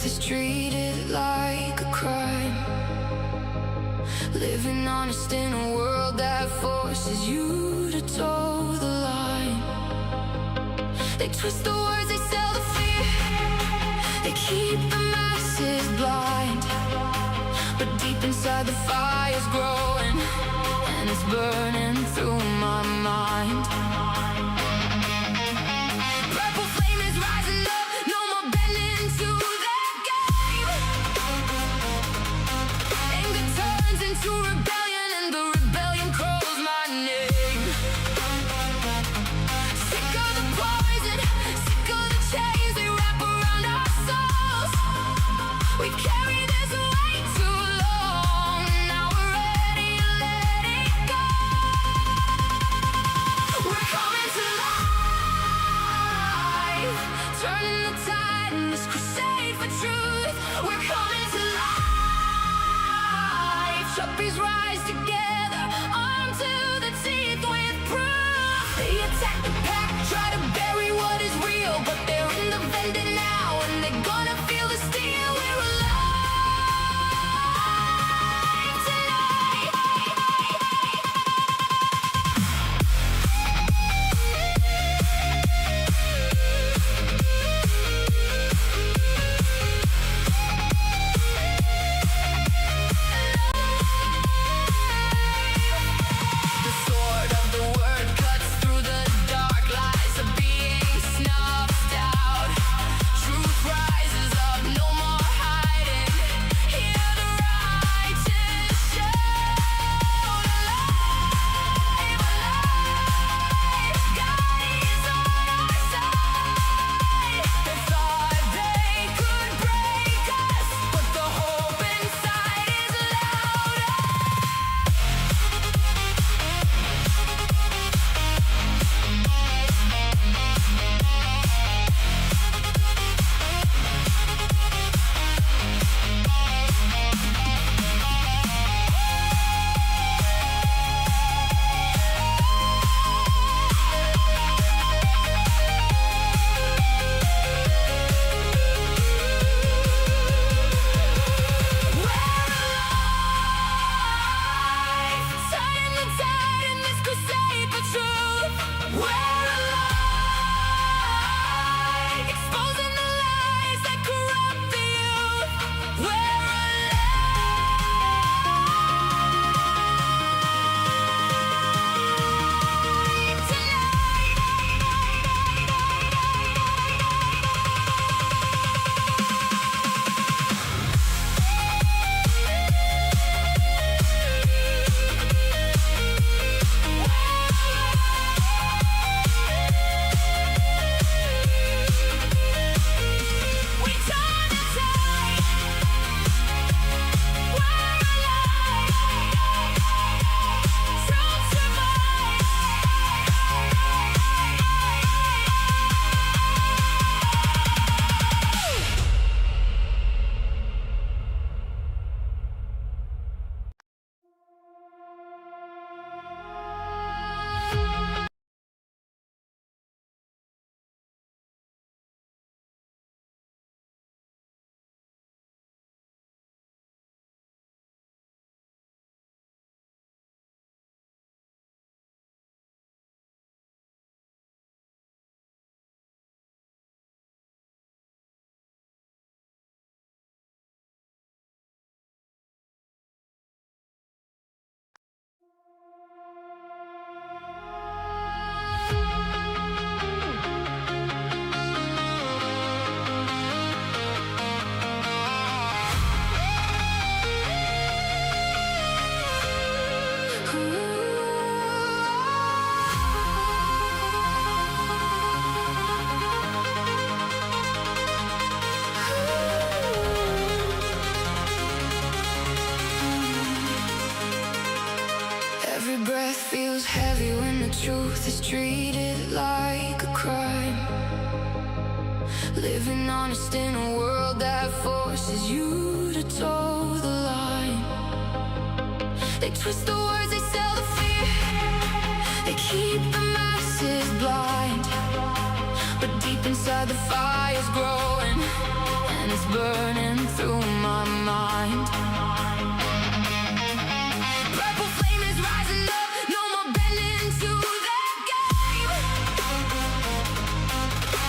is treated like a crime. Living honest in a world that forces you to toe the line. They twist the words, they sell the fear. They keep the masses blind. But deep inside the fire's growing, and it's burning through my mind. Purple flame is rising up, no more bending to their game. Anger turns into rebellion, and the rebellion calls my name. Sick of the poison, sick of the chains they wrap around our souls. We've carried this weight too long, now we're ready to let it go. We're coming to life, turning the tide in this crusade for truth. We're coming to life, Chuppies rise together, armed to the teeth with proof. They attack the pack, try to bury what is real, but they're in the vendor now, and they're gonna feel the steel. We're alive tonight. The sword of the word cuts through the dark, lies are being snuffed out. Truth rises up, no more hiding. Hear the righteous shout, alive, alive. God is on our side. They thought they could break us, but the hope inside is louder. Turning the tide in this crusade for truth. We're alive, exposing the lies that corrupt the youth. We're alive We turn the tide. We're alive. Truth survives. Every breath feels heavy when the truth is treated like a crime. Living honest in a world that forces you to toe the line. They twist the words, they sell the fear. They keep the masses blind. But deep inside the fire's growing, and it's burning through my mind. Purple flame is rising up, no more bending to the game.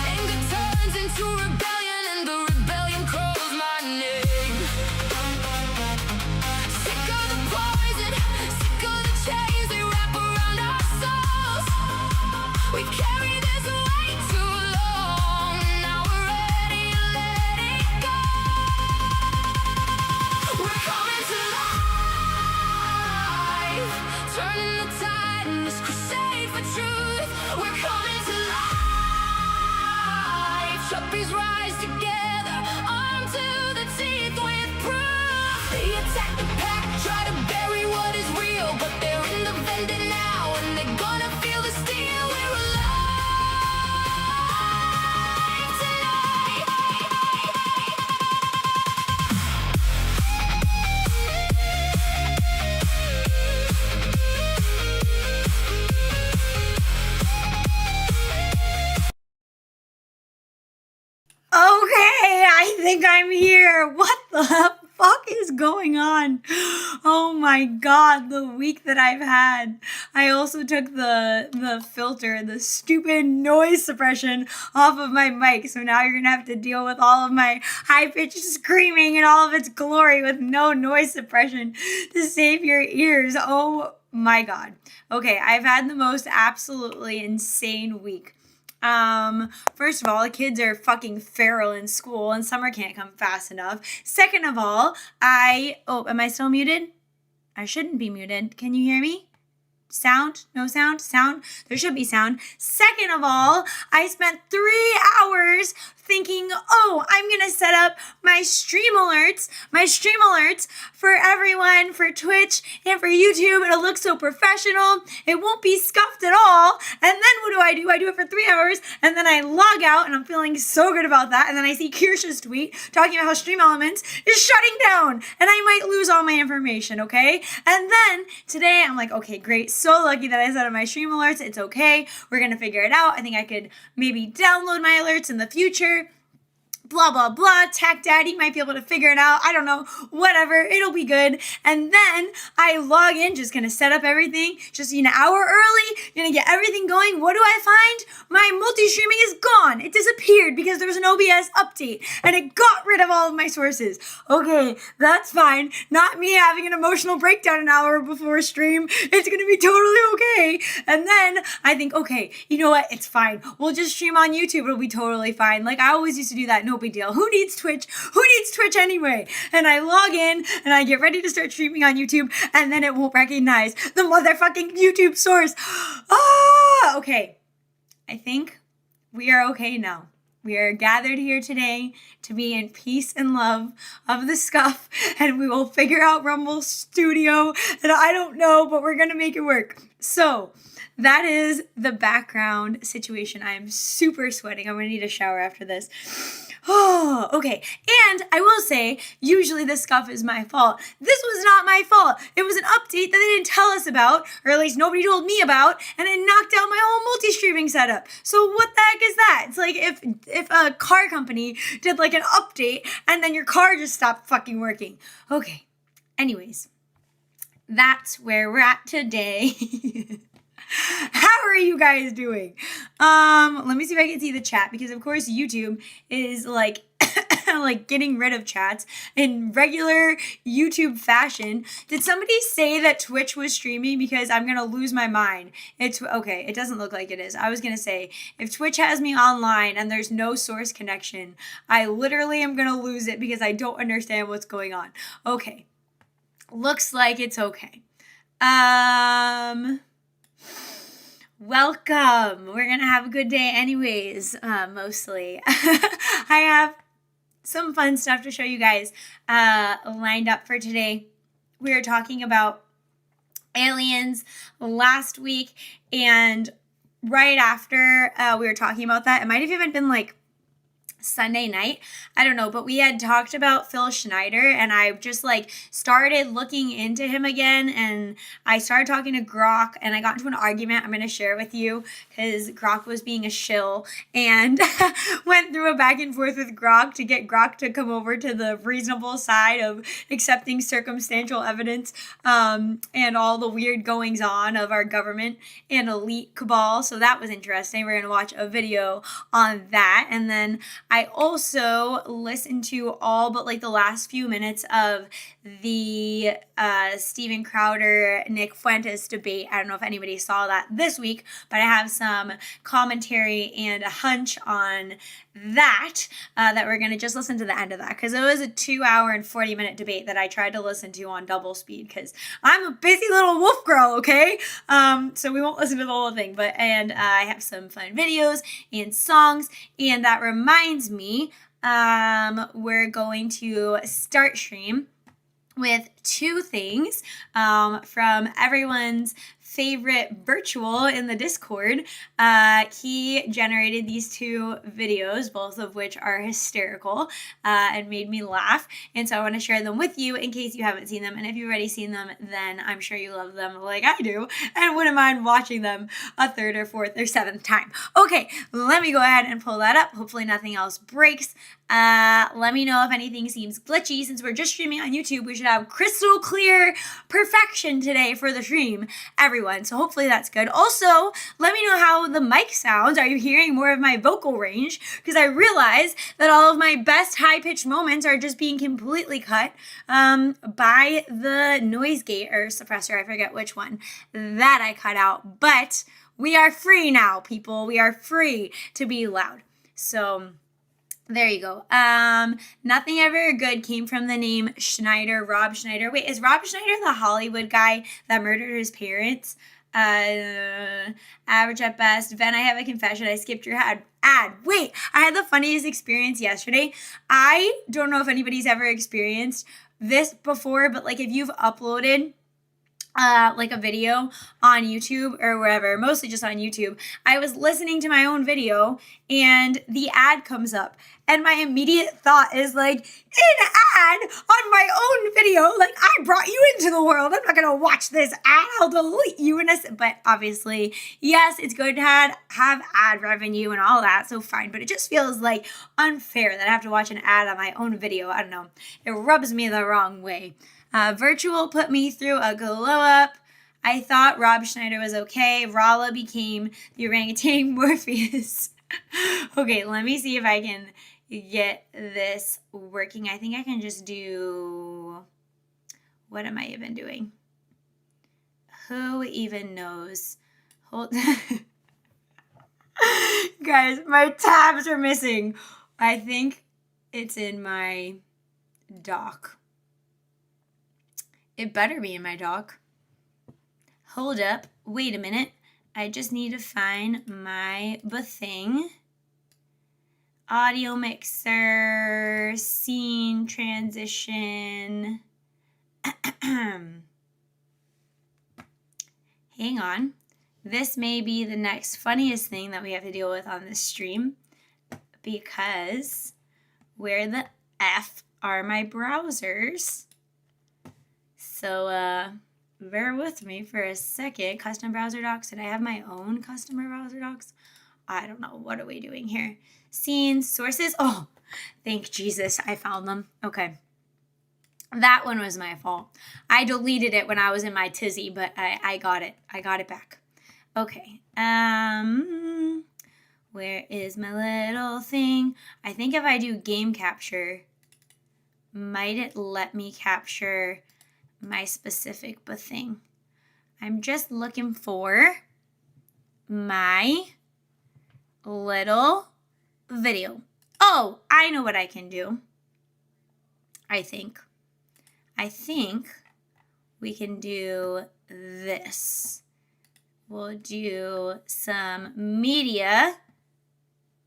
Anger turns into rebellion, and the rebellion calls my name. Sick of the poison, sick of the chains they wrap around our souls. We carry this weight too long, now we're ready to let it go. We're coming to life, turning the tide in this crusade for truth. We're coming to life, Chuppies rise together, armed to the teeth with proof. They attack the pack, try to bury what is real, but they're in the vendor now, and they're gonna feel the steel. We're alive tonight. Okay, I think I'm here. What the fuck is going on? Oh my god, the week that I've had. I also took the filter, the stupid noise suppression off of my mic, so now you're gonna have to deal with all of my high-pitched screaming in all of its glory with no noise suppression to save your ears. Oh my god. Okay, I've had the most absolutely insane week. First of all, the kids are fucking feral in school and summer can't come fast enough. Second of all, am I still muted? I shouldn't be muted. Can you hear me? Sound? No sound? Sound? There should be sound. Second of all, I spent 3 hours thinking, oh, I'm going to set up my stream alerts for everyone, for Twitch and for YouTube. It'll look so professional. It won't be scuffed at all. And then what do? I do it for 3 hours and then I log out and I'm feeling so good about that. And then I see Kirsha's tweet talking about how Stream Elements is shutting down and I might lose all my information, okay? And then today I'm like, okay, great. So lucky that I set up my stream alerts. It's okay. We're going to figure it out. I think I could maybe download my alerts in the future. Blah, blah, blah. Tech Daddy might be able to figure it out. I don't know. Whatever. It'll be good. And then I log in, just going to set up everything just an hour early. Going to get everything going. What do I find? My multi-streaming is gone. It disappeared because there was an OBS update and it got rid of all of my sources. Okay, that's fine. Not me having an emotional breakdown an hour before stream. It's going to be totally okay. And then I think, okay, you know what? It's fine. We'll just stream on YouTube. It'll be totally fine. Like I always used to do that. No big deal. Who needs Twitch? Who needs Twitch anyway? And I log in and I get ready to start streaming on YouTube and then it won't recognize the motherfucking YouTube source. Ah, okay. I think we are okay now. We are gathered here today to be in peace and love of the scuff, and we will figure out Rumble Studio, and I don't know, but we're going to make it work. So that is the background situation. I am super sweating. I'm going to need a shower after this. Oh, okay. And I will say, usually this scuff is my fault. This was not my fault. It was an update that they didn't tell us about, or at least nobody told me about, and it knocked out my whole multi-streaming setup. So what the heck is that? It's like if a car company did like an update and then your car just stopped fucking working. Okay. Anyways, that's where we're at today. How are you guys doing? Let me see if I can see the chat because of course YouTube is like like getting rid of chats in regular YouTube fashion. Did somebody say that Twitch was streaming? Because I'm gonna lose my mind. It's okay, it doesn't look like it is. I was gonna say if Twitch has me online and there's no source connection, I literally am gonna lose it because I don't understand what's going on. Okay. Looks like it's okay. Welcome. We're gonna have a good day anyways, mostly. I have some fun stuff to show you guys lined up for today. We were talking about aliens last week, and right after we were talking about that, it might have even been like Sunday night. I don't know, but we had talked about Phil Schneider, and I just like started looking into him again, and I started talking to Gov't, and I got into an argument I'm going to share with you because Gov't was being a shill, and went through a back and forth with Gov't to get Gov't to come over to the reasonable side of accepting circumstantial evidence, and all the weird goings on of our government and elite cabal. So that was interesting. We're going to watch a video on that, and then I also listened to all but like the last few minutes of the Steven Crowder, Nick Fuentes debate. I don't know if anybody saw that this week, but I have some commentary and a hunch on that we're going to just listen to the end of that, because it was a 2 hour and 40-minute debate that I tried to listen to on double speed because I'm a busy little wolf girl, okay? So we won't listen to the whole thing, and I have some fun videos and songs, and that reminds me, we're going to start stream with two things from everyone's favorite virtual in the Discord. He generated these two videos, both of which are hysterical and made me laugh. And so I want to share them with you in case you haven't seen them. And if you've already seen them, then I'm sure you love them like I do and wouldn't mind watching them a third or fourth or seventh time. Okay, let me go ahead and pull that up. Hopefully nothing else breaks. Let me know if anything seems glitchy. Since we're just streaming on YouTube, we should have crystal clear perfection today for the stream, everyone. So hopefully that's good. Also, let me know how the mic sounds. Are you hearing more of my vocal range? Because I realize that all of my best high-pitched moments are just being completely cut by the noise gate or suppressor. I forget which one that I cut out. But we are free now, people. We are free to be loud. So there you go. Nothing ever good came from the name Schneider, Rob Schneider. Wait, is Rob Schneider the Hollywood guy that murdered his parents? Average at best. Ven, I have a confession. I skipped your ad. Wait, I had the funniest experience yesterday. I don't know if anybody's ever experienced this before, but like if you've uploaded like a video on YouTube or wherever, mostly just on YouTube, I was listening to my own video and the ad comes up, and my immediate thought is like, an ad on my own video, like I brought you into the world, I'm not gonna watch this ad, I'll delete you in a but obviously, yes, it's good to have ad revenue and all that, so fine, but it just feels like unfair that I have to watch an ad on my own video. I don't know, it rubs me the wrong way. Virtual put me through a glow up. I thought Rob Schneider was okay. Rala became the orangutan Morpheus. Okay, let me see if I can get this working. I think I can just do... What am I even doing? Who even knows? Hold... Guys, my tabs are missing. I think it's in my dock. It better be in my dock. Hold up. Wait a minute. I just need to find my thing. Audio mixer, scene transition. Hang on. This may be the next funniest thing that we have to deal with on this stream, because where the F are my browsers? So, bear with me for a second. Custom browser docs. Did I have my own customer browser docs? I don't know. What are we doing here? Scenes, sources. Oh, thank Jesus. I found them. Okay. That one was my fault. I deleted it when I was in my tizzy, but I got it. I got it back. Okay. Where is my little thing? I think if I do game capture, might it let me capture my specific thing? I'm just looking for my little video. Oh, I know what I can do. I think we can do this. We'll do some media,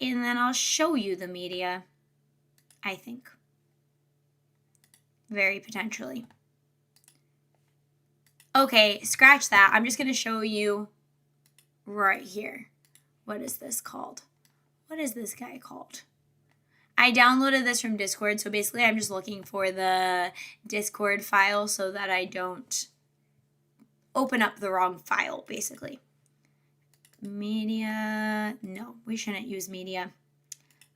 and then I'll show you the media, I think. Very potentially. Okay, scratch that. I'm just going to show you right here. What is this called? What is this guy called? I downloaded this from Discord, so basically I'm just looking for the Discord file so that I don't open up the wrong file, basically. Media, no, we shouldn't use media.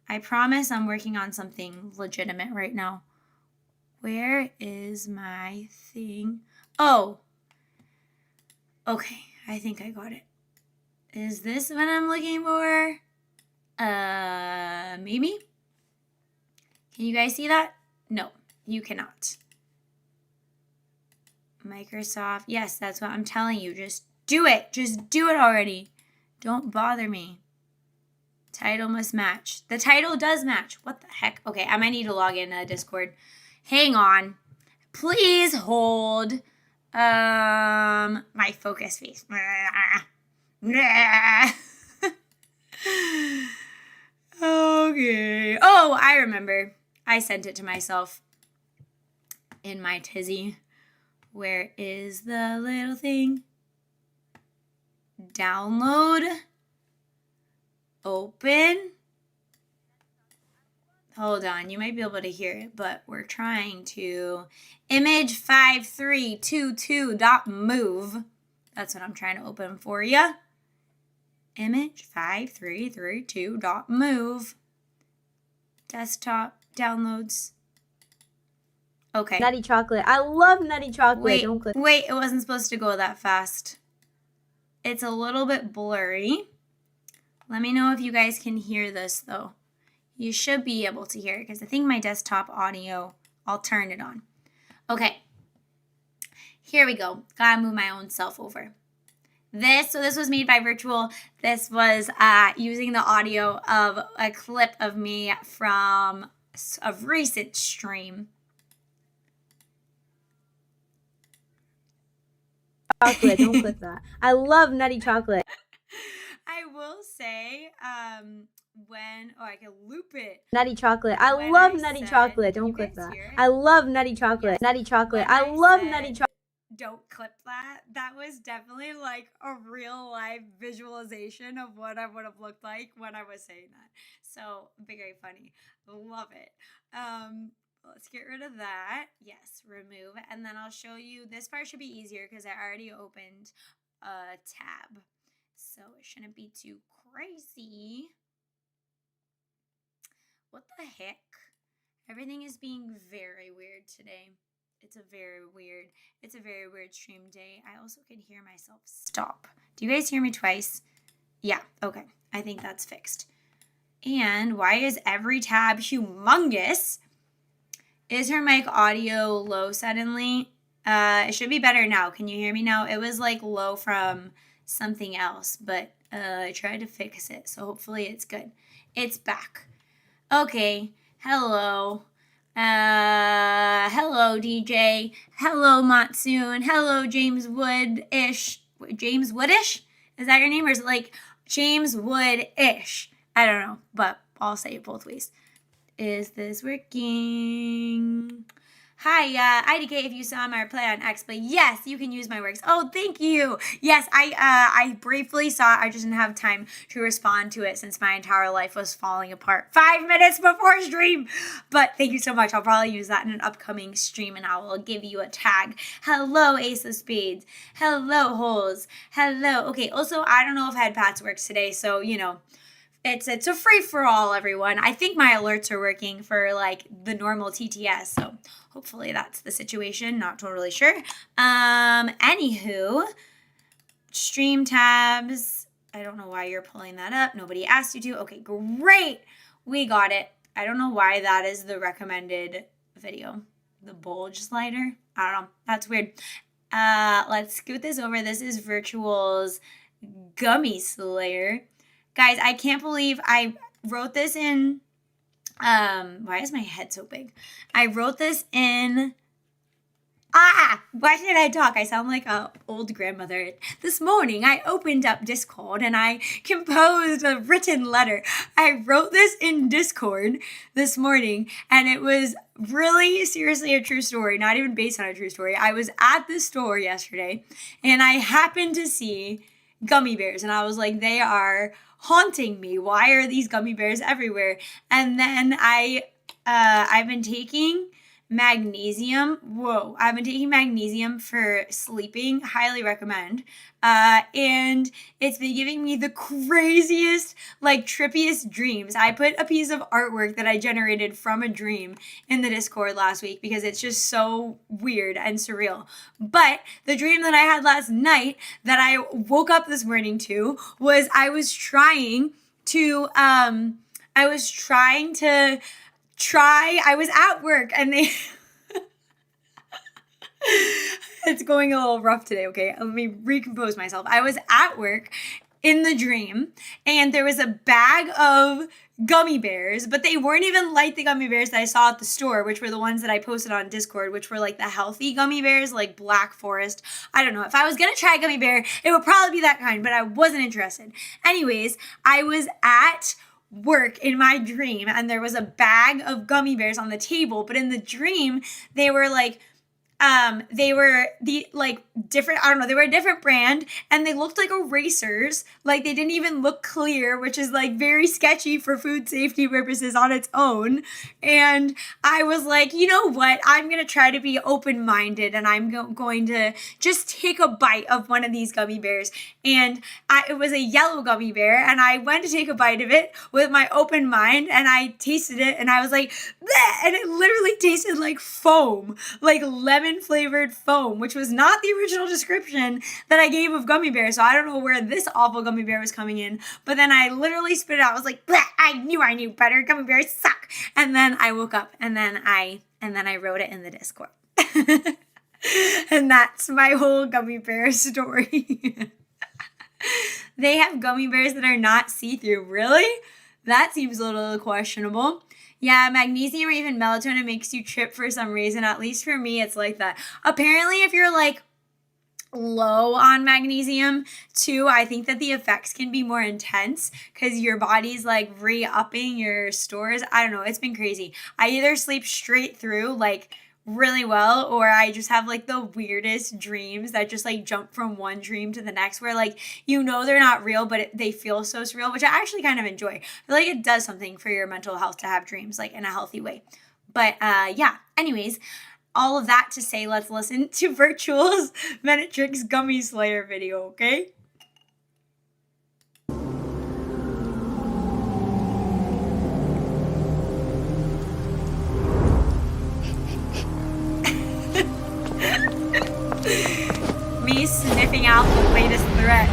I promise I'm working on something legitimate right now. Where is my thing? Oh, okay, I think I got it. Is this what I'm looking for? Maybe? Can you guys see that? No, you cannot. Microsoft, yes, that's what I'm telling you. Just do it. Just do it already. Don't bother me. Title must match. The title does match. What the heck? Okay, I might need to log in Discord. Hang on. Please hold. My focus face. Okay. Oh, I remember. I sent it to myself in my tizzy. Where is the little thing? Download. Open. Hold on, you might be able to hear it, but we're trying to image 5322.move. That's what I'm trying to open for you. Image 5332.move. Desktop downloads. Okay. Nutty chocolate. I love nutty chocolate. Wait, Don't click. wait, it wasn't supposed to go that fast. It's a little bit blurry. Let me know if you guys can hear this, though. You should be able to hear it because I think my desktop audio, I'll turn it on. Okay. Here we go. Gotta move my own self over. So this was made by Virtual. This was using the audio of a clip of me from a recent stream. Chocolate. Don't click that. I love nutty chocolate. I will say, I can loop it. Nutty chocolate. I When love I nutty said- chocolate. can Don't you click guys that. hear it? I love nutty chocolate. Yes. Nutty chocolate. When I love said nutty chocolate. Don't clip that. That was definitely like a real life visualization of what I would have looked like when I was saying that. So very funny. Love it. Let's get rid of that. Yes, remove. And then I'll show you, this part should be easier because I already opened a tab. So it shouldn't be too crazy. What the heck? Everything is being very weird today. It's a very weird stream day. I also can hear myself stop. Do you guys hear me twice? Yeah, okay. I think that's fixed. And why is every tab humongous? Is her mic audio low suddenly? It should be better now. Can you hear me now? It was like low from something else, but I tried to fix it. So hopefully it's good. It's back. Okay. Hello. Hello DJ. Hello Matsoon. Hello James Wood-ish. James Wood-ish? Is that your name? Or is it like James Wood-ish? I don't know, but I'll say it both ways. Is this working? Hi, IDK, if you saw my reply on X, but yes, you can use my works. Oh, thank you. Yes, I briefly saw it. I just didn't have time to respond to it since my entire life was falling apart 5 minutes before stream. But thank you so much. I'll probably use that in an upcoming stream, and I will give you a tag. Hello, Ace of Spades. Hello, Holes. Hello. Okay, also, I don't know if Head Pats works today, so, you know, it's a free-for-all, everyone. I think my alerts are working for, like, the normal TTS, so hopefully that's the situation. Not totally sure. Anywho, stream tabs. I don't know why you're pulling that up. Nobody asked you to. Okay, great. We got it. I don't know why that is the recommended video. The bulge slider. I don't know. That's weird. Let's scoot this over. This is Virtual's Gummy Slayer. Guys, I can't believe I wrote this in, why is my head so big? I wrote this in, why did I talk? I sound like an old grandmother. This morning, I opened up Discord and I composed a written letter. I wrote this in Discord this morning, and it was really seriously a true story, not even based on a true story. I was at the store yesterday, and I happened to see gummy bears, and I was like, they are haunting me? Why are these gummy bears everywhere? And then I've been taking magnesium. Whoa, I've been taking magnesium for sleeping. Highly recommend. And it's been giving me the craziest, like trippiest dreams. I put a piece of artwork that I generated from a dream in the Discord last week because it's just so weird and surreal. But the dream that I had last night that I woke up this morning to was I was trying to I was at work and they it's going a little rough today, okay? Let me recompose myself. I was at work in the dream and there was a bag of gummy bears, but they weren't even like the gummy bears that I saw at the store, which were the ones that I posted on Discord, which were like the healthy gummy bears, like Black Forest. I don't know. If I was gonna try a gummy bear, it would probably be that kind, but I wasn't interested. Anyways, I was at work in my dream and there was a bag of gummy bears on the table, but in the dream they were like they were the like different, I don't know, they were a different brand and they looked like erasers. Like they didn't even look clear, which is like very sketchy for food safety purposes on its own. And I was like, you know what? I'm going to try to be open-minded and I'm going to just take a bite of one of these gummy bears. And it was a yellow gummy bear and I went to take a bite of it with my open mind and I tasted it and I was like, bleh! And it literally tasted like foam, like lemon flavored foam, which was not the original description that I gave of gummy bear. So I don't know where this awful gummy bear was coming in, but then I literally spit it out. I was like, bleh, I knew better. Gummy bears suck. And then I woke up and then I wrote it in the Discord. And that's my whole gummy bear story. They have gummy bears that are not see-through. Really? That seems a little questionable. Yeah, magnesium or even melatonin makes you trip for some reason. At least for me, it's like that. Apparently, if you're like low on magnesium too, I think that the effects can be more intense because your body's like re-upping your stores. I don't know. It's been crazy. I either sleep straight through like really well or I just have like the weirdest dreams that just like jump from one dream to the next where like you know they're not real but they feel so surreal, which I actually kind of enjoy. I feel like it does something for your mental health to have dreams like in a healthy way. But yeah, anyways, all of that to say, let's listen to Virtual's Venatrix Gummy Slayer video, okay? Me sniffing out the latest threat.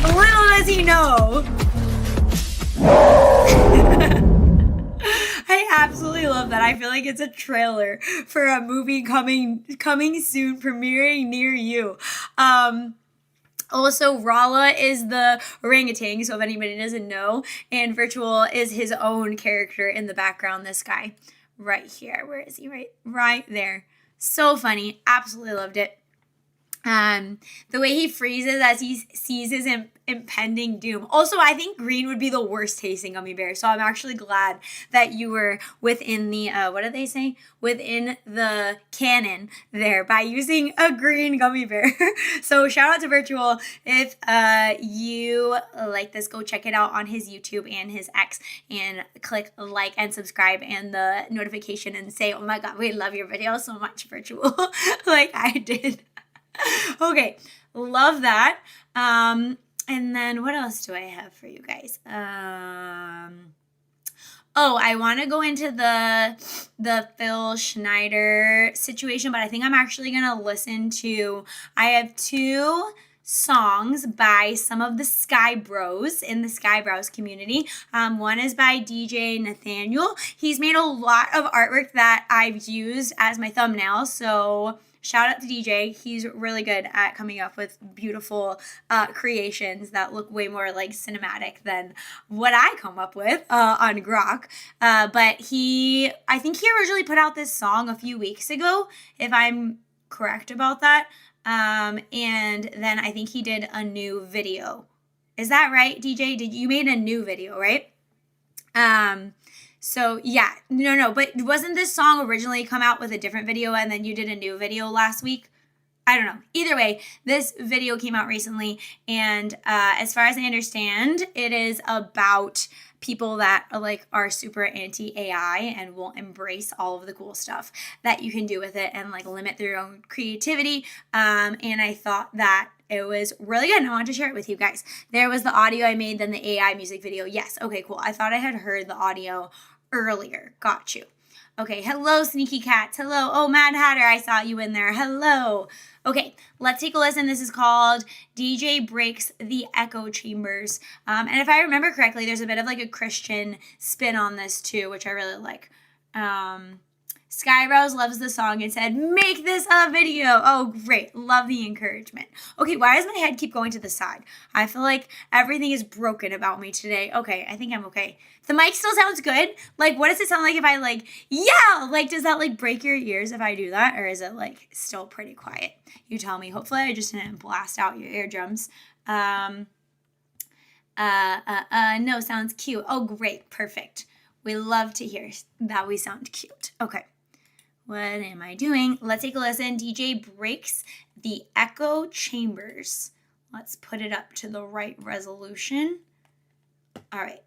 Little does he know. I absolutely love that. I feel like it's a trailer for a movie coming soon, premiering near you. Also, Rala is the orangutan, so if anybody doesn't know, and Virtual is his own character in the background, this guy right here. Where is he? Right there. So funny. Absolutely loved it. The way he freezes as he sees his impending doom. Also, I think green would be the worst tasting gummy bear. So I'm actually glad that you were within the, what did they say? Within the canon there by using a green gummy bear. So shout out to Virtual. If you like this, go check it out on his YouTube and his X and click like and subscribe and the notification and say, oh my God, we love your video so much, Virtual. Like I did. Okay, love that. And then what else do I have for you guys? Oh, I want to go into the Phil Schneider situation, but I think I'm actually going to listen to, I have 2 songs by some of the Skyebros in the Skyebros community. One is by DJ Nathaniel. He's made a lot of artwork that I've used as my thumbnail, so shout out to DJ. He's really good at coming up with beautiful creations that look way more like cinematic than what I come up with on Grok. But I think he originally put out this song a few weeks ago, if I'm correct about that. And then I think he did a new video. Is that right, DJ? You made a new video, right? So yeah, no, but wasn't this song originally come out with a different video and then you did a new video last week? I don't know. Either way, this video came out recently, and as far as I understand, it is about people that are super anti-AI and will embrace all of the cool stuff that you can do with it and like limit their own creativity. And I thought that it was really good, and I wanted to share it with you guys. There was the audio I made, then the AI music video. Yes, okay, cool. I thought I had heard the audio earlier. Got you. Okay, hello, Sneaky Cats. Hello. Oh, Mad Hatter, I saw you in there. Hello. Okay, let's take a listen. This is called DJ Breaks the Echo Chambers. And if I remember correctly, there's a bit of like a Christian spin on this too, which I really like. Skyebros loves the song and said, make this a video. Oh, great. Love the encouragement. Okay, why does my head keep going to the side? I feel like everything is broken about me today. Okay, I think I'm okay. The mic still sounds good. Like, what does it sound like if I like yell? Like, does that like break your ears if I do that? Or is it like still pretty quiet? You tell me. Hopefully I just didn't blast out your eardrums. No, sounds cute. Oh, great. Perfect. We love to hear that we sound cute. Okay. What am I doing? Let's take a listen. DJ Breaks the Echo Chambers. Let's put it up to the right resolution. All right.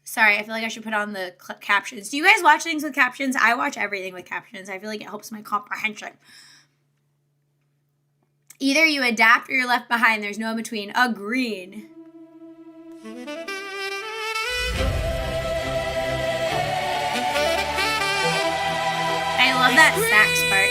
Sorry, I feel like I should put on the captions. Do you guys watch things with captions? I watch everything with captions. I feel like it helps my comprehension. Either you adapt or you're left behind. There's no in between. Agreed. I love that sax part.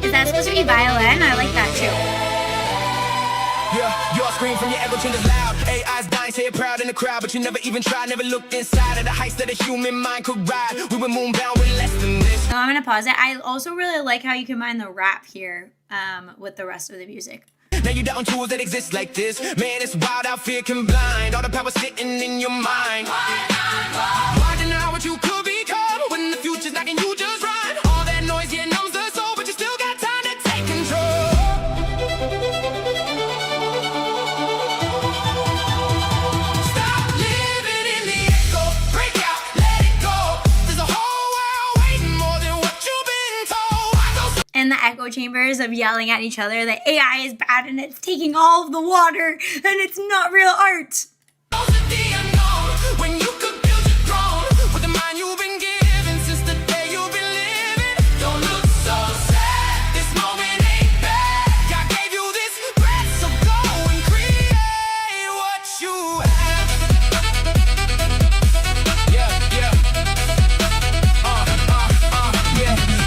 Is that supposed to be violin? I like that too. Yeah, your scream from your echo chambers loud. AI's dying, say it proud in the crowd, but you never even tried, never looked inside of the heights that a human mind could ride. We were moonbound with less than this. So I'm gonna pause it. I also really like how you combine the rap here with the rest of the music. Now you down tools that exist like this. Man, it's wild out, fear can blind. All the power sitting in your mind. Why deny what you could become when the future's knocking you just run? All that noise, yeah, numbs the soul, but you still got time to take control. Stop living in the echo, break out, let it go. There's a whole world waiting more than what you've been told. And the echo chambers of yelling at each other that AI is bad and it's taking all of the water and it's not real art. When you could build your throne with the mind you've been given since the day you've been living. Don't look so sad, this moment ain't bad. God gave you this breath, so go and create what you have. Yeah.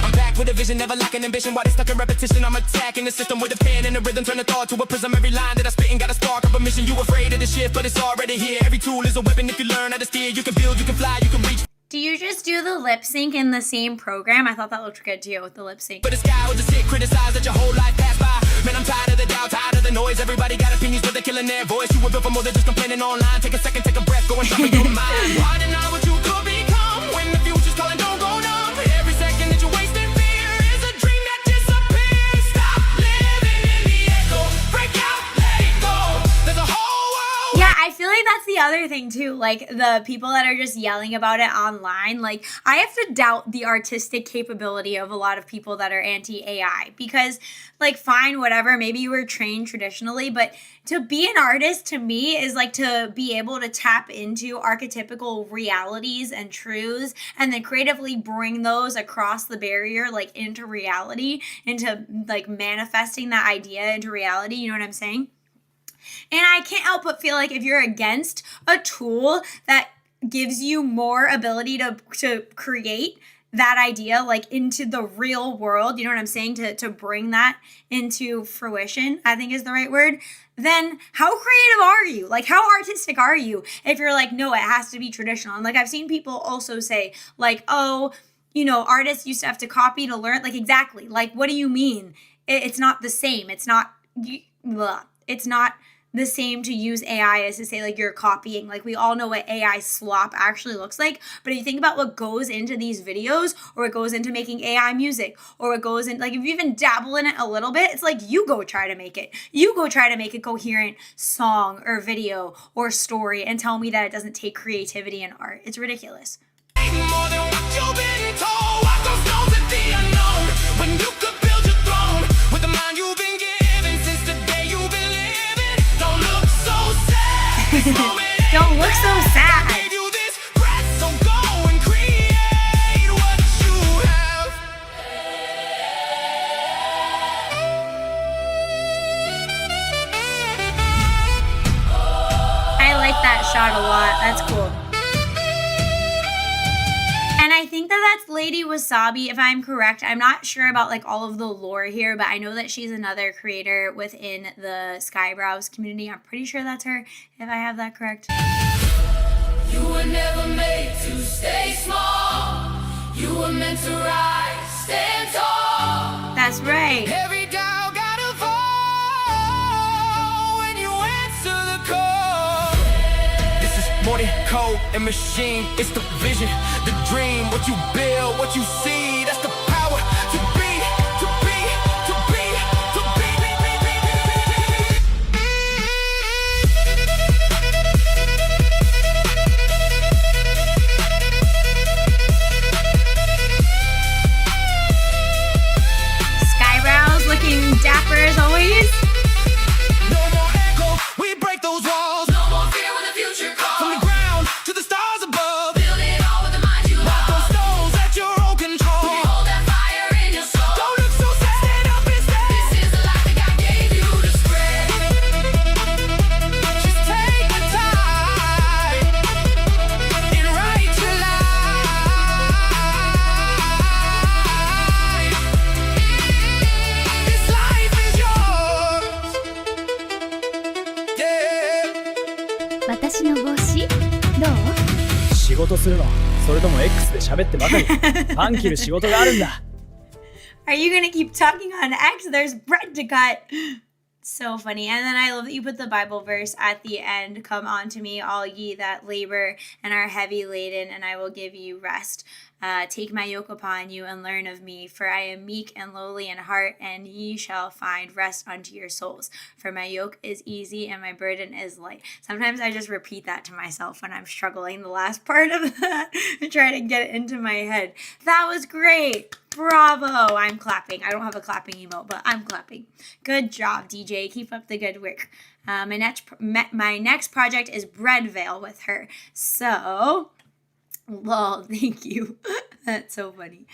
I'm back with a vision, never lacking ambition. While they stuck in repetition, I'm attacking the system with a pen and a rhythm. Turn a thought to a prism. Every line that I spit and got a spark of a mission. You afraid of the shift, but it's already here. Every tool is a weapon if you learn how to steer. You can build, you can fly, you can reach. Do you just do the lip sync in the same program? I thought that looked good too with the lip sync. But the sky was a sick, criticized that your whole life passed by. Man, I'm tired of the doubt, tired of the noise. Everybody got opinions, but they're killing their voice. You were built for more than just complaining online. Take a second, take a breath, go and drop in your mind. Why deny what you could become when the future's calling? Don't go numb. Every second that you waste in fear is a dream that disappears. Stop living in the echo, break out, let it go. There's a whole world. Yeah, I feel like that's the other thing too. Like the people that are just yelling about it online, like I have to doubt the artistic capability of a lot of people that are anti-AI because like fine, whatever, maybe you were trained traditionally, but to be an artist to me is like to be able to tap into archetypical realities and truths and then creatively bring those across the barrier, like into reality, into like manifesting that idea into reality. You know what I'm saying? And I can't help but feel like if you're against a tool that gives you more ability to create that idea like into the real world, you know what I'm saying, to bring that into fruition, I think is the right word, then how creative are you? Like how artistic are you if you're like, no, it has to be traditional? And like I've seen people also say like, oh, you know, artists used to have to copy to learn. Like, exactly. Like, what do you mean? It's not the same. It's not the same to use AI as to say, like, you're copying. Like, we all know what AI slop actually looks like. But if you think about what goes into these videos, or it goes into making AI music, or it goes in, like, if you even dabble in it a little bit, it's like, you go try to make it. You go try to make a coherent song or video or story and tell me that it doesn't take creativity and art. It's ridiculous. More than what you've been told. Walk those stones at the unknown. When you could build your throne with the mind you've been given since the day you've been living. Don't look so sad. Don't look so sad. I gave you this breath, so go and create what you have. I like that shot a lot. That's cool. And I think that that's Lady Wasabi, if I'm correct. I'm not sure about like all of the lore here, but I know that she's another creator within the Skyebros community. I'm pretty sure that's her, if I have that correct. You were never made to stay small. You were meant to rise, stand tall. That's right. Every doubt gotta fall when you answer the call. This is more than code and machine. It's the vision, the dream, what you build, what you see. That's the power to be, to be, to be, to be. Skyebros looking dapper as always. No more echo, we break those walls. No more fear when the future From calls. the ground to the stars above. Build it all with the mind you Walk those love. stones at your own control. Hold that fire in your soul. Don't look so sad, stand up instead. This is the life that God gave you to spread. Just take the time and write your life. This life is yours. Yeah. 私の帽子どう？仕事するの？それとも X で喋ってばかり？パン切る仕事があるんだ。Are you gonna keep talking on X? There's bread to cut. So funny. And then I love that you put the Bible verse at the end. Come unto me, all ye that labor and are heavy laden, and I will give you rest. Take my yoke upon you and learn of me, for I am meek and lowly in heart, and ye shall find rest unto your souls. For my yoke is easy and my burden is light. Sometimes I just repeat that to myself when I'm struggling, the last part of that, and try to get it into my head. That was great. Bravo. I'm clapping. I don't have a clapping emote, but I'm clapping. Good job, DJ. Keep up the good work. My next project is Breadvale with her. So, lol, thank you. That's so funny.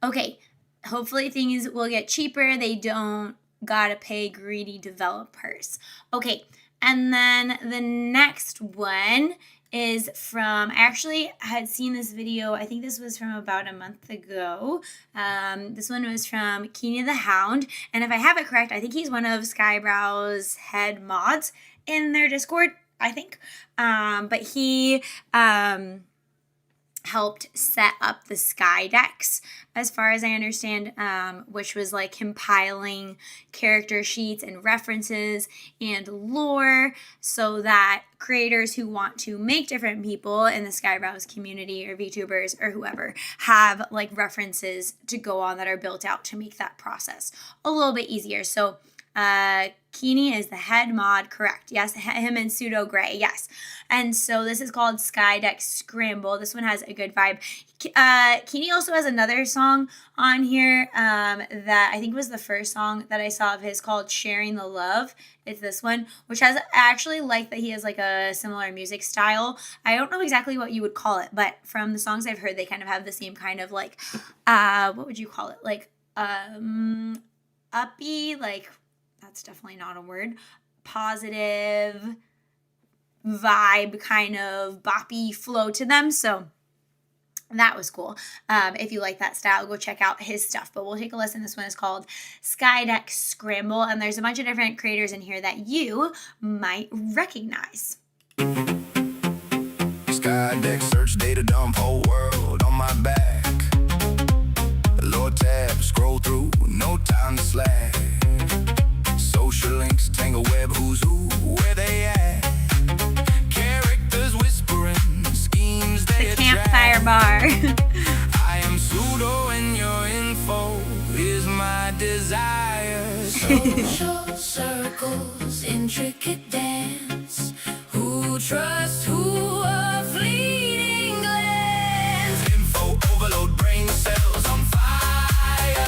Okay. Hopefully things will get cheaper. They don't gotta pay greedy developers. Okay. And then the next one is from, I actually had seen this video, I think this was from about a month ago. This one was from Keeney the Hound, and if I have it correct, I think he's one of Skyebros' head mods in their Discord, I think. But he helped set up the Sky decks, as far as I understand, which was like compiling character sheets and references and lore so that creators who want to make different people in the Skyebros community or VTubers or whoever have like references to go on that are built out to make that process a little bit easier. So Keeney is the head mod, correct? Yes, him and Pseudo Gray, yes. And so this is called Skydeck Scramble. This one has a good vibe. Keeney also has another song on here that I think was the first song that I saw of his called Sharing the Love. It's this one, which has actually like that he has like a similar music style. I don't know exactly what you would call it, but from the songs I've heard, they kind of have the same kind of like, what would you call it? Like, uppy, like, that's definitely not a word, positive vibe, kind of boppy flow to them. So that was cool. If you like that style, go check out his stuff. But we'll take a listen. This one is called Skydeck Scramble, and there's a bunch of different creators in here that you might recognize. Skydeck, search data dump, whole world on my back. Lord tab, scroll through, no time to slack. Social links, tangle web, who's who, where they at. Characters whispering, schemes they The campfire bar. I am pseudo and your info is my desire. Social circles, intricate dance. Who trusts who, a fleeting glance. Info overload, brain cells on fire.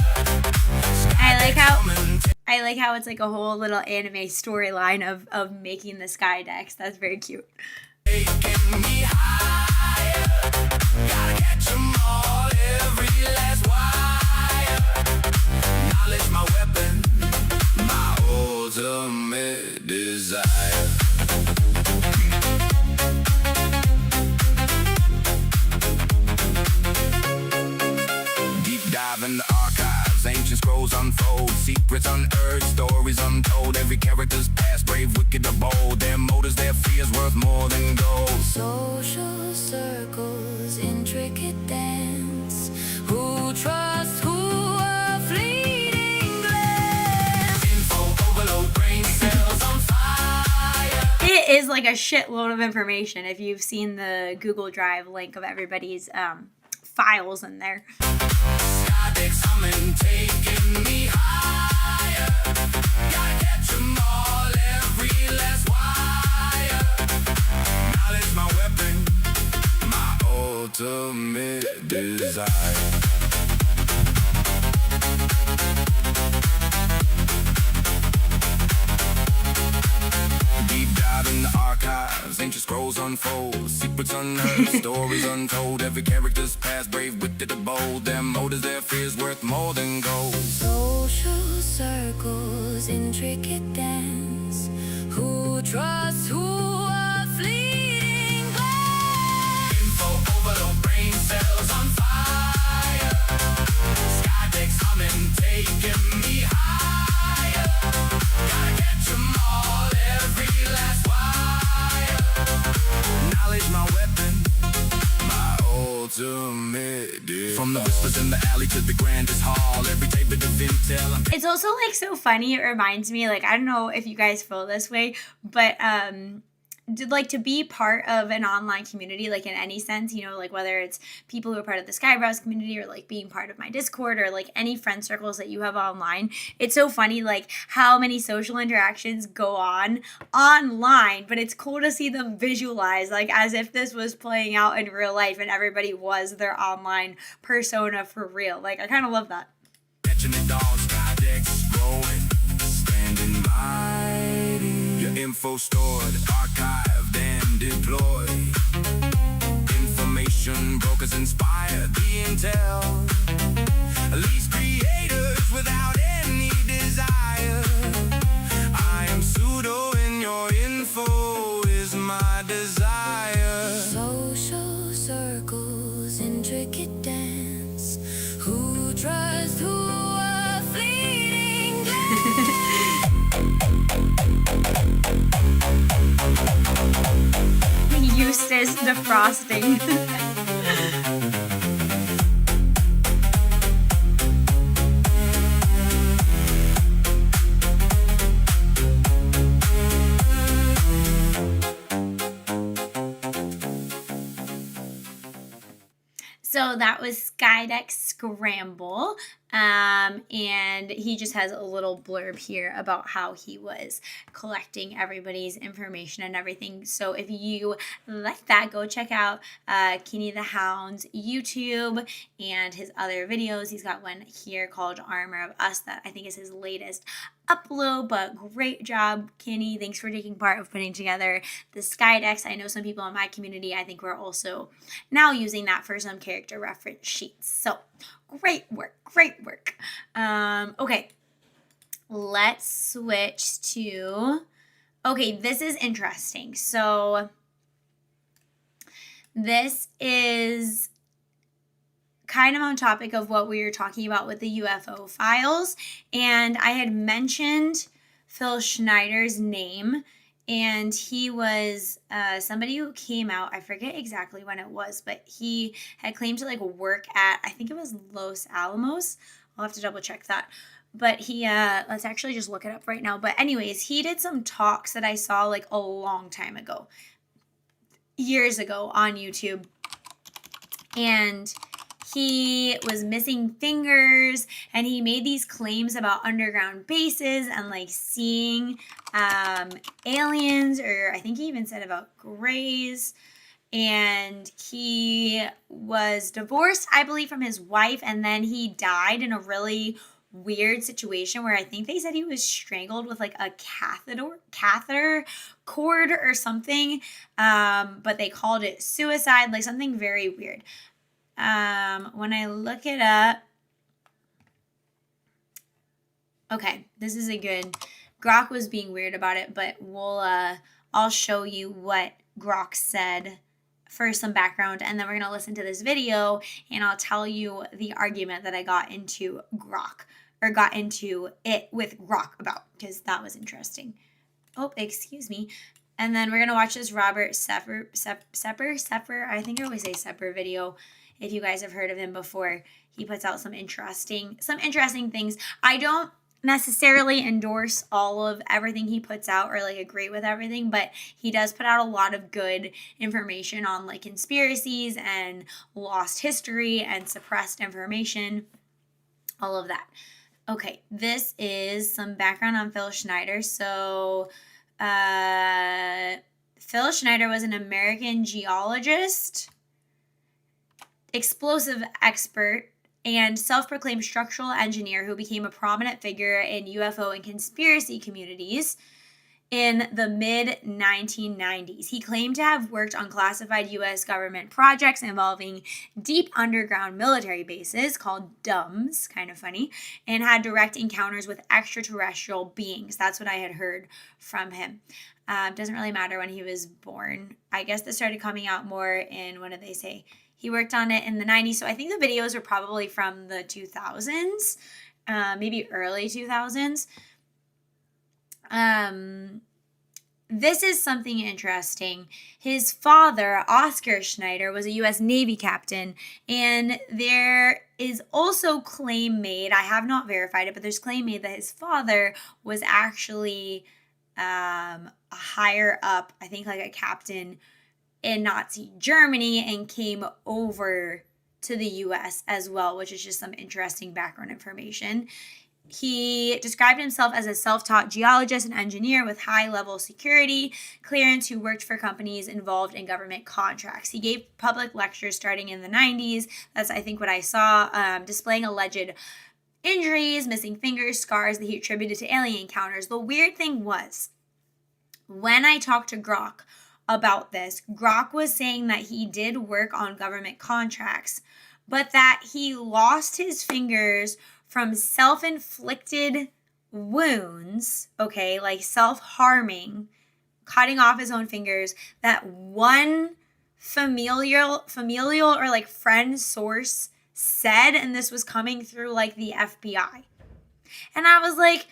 I like how it's like a whole little anime storyline of making the Skydex. That's very cute. Taking me higher. Gotta catch 'em all, every last wire. Knowledge my weapon, my ultimate desire. Deep dive in the archives, ancient scrolls unfold, secrets unearthed, stories untold. Every character's past, brave, wicked, or bold. Their motives, their fears, worth more than gold. Social circles, intricate dance. Who trusts who, a fleeting glance. Info overload, brain cells on fire. It is like a shitload of information if you've seen the Google Drive link of everybody's files in there. Skydex humming, taking me higher. Gotta catch 'em all, every last wire. Knowledge my weapon, my ultimate desire. Deep dive in the archives, ancient scrolls unfold, secrets unearthed, stories untold. Every character's past, brave, wicked, or bold. Their motives, their fears, worth more than gold. Social circles, intricate dance. Who trusts who, a fleeting glance. Info overload, brain cells on fire. Skydex humming, taking me higher. Gotta catch 'em all, every last wire. Knowledge my weapon, my ultimate desire. From the whispers in the alley to the grandest hall, every tape bit of intel. It's also like so funny. It reminds me, like, I don't know if you guys feel this way, but like to be part of an online community, like in any sense, you know, like whether it's people who are part of the Skyebros community or like being part of my Discord or like any friend circles that you have online. It's so funny, like how many social interactions go on online, but it's cool to see them visualized, like as if this was playing out in real life and everybody was their online persona for real. Like, I kind of love that. Catching it all, Skydex growing, standing by. Your info stored, archived, and deployed. Information brokers inspire the intel. Least creators without any desire. I am pseudo and your info is my desire. Social circles, intricate dance. Who trusts who, a fleeting Eustace defrosting. So that was Skydex Scramble. And he just has a little blurb here about how he was collecting everybody's information and everything. So if you like that, go check out Kenny the Hound's YouTube and his other videos. He's got one here called Armor of Us that I think is his latest upload, but great job, Kenny. Thanks for taking part of putting together the Skydex. I know some people in my community, I think we're also now using that for some character reference sheets. So great work, great work. Okay, let's switch to, okay, this is interesting. So this is kind of on topic of what we were talking about with the UFO files. And I had mentioned Phil Schneider's name and he was somebody who came out, I forget exactly when it was, but he had claimed to like work at, I think it was Los Alamos. I'll have to double check that. But he, let's actually just look it up right now. But anyways, he did some talks that I saw like a long time ago, years ago on YouTube. And he was missing fingers, and he made these claims about underground bases and like seeing aliens, or I think he even said about grays. And he was divorced, I believe, from his wife, and then he died in a really weird situation where I think they said he was strangled with like a catheter cord or something, but they called it suicide, like something very weird. When I look it up, okay, this is a good, Gov't was being weird about it, but I'll show you what Gov't said for some background, and then we're going to listen to this video, and I'll tell you the argument that I got into it with Gov't about, because that was interesting. Oh, excuse me. And then we're going to watch this Robert Sepper, I think I always say Sepper video. If you guys have heard of him before, he puts out some interesting things. I don't necessarily endorse all of everything he puts out or like agree with everything, but he does put out a lot of good information on like conspiracies and lost history and suppressed information, all of that. Okay, this is some background on Phil Schneider. So Phil Schneider was an American geologist, explosive expert, and self-proclaimed structural engineer who became a prominent figure in UFO and conspiracy communities in the mid-1990s. He claimed to have worked on classified U.S. government projects involving deep underground military bases called DUMBs, kind of funny, and had direct encounters with extraterrestrial beings. That's what I had heard from him. Doesn't really matter when he was born. I guess this started coming out more in, what did they say? He worked on it in the 90s, so I think the videos are probably from the 2000s, maybe early 2000s. This is something interesting. His father, Oscar Schneider, was a U.S. Navy captain, and there is also claim made, I have not verified it, but there's claim made that his father was actually a higher up, I think like a captain in Nazi Germany, and came over to the U.S. as well, which is just some interesting background information. He described himself as a self-taught geologist and engineer with high-level security clearance who worked for companies involved in government contracts. He gave public lectures starting in the 90s. That's, I think, what I saw, displaying alleged injuries, missing fingers, scars that he attributed to alien encounters. The weird thing was, when I talked to Gov't about this, Gov't was saying that he did work on government contracts, but that he lost his fingers from self-inflicted wounds, okay, like self-harming, cutting off his own fingers, that one familial or like friend source said, and this was coming through like the FBI. And I was like,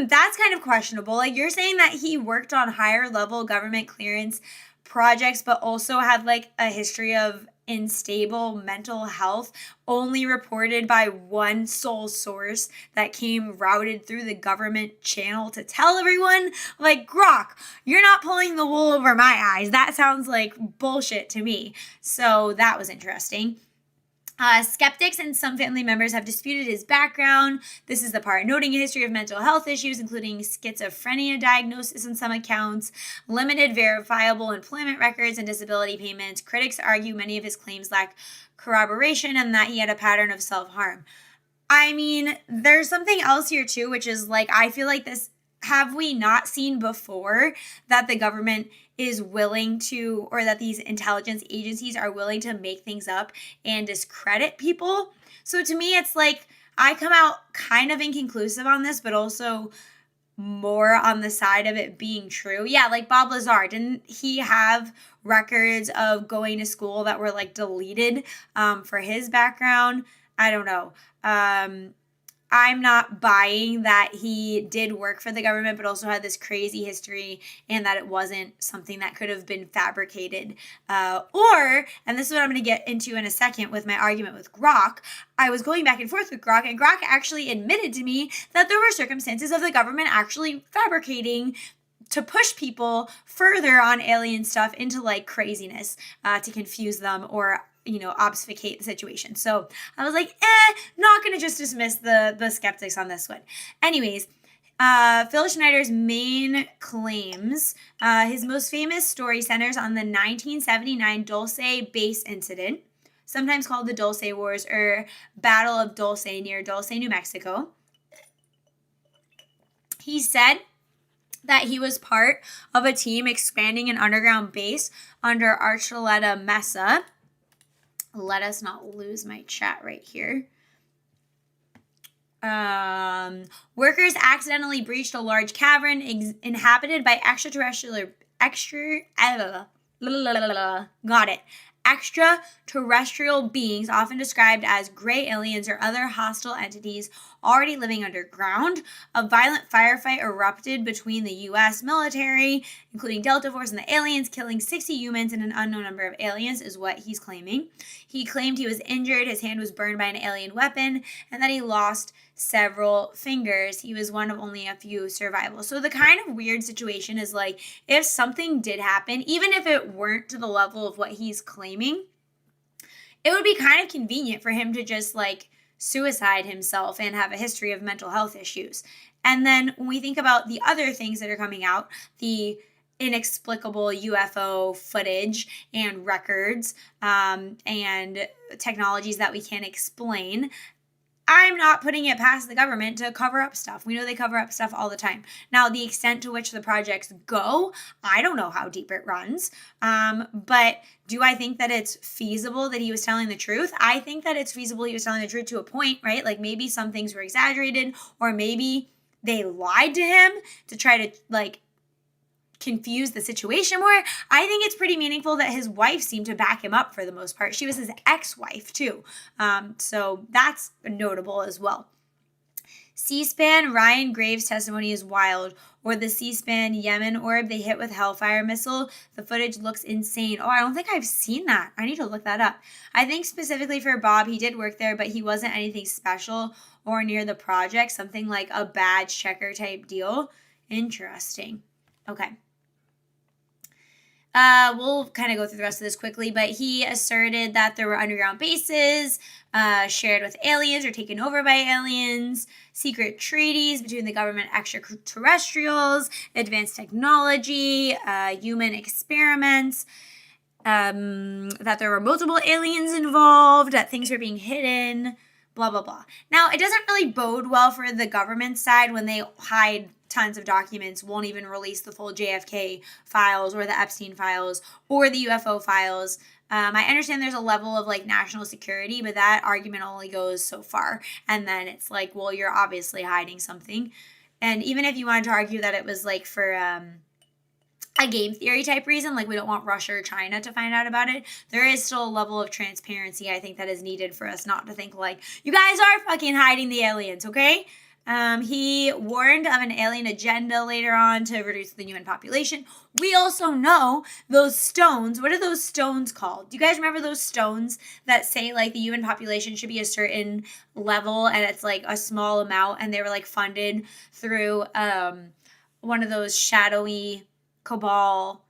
that's kind of questionable. Like, you're saying that he worked on higher level government clearance projects, but also had like a history of unstable mental health, only reported by one sole source that came routed through the government channel to tell everyone? Like, Gov't, you're not pulling the wool over my eyes. That sounds like bullshit to me. So that was interesting. Skeptics and some family members have disputed his background. This is the part. Noting a history of mental health issues, including schizophrenia diagnosis in some accounts, limited verifiable employment records, and disability payments. Critics argue many of his claims lack corroboration and that he had a pattern of self-harm. I mean, there's something else here too, which is like, I feel like this, have we not seen before that the government is willing to, or that these intelligence agencies are willing to make things up and discredit people? So to me, it's like, I come out kind of inconclusive on this, but also more on the side of it being true. Yeah, like Bob Lazar, didn't he have records of going to school that were like deleted for his background? I don't know. I'm not buying that he did work for the government, but also had this crazy history and that it wasn't something that could have been fabricated. And this is what I'm going to get into in a second with my argument with Grok. I was going back and forth with Grok, and Grok actually admitted to me that there were circumstances of the government actually fabricating to push people further on alien stuff into like craziness, to confuse them or obfuscate the situation. So I was like, not going to just dismiss the skeptics on this one. Anyways, Phil Schneider's main claims, his most famous story centers on the 1979 Dulce base incident, sometimes called the Dulce Wars or Battle of Dulce near Dulce, New Mexico. He said that he was part of a team expanding an underground base under Archuleta Mesa. Let us not lose my chat right here. Workers accidentally breached a large cavern inhabited by extraterrestrial beings, often described as gray aliens or other hostile entities already living underground. A violent firefight erupted between the U.S. military, including Delta Force and the aliens, killing 60 humans and an unknown number of aliens, is what he's claiming. He claimed he was injured, his hand was burned by an alien weapon, and that he lost several fingers. He was one of only a few survivals. So the kind of weird situation is like, if something did happen, even if it weren't to the level of what he's claiming, it would be kind of convenient for him to just like suicide himself and have a history of mental health issues. And then when we think about the other things that are coming out, the inexplicable UFO footage and records, and technologies that we can't explain, I'm not putting it past the government to cover up stuff. We know they cover up stuff all the time. Now, the extent to which the projects go, I don't know how deep it runs. But do I think that it's feasible that he was telling the truth? I think that it's feasible he was telling the truth to a point, right? Like maybe some things were exaggerated, or maybe they lied to him to try to like confuse the situation more. I think it's pretty meaningful that his wife seemed to back him up for the most part. She was his ex-wife too. So that's notable as well. C-SPAN Ryan Graves' testimony is wild. Or the C-SPAN Yemen orb they hit with Hellfire missile. The footage looks insane. Oh, I don't think I've seen that. I need to look that up. I think specifically for Bob, he did work there, but he wasn't anything special or near the project. Something like a badge checker type deal. Interesting. Okay. We'll kind of go through the rest of this quickly, but he asserted that there were underground bases shared with aliens or taken over by aliens, secret treaties between the government and extraterrestrials, advanced technology, human experiments, that there were multiple aliens involved, that things were being hidden, blah, blah, blah. Now, it doesn't really bode well for the government side when they hide tons of documents, won't even release the full JFK files or the Epstein files or the UFO files. I understand there's a level of like national security, but that argument only goes so far. And then it's like, well, you're obviously hiding something. And even if you wanted to argue that it was like for a game theory type reason, like we don't want Russia or China to find out about it, there is still a level of transparency I think that is needed for us not to think like, you guys are fucking hiding the aliens, okay? He warned of an alien agenda later on to reduce the human population. We also know those stones. What are those stones called? Do you guys remember those stones that say like the human population should be a certain level and it's like a small amount, and they were like funded through one of those shadowy cabal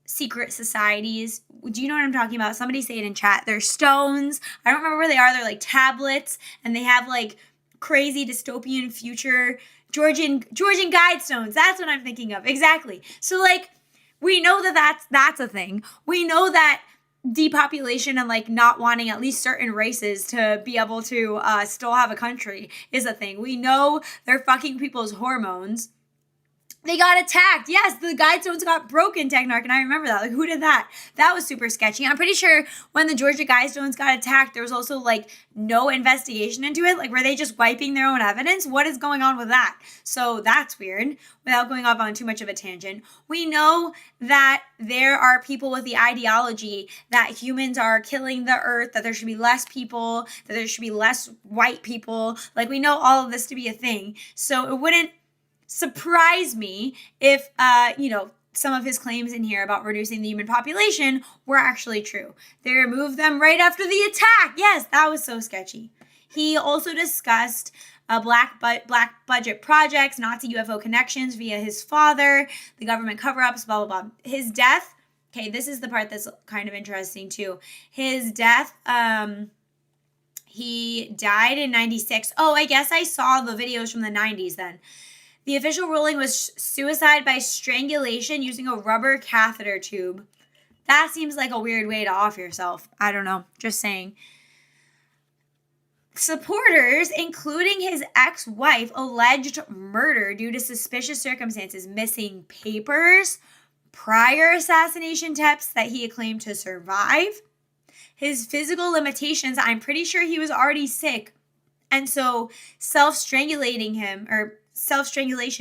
secret societies? Do you know what I'm talking about? Somebody say it in chat. They're stones. I don't remember where they are. They're like tablets, and they have like crazy dystopian future Georgian guidestones. That's what I'm thinking of. Exactly. So like we know that that's a thing. We know that depopulation and like not wanting at least certain races to be able to still have a country is a thing. We know they're fucking people's hormones. They got attacked. Yes, the Guidestones got broken, Technarch, and I remember that. Like, who did that? That was super sketchy. I'm pretty sure when the Georgia Guidestones got attacked, there was also, like, no investigation into it. Like, were they just wiping their own evidence? What is going on with that? So that's weird, without going off on too much of a tangent. We know that there are people with the ideology that humans are killing the earth, that there should be less people, that there should be less white people. Like, we know all of this to be a thing. So it wouldn't surprise me if, some of his claims in here about reducing the human population were actually true. They removed them right after the attack. Yes, that was so sketchy. He also discussed black budget projects, Nazi UFO connections via his father, the government cover-ups, blah, blah, blah. His death, okay, this is the part that's kind of interesting too. His death, he died in 96. Oh, I guess I saw the videos from the 90s then. The official ruling was suicide by strangulation using a rubber catheter tube. That seems like a weird way to off yourself. I don't know. Just saying. Supporters, including his ex-wife, alleged murder due to suspicious circumstances, missing papers, prior assassination attempts that he had claimed to survive, his physical limitations. I'm pretty sure he was already sick. And so self-strangulation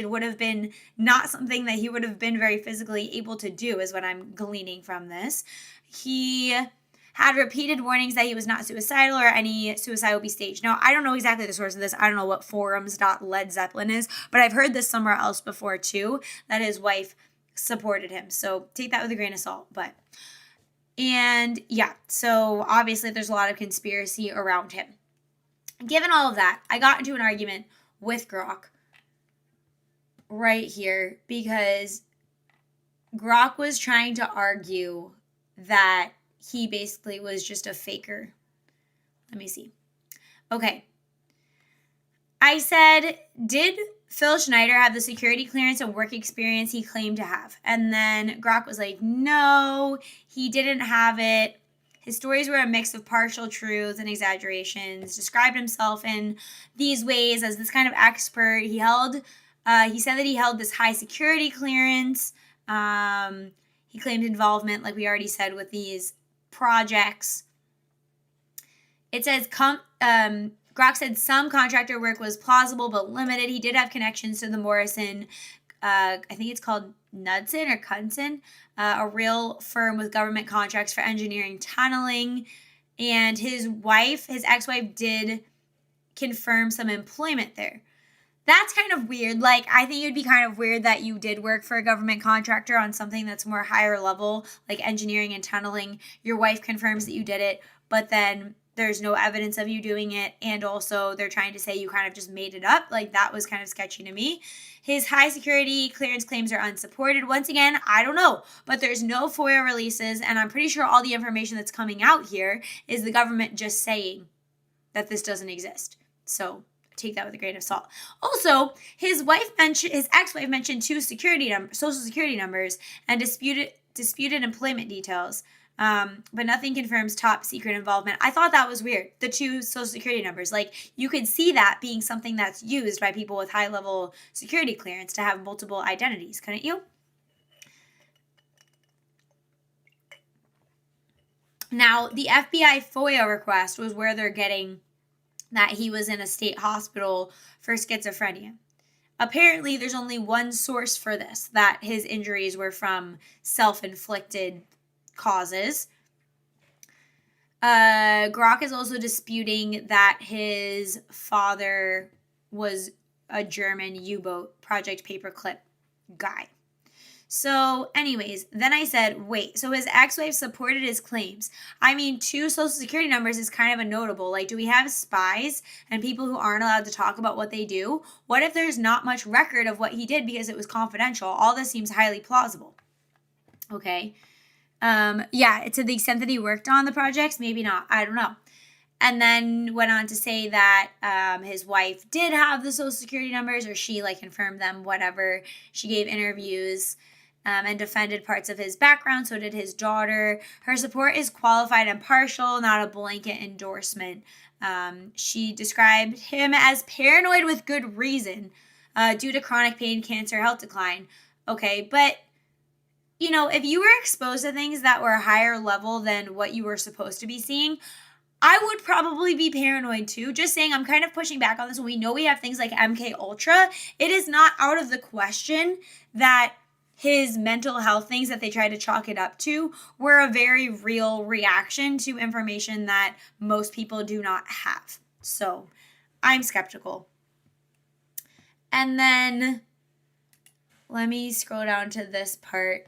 would have been not something that he would have been very physically able to do, is what I'm gleaning from this. He had repeated warnings that he was not suicidal or any suicide will be staged. Now, I don't know exactly the source of this. I don't know what forums.ledzeppelin is, but I've heard this somewhere else before too, that his wife supported him. So take that with a grain of salt. So obviously there's a lot of conspiracy around him. Given all of that, I got into an argument with Gov't right here because Gov't was trying to argue that he basically was just a faker. Let me see. Okay. I said, did Phil Schneider have the security clearance and work experience he claimed to have? And then Gov't was like, no, he didn't have it. His stories were a mix of partial truths and exaggerations, described himself in these ways as this kind of expert. He said that he held this high security clearance. He claimed involvement, like we already said, with these projects. It says, Gov't said some contractor work was plausible but limited. He did have connections to the Morrison, I think it's called Knudsen or Cunson, a real firm with government contracts for engineering tunneling. And his ex-wife did confirm some employment there. That's kind of weird. Like, I think it would be kind of weird that you did work for a government contractor on something that's more higher level, like engineering and tunneling. Your wife confirms that you did it, but then there's no evidence of you doing it. And also they're trying to say you kind of just made it up. Like, that was kind of sketchy to me. His high security clearance claims are unsupported. Once again, I don't know, but there's no FOIA releases. And I'm pretty sure all the information that's coming out here is the government just saying that this doesn't exist. So take that with a grain of salt. Also, his ex-wife mentioned two social security numbers and disputed employment details. But nothing confirms top secret involvement. I thought that was weird. The two social security numbers, like, you could see that being something that's used by people with high level security clearance to have multiple identities, couldn't you? Now, the FBI FOIA request was where they're getting that he was in a state hospital for schizophrenia. Apparently, there's only one source for this, that his injuries were from self-inflicted causes. Gov't is also disputing that his father was a German U-boat Project Paperclip guy. So anyways, then I said, wait, so his ex-wife supported his claims. I mean, two social security numbers is kind of a notable. Like, do we have spies and people who aren't allowed to talk about what they do? What if there's not much record of what he did because it was confidential? All this seems highly plausible. Okay. To the extent that he worked on the projects, maybe not. I don't know. And then went on to say that his wife did have the social security numbers, or she confirmed them, whatever. She gave interviews and defended parts of his background. So did his daughter. Her support is qualified and partial, not a blanket endorsement. She described him as paranoid with good reason. due to chronic pain, cancer, health decline. Okay, but you know, if you were exposed to things that were higher level than what you were supposed to be seeing, I would probably be paranoid too. Just saying, I'm kind of pushing back on this. When we know we have things like MK Ultra, it is not out of the question that his mental health things that they try to chalk it up to were a very real reaction to information that most people do not have. So I'm skeptical. And then let me scroll down to this part.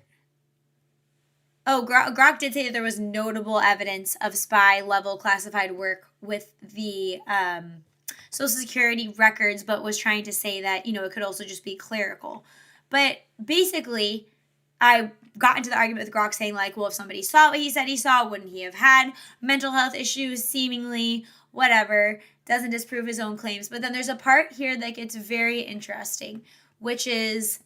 Oh, Gov't did say that there was notable evidence of spy-level classified work with the Social Security records, but was trying to say that, you know, it could also just be clerical. But basically, I got into the argument with Gov't saying, like, well, if somebody saw what he said he saw, wouldn't he have had mental health issues, seemingly, whatever, doesn't disprove his own claims. But then there's a part here that gets very interesting, which is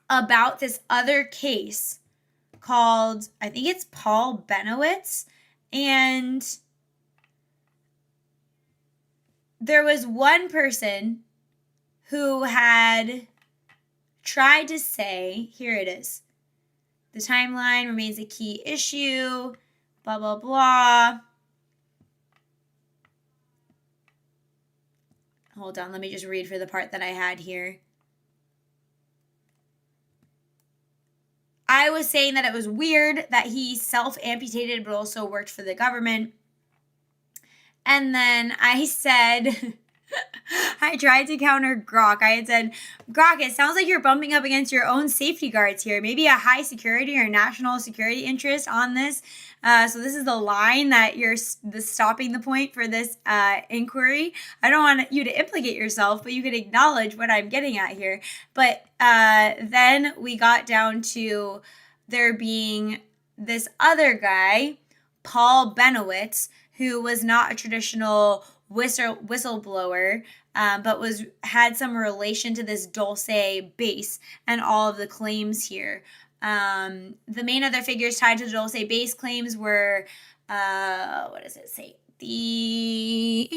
about this other case called, I think it's Paul Benowitz, and there was one person who had tried to say, here it is, the timeline remains a key issue, blah, blah, blah. Hold on, let me just read for the part that I had here. I was saying that it was weird that he self-amputated but also worked for the government. And then I said, I tried to counter Gov't. I had said, Gov't, it sounds like you're bumping up against your own safety guards here. Maybe a high security or national security interest on this. So this is the line that you're stopping the point for this inquiry. I don't want you to implicate yourself, but you could acknowledge what I'm getting at here. But then we got down to there being this other guy, Paul Benowitz, who was not a traditional whistleblower, but had some relation to this Dulce base and all of the claims here. The main other figures tied to the Dulce base claims were, what does it say? The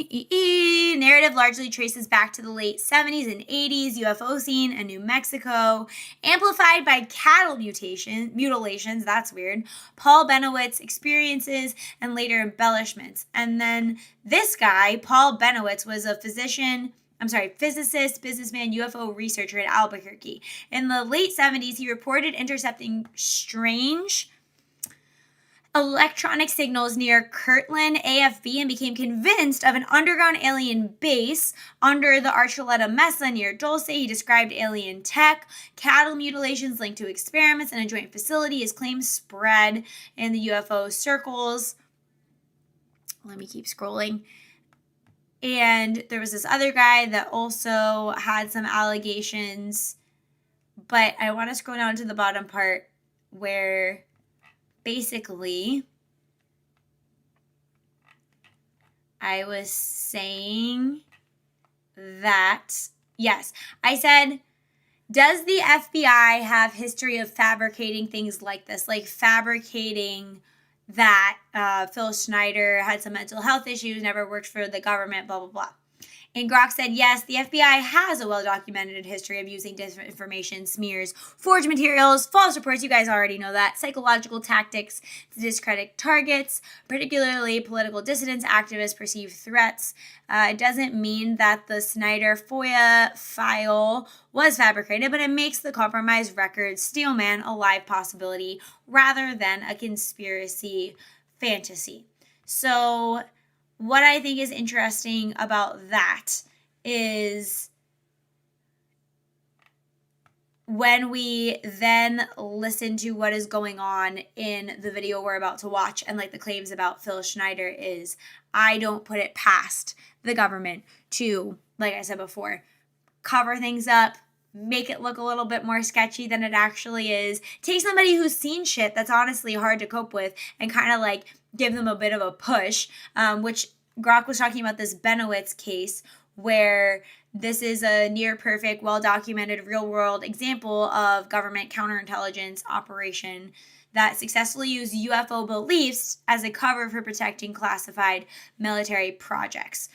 narrative largely traces back to the late 70s and 80s UFO scene in New Mexico, amplified by cattle mutilations, that's weird, Paul Benowitz experiences, and later embellishments. And then this guy, Paul Benowitz, was a physicist, businessman, UFO researcher in Albuquerque. In the late 70s, he reported intercepting strange electronic signals near Kirtland, AFB, and became convinced of an underground alien base under the Archuleta Mesa near Dulce. He described alien tech, cattle mutilations linked to experiments in a joint facility. His claims spread in the UFO circles. Let me keep scrolling. And there was this other guy that also had some allegations, but I want to scroll down to the bottom part where basically I was saying that, yes, I said, does the FBI have history of fabricating things like this, like fabricating that Phil Schneider had some mental health issues, never worked for the government, blah, blah, blah. And Gov't said, yes, the FBI has a well-documented history of using disinformation, smears, forged materials, false reports, you guys already know that, psychological tactics to discredit targets, particularly political dissidents, activists, perceived threats. It doesn't mean that the Schneider FOIA file was fabricated, but it makes the compromised record steelman a live possibility rather than a conspiracy fantasy. So what I think is interesting about that is when we then listen to what is going on in the video we're about to watch and like the claims about Phil Schneider is, I don't put it past the government to, like I said before, cover things up, make it look a little bit more sketchy than it actually is. Take somebody who's seen shit that's honestly hard to cope with and kind of like give them a bit of a push, which Gov't was talking about this Benowitz case where this is a near perfect, well-documented real-world example of government counterintelligence operation that successfully used UFO beliefs as a cover for protecting classified military projects.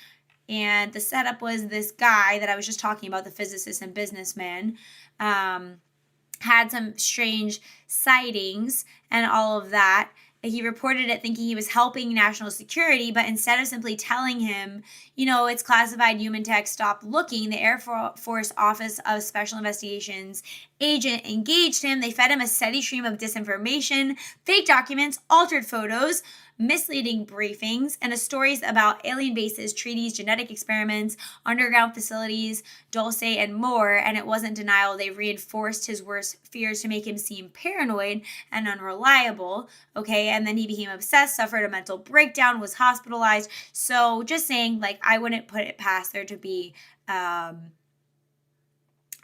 And the setup was this guy that I was just talking about, the physicist and businessman, had some strange sightings and all of that. He reported it thinking he was helping national security, but instead of simply telling him, it's classified human tech, stop looking, the Air Force Office of Special Investigations agent engaged him. They fed him a steady stream of disinformation, fake documents, altered photos, misleading briefings, and stories about alien bases, treaties, genetic experiments, underground facilities, Dulce, and more. And it wasn't denial. They reinforced his worst fears to make him seem paranoid and unreliable. Okay, and then he became obsessed, suffered a mental breakdown, was hospitalized. So just saying, like, I wouldn't put it past there to be, I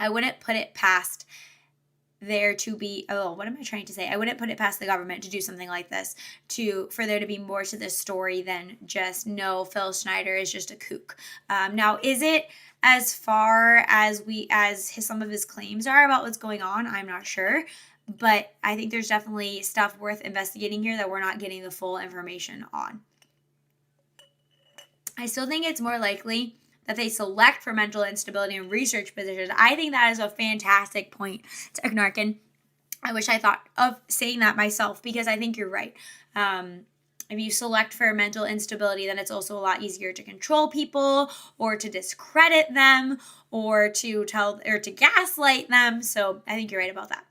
wouldn't put it past the government to do something like this, for there to be more to this story than just, no, Phil Schneider is just a kook. Now, is it as far as some of his claims are about what's going on? I'm not sure, but I think there's definitely stuff worth investigating here that we're not getting the full information on. I still think it's more likely that they select for mental instability in research positions. I think that is a fantastic point, Technarkin. I wish I thought of saying that myself, because I think you're right. If you select for mental instability, then it's also a lot easier to control people or to discredit them or to gaslight them. So I think you're right about that.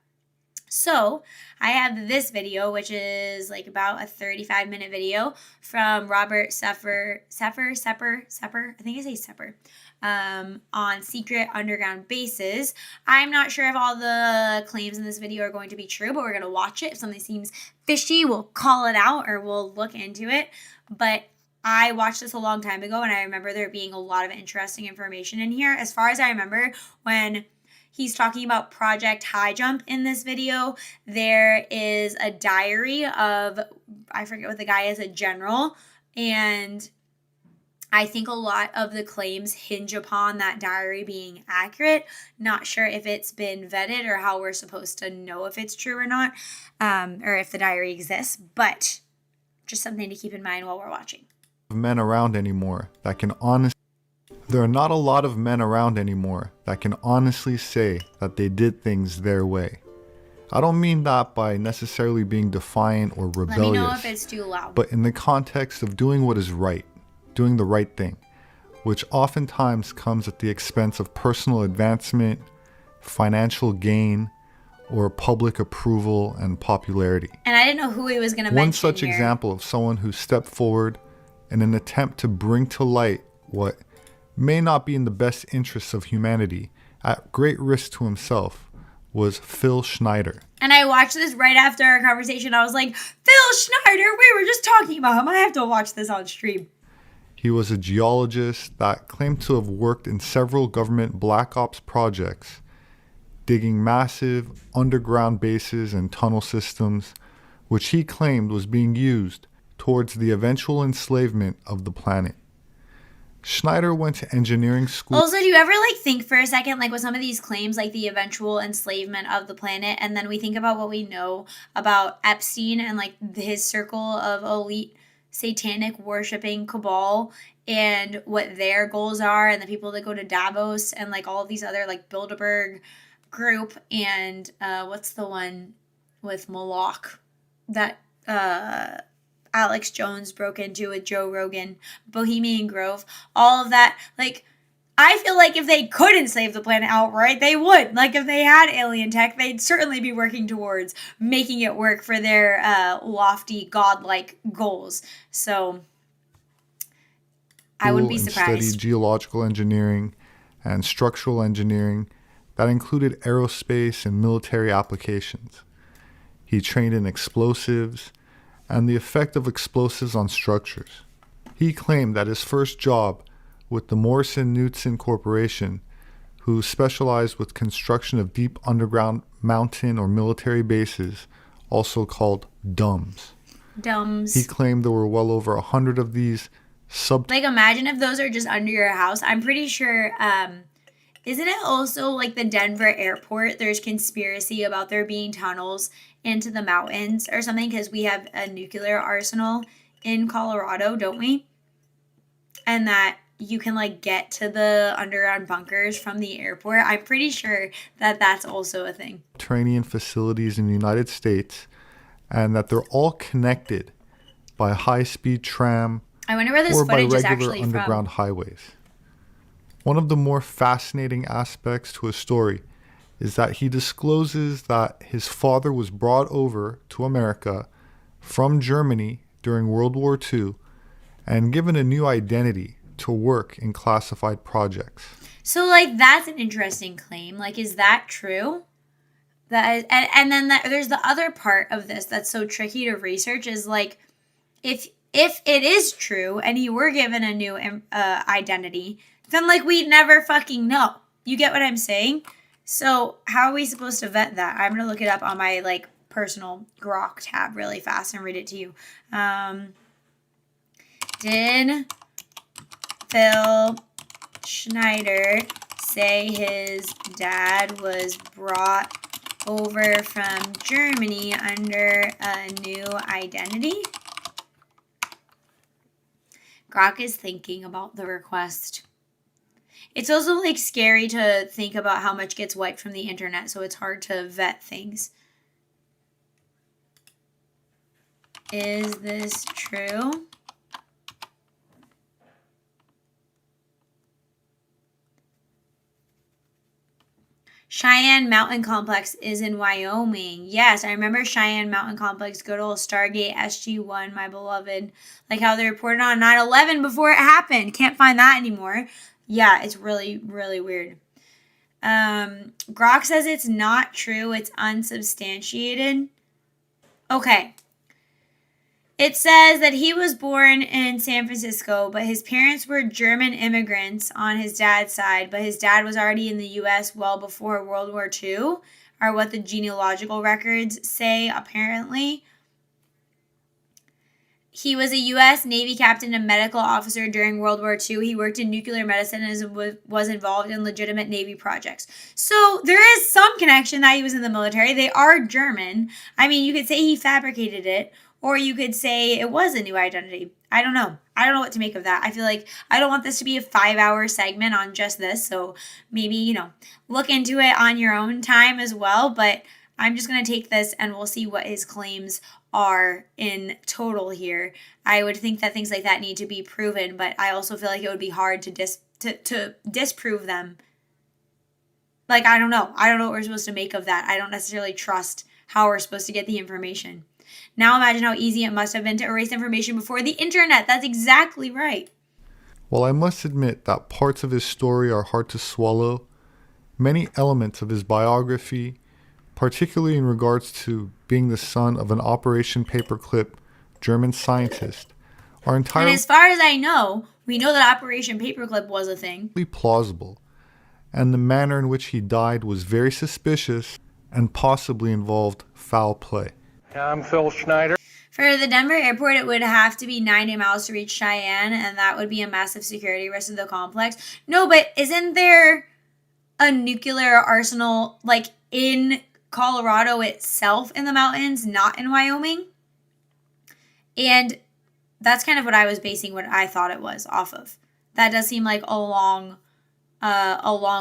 So I have this video, which is like about a 35-minute video from Robert Sepper, I think I say Sepper, on secret underground bases. I'm not sure if all the claims in this video are going to be true, but we're going to watch it. If something seems fishy, we'll call it out or we'll look into it. But I watched this a long time ago, and I remember there being a lot of interesting information in here. As far as I remember, when he's talking about Project High Jump in this video, there is a diary of, I forget what the guy is, a general, and I think a lot of the claims hinge upon that diary being accurate. Not sure if it's been vetted or how we're supposed to know if it's true or not, or if the diary exists, but just something to keep in mind while we're watching. Men around anymore that can honestly There are not a lot of men around anymore that can honestly say that they did things their way. I don't mean that by necessarily being defiant or rebellious. Let me know if it's too loud. But in the context of doing what is right, doing the right thing, which oftentimes comes at the expense of personal advancement, financial gain, or public approval and popularity. And I didn't know who he was going to mention. One such here. example of someone who stepped forward in an attempt to bring to light what may not be in the best interests of humanity, at great risk to himself, was Phil Schneider. And I watched this right after our conversation. I was like, Phil Schneider, we were just talking about him. I have to watch this on stream. He was a geologist that claimed to have worked in several government black ops projects, digging massive underground bases and tunnel systems, which he claimed was being used towards the eventual enslavement of the planet. Schneider went to engineering school. Also, do you ever think for a second, with some of these claims, the eventual enslavement of the planet, and then we think about what we know about Epstein and his circle of elite satanic worshipping cabal and what their goals are, and the people that go to Davos and all of these other Bilderberg group, and what's the one with Moloch that Alex Jones broke into with Joe Rogan, Bohemian Grove, all of that. I feel if they could enslave the planet outright, they would. If they had alien tech, they'd certainly be working towards making it work for their lofty, godlike goals. So I wouldn't be surprised. Studied geological engineering and structural engineering that included aerospace and military applications. He trained in explosives and the effect of explosives on structures. He claimed that his first job with the Morrison-Knudsen Corporation, who specialized with construction of deep underground mountain or military bases, also called DUMBs. He claimed there were well over 100 of these imagine if those are just under your house. I'm pretty sure, isn't it also the Denver airport? There's conspiracy about there being tunnels into the mountains or something, because we have a nuclear arsenal in Colorado, don't we? And that you can like get to the underground bunkers from the airport. I'm pretty sure that that's also a thing. Subterranean facilities in the United States, and that they're all connected by high-speed tram I wonder where this or by footage is regular actually underground from. highways. One of the more fascinating aspects to his story is that he discloses that his father was brought over to America from Germany during World War II and given a new identity to work in classified projects. So like that's an interesting claim. Like, is that true? That is, and then there's the other part of this that's so tricky to research is like if it is true and you were given a new identity, then like we'd never fucking know. You get what I'm saying? So how are we supposed to vet that? I'm gonna look it up on my like personal Grok tab really fast and read it to you. Did Phil Schneider say his dad was brought over from Germany under a new identity? Grok is thinking about the request. It's also like scary to think about how much gets wiped from the internet, so it's hard to vet things. Is this true? Cheyenne Mountain Complex is in Wyoming. Yes, I remember Cheyenne Mountain Complex, good old Stargate SG-1, my beloved. Like how they reported on 9/11 before it happened. Can't find that anymore. Yeah, it's really, really weird. Grok says it's not true. It's unsubstantiated. Okay. It says that he was born in San Francisco, but his parents were German immigrants on his dad's side, but his dad was already in the U.S. well before World War II, are what the genealogical records say, apparently. He was a U.S. Navy captain and medical officer during World War II. He worked in nuclear medicine and was involved in legitimate Navy projects. So there is some connection that he was in the military. They are German. I mean, you could say he fabricated it, or you could say it was a new identity. I don't know. I don't know what to make of that. I feel like I don't want this to be a 5-hour segment on just this. So maybe, look into it on your own time as well. But I'm just going to take this and we'll see what his claims are in total here. I would think that things like that need to be proven, but I also feel like it would be hard to disprove them. Like, I don't know. I don't know what we're supposed to make of that. I don't necessarily trust how we're supposed to get the information. Now imagine how easy it must have been to erase information before the internet. That's exactly right. While I must admit that parts of his story are hard to swallow, many elements of his biography, particularly in regards to being the son of an Operation Paperclip German scientist, are entirely And as far as I know, we know that Operation Paperclip was a thing. plausible, and the manner in which he died was very suspicious and possibly involved foul play. I'm Phil Schneider. For the Denver airport, it would have to be 90 miles to reach Cheyenne, and that would be a massive security risk to the complex. No, but isn't there a nuclear arsenal, like, in Colorado itself in the mountains, not in Wyoming? And that's kind of what I was basing what I thought it was off of. That does seem like a long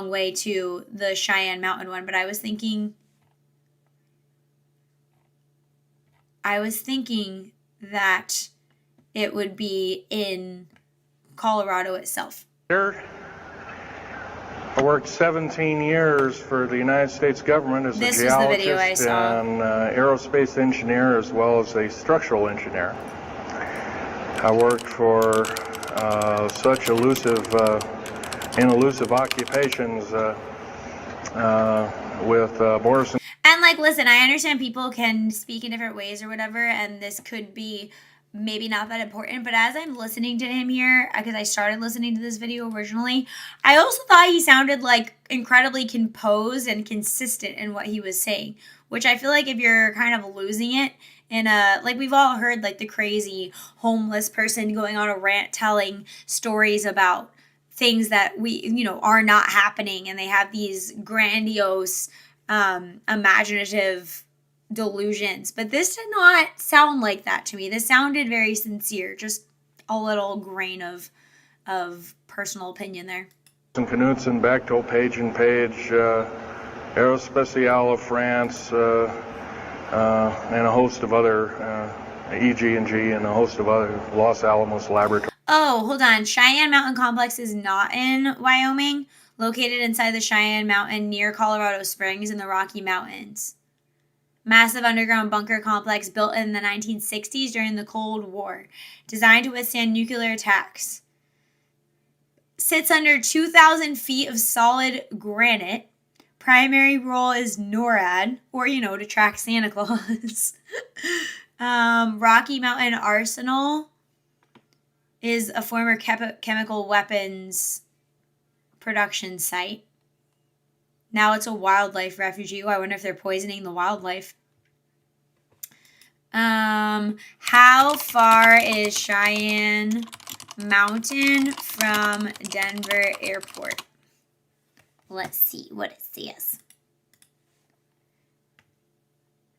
way to the Cheyenne Mountain one, but I was thinking that it would be in Colorado itself. I worked 17 years for the United States government as This a was the video I geologist saw. and aerospace engineer as well as a structural engineer. I worked for such elusive occupations with Boris. And like, listen, I understand people can speak in different ways or whatever, and this could be maybe not that important, but as I'm listening to him here, because I started listening to this video originally, I also thought he sounded like incredibly composed and consistent in what he was saying, which I feel like if you're kind of losing it in like we've all heard like the crazy homeless person going on a rant telling stories about things that we, are not happening, and they have these grandiose, imaginative delusions, but this did not sound like that to me. This sounded very sincere, just a little grain of of personal opinion there. And Knudsen, Bechtel, Page and Page, Aerospatiale of France, and a host of other, EG&G and a host of other, Los Alamos Laboratory. Oh, hold on. Cheyenne Mountain Complex is not in Wyoming, located inside the Cheyenne Mountain near Colorado Springs in the Rocky Mountains. Massive underground bunker complex built in the 1960s during the Cold War, designed to withstand nuclear attacks. Sits under 2,000 feet of solid granite. Primary role is NORAD, or, to track Santa Claus. Rocky Mountain Arsenal is a former chemical weapons production site. Now it's a wildlife refuge. Oh, I wonder if they're poisoning the wildlife. How far is Cheyenne Mountain from Denver Airport? Let's see what it says.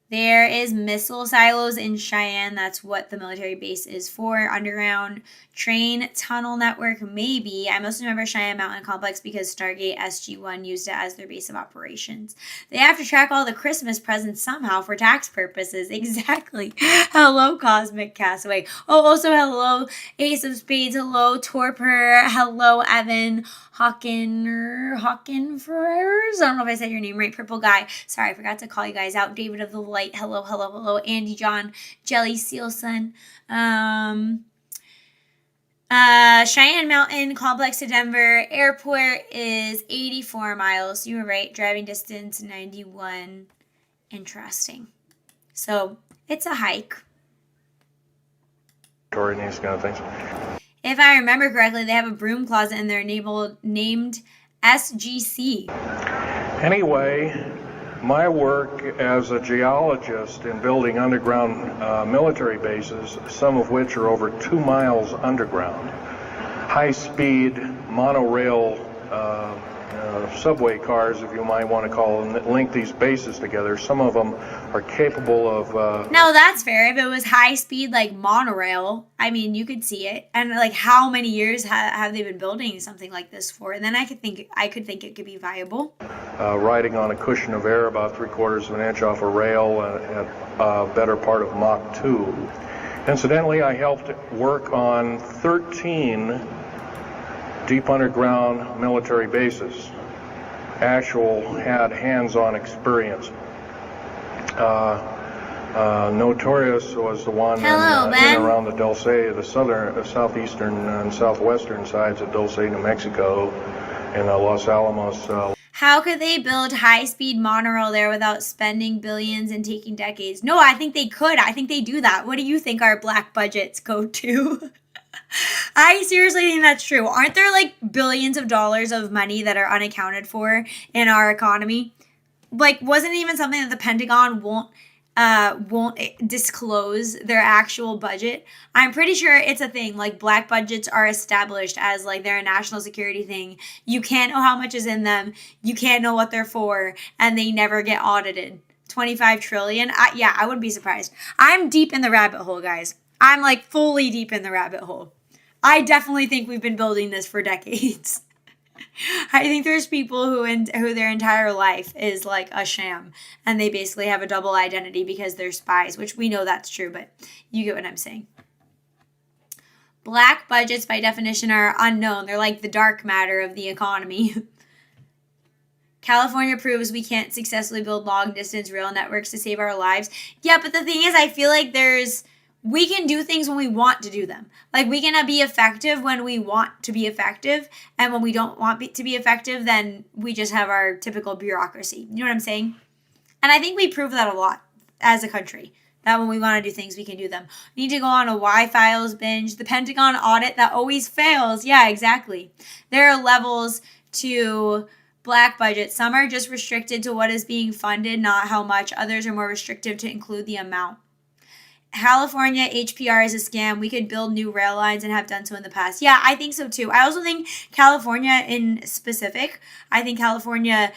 There is missile silos in Cheyenne. That's what the military base is for. Underground train tunnel network, maybe. I mostly remember Cheyenne Mountain Complex because Stargate SG-1 used it as their base of operations. They have to track all the Christmas presents somehow for tax purposes. Exactly. Hello, Cosmic Castaway. Oh, also hello, Ace of Spades. Hello, Torpor. Hello, Evan. Hawkenfers. I don't know if I said your name right. Purple Guy. Sorry, I forgot to call you guys out. David of the Light. Hello, hello, hello. Andy John. Jelly Sealson. Cheyenne Mountain Complex to Denver Airport is 84 miles. You were right. Driving distance 91. Interesting. So it's a hike. And these kind of things. If I remember correctly, they have a broom closet in there named SGC. Anyway, my work as a geologist in building underground military bases, some of which are over 2 miles underground, high-speed monorail subway cars, if you might want to call them, that link these bases together. Some of them are capable of... No, that's fair. If it was high-speed, like monorail, I mean, you could see it. And like, how many years have they been building something like this for? And then I could think it could be viable. Riding on a cushion of air about 3/4 of an inch off a rail at a better part of Mach 2. Incidentally, I helped work on 13 deep underground military bases. Had hands-on experience. Notorious was the one in and around the Dulce, the southeastern and southwestern sides of Dulce, New Mexico, in Los Alamos. How could they build high-speed monorail there without spending billions and taking decades? No, I think they could. I think they do that. What do you think our black budgets go to? I seriously think that's true. Aren't there like billions of dollars of money that are unaccounted for in our economy? Like, wasn't it even something that the Pentagon won't disclose their actual budget? I'm pretty sure it's a thing. Like, black budgets are established as like they're a national security thing. You can't know how much is in them. You can't know what they're for, and they never get audited. 25 trillion. I wouldn't be surprised. I'm deep in the rabbit hole, guys. I'm like fully deep in the rabbit hole. I definitely think we've been building this for decades. I think there's people who their entire life is like a sham, and they basically have a double identity because they're spies, which we know that's true, but you get what I'm saying. Black budgets by definition are unknown. They're like the dark matter of the economy. California proves we can't successfully build long distance rail networks to save our lives. Yeah, but the thing is, I feel like we can do things when we want to do them. Like, we can be effective when we want to be effective. And when we don't want to be effective, then we just have our typical bureaucracy. You know what I'm saying? And I think we prove that a lot as a country. That when we want to do things, we can do them. We need to go on a Y-Files binge. The Pentagon audit that always fails. Yeah, exactly. There are levels to black budgets. Some are just restricted to what is being funded, not how much. Others are more restrictive to include the amount. California HPR is a scam. We could build new rail lines and have done so in the past. Yeah, I think so too. I also think California in specific, I think California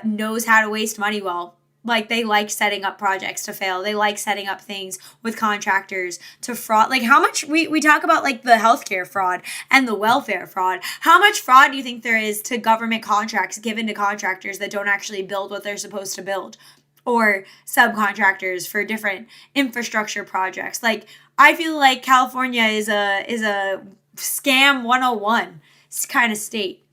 knows how to waste money well. Like, they like setting up projects to fail. They like setting up things with contractors to fraud. Like, how much we talk about, like, the healthcare fraud and the welfare fraud. How much fraud do you think there is to government contracts given to contractors that don't actually build what they're supposed to build? Or subcontractors for different infrastructure projects. Like, I feel like California is a scam 101 kind of state.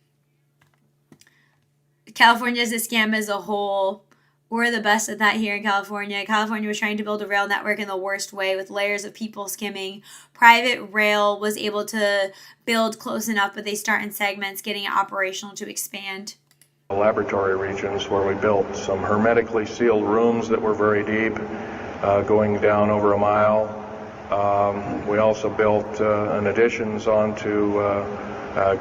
California is a scam as a whole. We're the best at that here in California. California was trying to build a rail network in the worst way with layers of people skimming. Private rail was able to build close enough, but they start in segments, getting it operational to expand. Laboratory regions where we built some hermetically sealed rooms that were very deep, going down over a mile. We also built an additions onto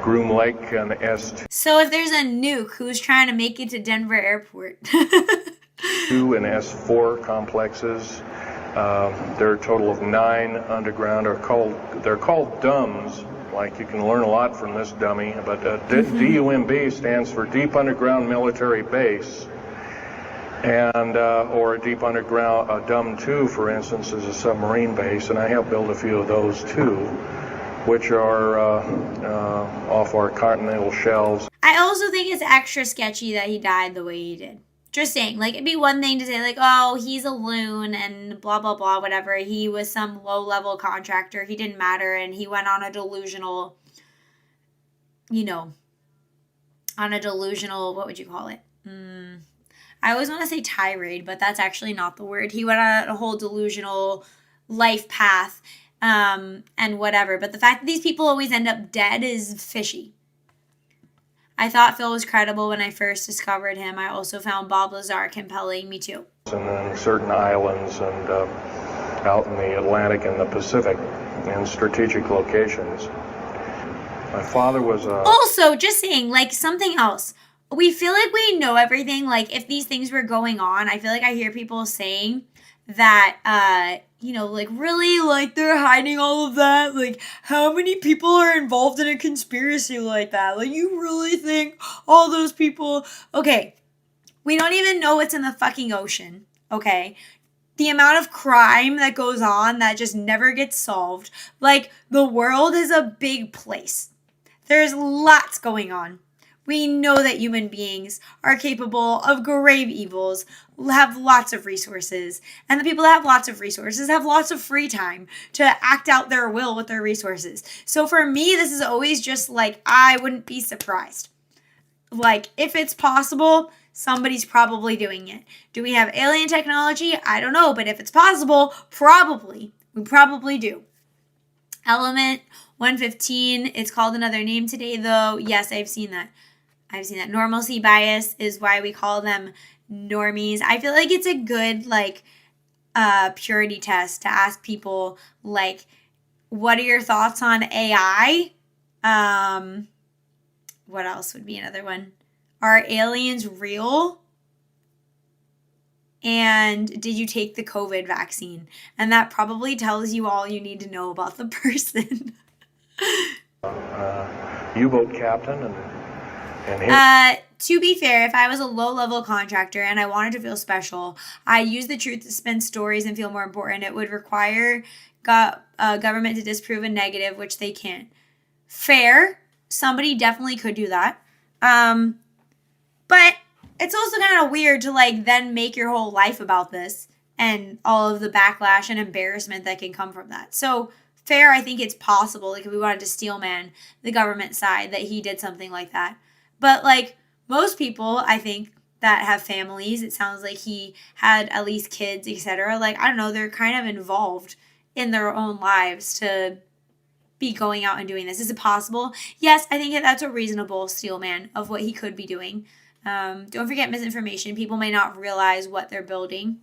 Groom Lake and S2 So if there's a nuke, who's trying to make it to Denver Airport? and S4 complexes. There are a total of 9 underground. They're called DUMBs. Like, you can learn a lot from this dummy, but DUMB stands for Deep Underground Military Base, and or a deep underground, a DUM2, for instance, is a submarine base, and I have built a few of those too, which are off our continental shelves. I also think it's extra sketchy that he died the way he did. Just saying, like, it'd be one thing to say, like, oh, he's a loon and blah, blah, blah, whatever. He was some low-level contractor. He didn't matter, and he went on a delusional, what would you call it? I always want to say tirade, but that's actually not the word. He went on a whole delusional life path and whatever. But the fact that these people always end up dead is fishy. I thought Phil was credible when I first discovered him. I also found Bob Lazar compelling. Me too. And then certain islands and out in the Atlantic and the Pacific in strategic locations. My father was Also, just saying, like, something else. We feel like we know everything. Like, if these things were going on, I feel like I hear people saying that, like, really, like, they're hiding all of that. Like, how many people are involved in a conspiracy like that? Like, you really think all those people... Okay, we don't even know what's in the fucking ocean, okay? The amount of crime that goes on that just never gets solved. Like, the world is a big place. There's lots going on. We know that human beings are capable of grave evils, have lots of resources, and the people that have lots of resources have lots of free time to act out their will with their resources. So for me, this is always just like, I wouldn't be surprised. Like, if it's possible, somebody's probably doing it. Do we have alien technology? I don't know, but if it's possible, probably. We probably do. Element 115, it's called another name today, though. Yes, I've seen that. Normalcy bias is why we call them normies. I feel like it's a good, like, purity test to ask people, like, what are your thoughts on AI? What else would be another one? Are aliens real? And did you take the COVID vaccine? And that probably tells you all you need to know about the person. U-boat captain and to be fair, if I was a low-level contractor and I wanted to feel special, I'd use the truth to spin stories and feel more important. It would require government to disprove a negative, which they can't. Fair. Somebody definitely could do that. But it's also kind of weird to, like, then make your whole life about this and all of the backlash and embarrassment that can come from that. So, fair, I think it's possible, like, if we wanted to steelman the government side, that he did something like that. But, like, most people, I think, that have families, it sounds like he had at least kids, etc. Like, I don't know, they're kind of involved in their own lives to be going out and doing this. Is it possible? Yes, I think that's a reasonable steelman of what he could be doing. Don't forget misinformation. People may not realize what they're building.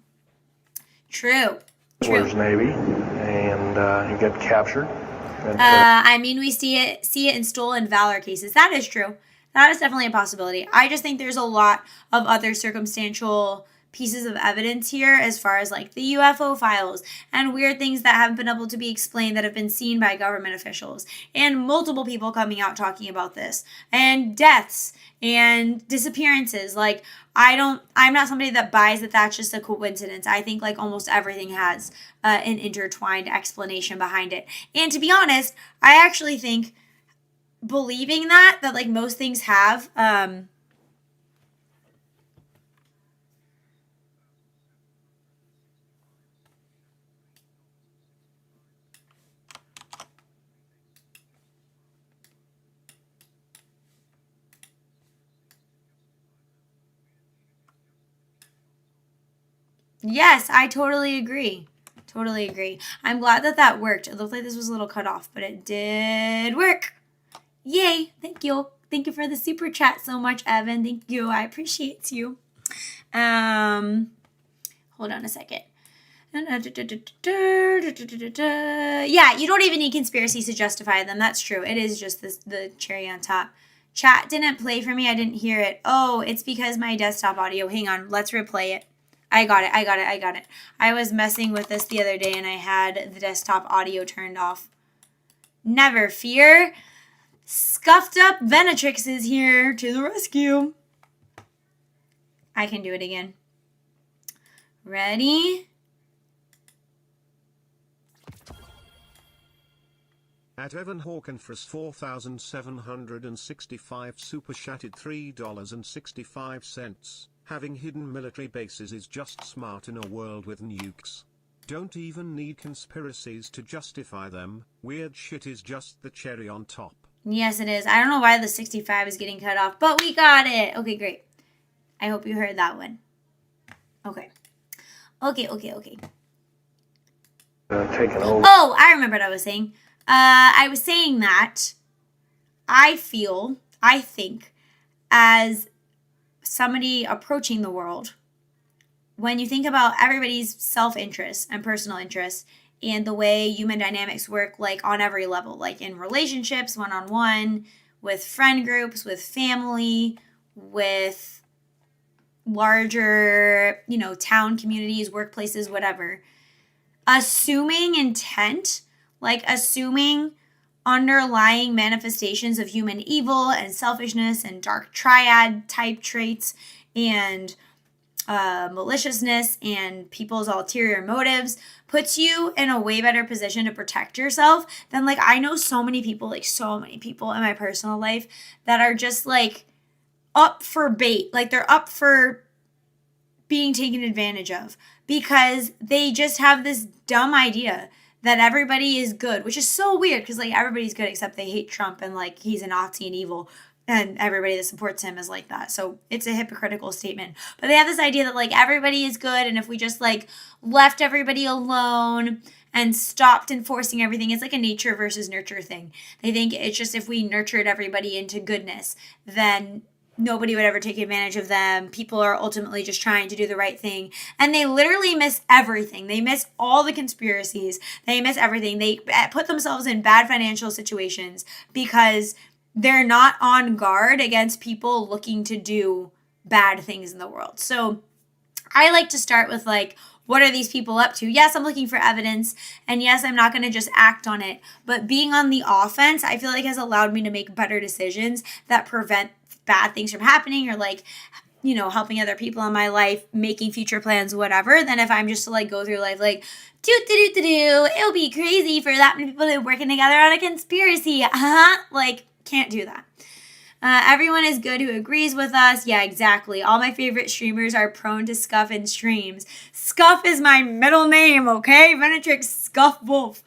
True. Navy, and he got captured. We see it in stolen valor cases. That is true. That is definitely a possibility. I just think there's a lot of other circumstantial pieces of evidence here as far as like the UFO files and weird things that haven't been able to be explained that have been seen by government officials and multiple people coming out talking about this and deaths and disappearances. Like I'm not somebody that buys that that's just a coincidence. I think like almost everything has an intertwined explanation behind it. And to be honest, I actually think believing that like most things have, yes, I totally agree. Totally agree. I'm glad that that worked. It looked like this was a little cut off, but it did work. Yay. Thank you. Thank you for the super chat so much, Evan. Thank you. I appreciate you. Hold on a second. Yeah, you don't even need conspiracies to justify them. That's true. It is just the cherry on top. Chat didn't play for me. I didn't hear it. Oh, it's because my desktop audio. Hang on. Let's replay it. I got it. I was messing with this the other day and I had the desktop audio turned off. Never fear. Scuffed up Venatrix is here to the rescue. I can do it again. Ready? At Evan Hawkenfress 4,765 super chatted $3.65. Having hidden military bases is just smart in a world with nukes. Don't even need conspiracies to justify them. Weird shit is just the cherry on top. Yes, it is. I don't know why the 65 is getting cut off, but we got it. Okay, great. I hope you heard that one. Okay. Okay. Taken over. Oh, I remember what I was saying. I was saying that I think, as somebody approaching the world, when you think about everybody's self-interest and personal interests and the way human dynamics work, like on every level, like in relationships, one-on-one, with friend groups, with family, with larger, town communities, workplaces, whatever, assuming intent, like assuming underlying manifestations of human evil and selfishness and dark triad type traits and maliciousness and people's ulterior motives puts you in a way better position to protect yourself than like I know so many people in my personal life that are just like up for bait, like they're up for being taken advantage of because they just have this dumb idea that everybody is good, which is so weird because like everybody's good except they hate Trump and like he's a Nazi and evil and everybody that supports him is like that. So it's a hypocritical statement. But they have this idea that like everybody is good and if we just like left everybody alone and stopped enforcing everything, it's like a nature versus nurture thing. They think it's just if we nurtured everybody into goodness, then nobody would ever take advantage of them. People are ultimately just trying to do the right thing. And they literally miss everything. They miss all the conspiracies. They miss everything. They put themselves in bad financial situations because they're not on guard against people looking to do bad things in the world. So I like to start with like, what are these people up to? Yes, I'm looking for evidence. And yes, I'm not going to just act on it. But being on the offense, I feel like has allowed me to make better decisions that prevent bad things from happening or like, helping other people in my life, making future plans, whatever, than if I'm just to like go through life like, it'll be crazy for that many people to be working together on a conspiracy. Like, can't do that. Everyone is good who agrees with us. Yeah, exactly. All my favorite streamers are prone to scuff in streams. Scuff is my middle name, okay? Venatrix Scuff Wolf.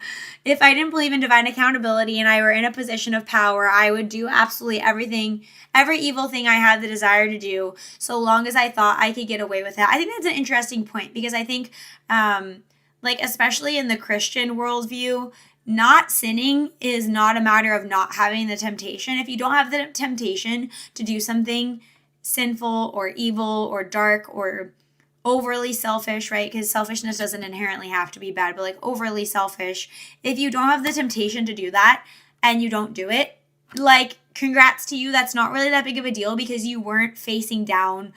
If I didn't believe in divine accountability and I were in a position of power, I would do absolutely everything, every evil thing I had the desire to do, so long as I thought I could get away with it. I think that's an interesting point because I think, like, especially in the Christian worldview, not sinning is not a matter of not having the temptation. If you don't have the temptation to do something sinful or evil or dark or overly selfish, right? Because selfishness doesn't inherently have to be bad, but like overly selfish. If you don't have the temptation to do that and you don't do it, like, congrats to you. That's not really that big of a deal because you weren't facing down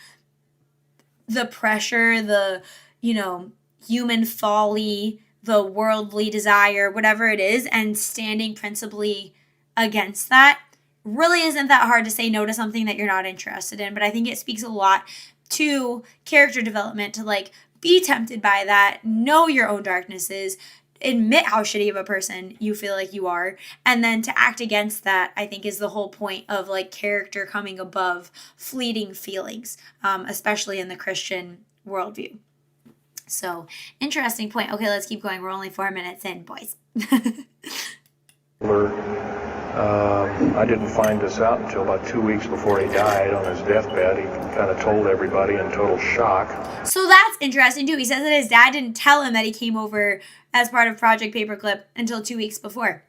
the pressure, the, you know, human folly, the worldly desire, whatever it is, and standing principally against that really isn't that hard to say no to something that you're not interested in. But I think it speaks a lot to character development to like be tempted by that, know your own darknesses, admit how shitty of a person you feel like you are, and then to act against that, I think is the whole point of like character coming above fleeting feelings, especially in the Christian worldview. So, interesting point. Okay, let's keep going. We're only 4 minutes in, boys. I didn't find this out until about 2 weeks before he died on his deathbed. He kind of told everybody in total shock. So that's interesting too. He says that his dad didn't tell him that he came over as part of Project Paperclip until 2 weeks before.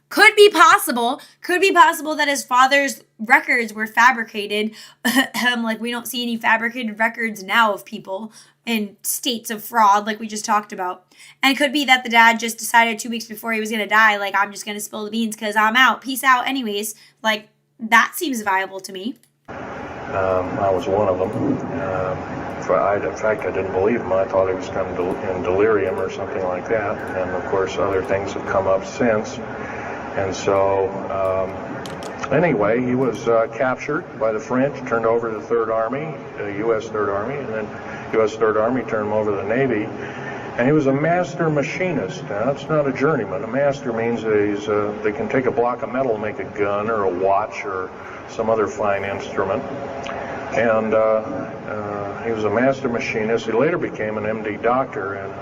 Could be possible. Could be possible that his father's records were fabricated. Like we don't see any fabricated records now of people in states of fraud like we just talked about. And it could be that the dad just decided 2 weeks before he was going to die, like, I'm just going to spill the beans because I'm out. Peace out anyways. Like, that seems viable to me. I was one of them. In fact, I didn't believe him. I thought he was kind of in delirium or something like that. And, of course, other things have come up since. And so, anyway, he was captured by the French, turned over to the Third Army, the U.S. Third Army, and then U.S. Third Army turned him over to the Navy. And he was a master machinist. Now, that's not a journeyman. A master means that they can take a block of metal and make a gun or a watch or some other fine instrument. And he was a master machinist. He later became an MD doctor and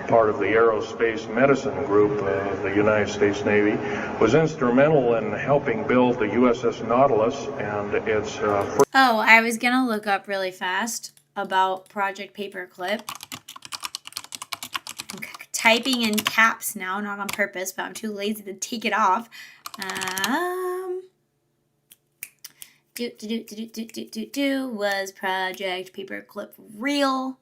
part of the aerospace medicine group of the United States Navy. Was instrumental in helping build the USS Nautilus and its... Oh, I was going to look up really fast about Project Paperclip. I'm typing in caps now, not on purpose, but I'm too lazy to take it off. Was Project Paperclip real?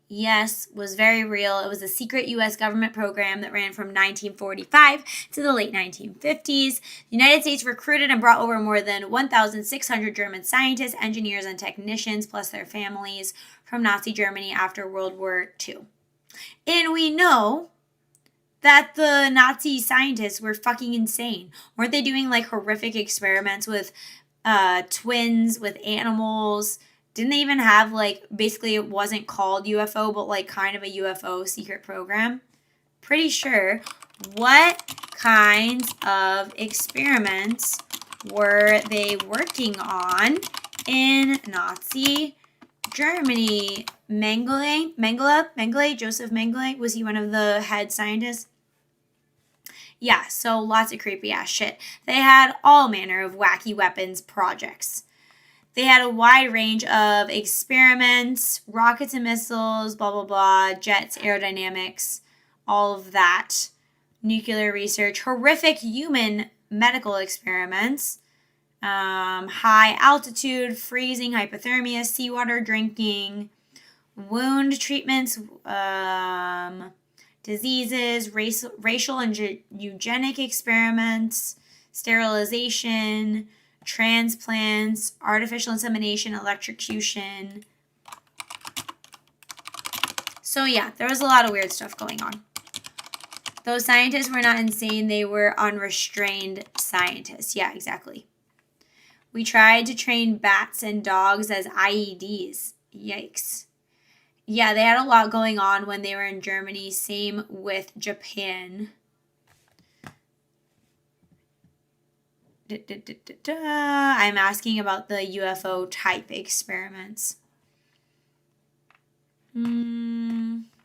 Yes, was very real. It was a secret U.S. government program that ran from 1945 to the late 1950s. The United States recruited and brought over more than 1,600 German scientists, engineers, and technicians, plus their families, from Nazi Germany after World War II. And we know that the Nazi scientists were fucking insane. Weren't they doing like horrific experiments with twins, with animals? Didn't they even have like, basically it wasn't called UFO, but like kind of a UFO secret program? Pretty sure. What kinds of experiments were they working on in Nazi Germany? Mengele, Joseph Mengele, was he one of the head scientists? Yeah, so lots of creepy ass shit. They had all manner of wacky weapons projects. They had a wide range of experiments, rockets and missiles, blah, blah, blah, jets, aerodynamics, all of that. Nuclear research, horrific human medical experiments, high altitude, freezing, hypothermia, seawater drinking, wound treatments, diseases, racial and eugenic experiments, sterilization, transplants, artificial insemination, electrocution. So yeah, there was a lot of weird stuff going on. Those scientists were not insane. They were unrestrained scientists. Yeah, exactly. We tried to train bats and dogs as IEDs. Yikes. Yeah, they had a lot going on when they were in Germany. Same with Japan. I'm asking about the UFO type experiments. Come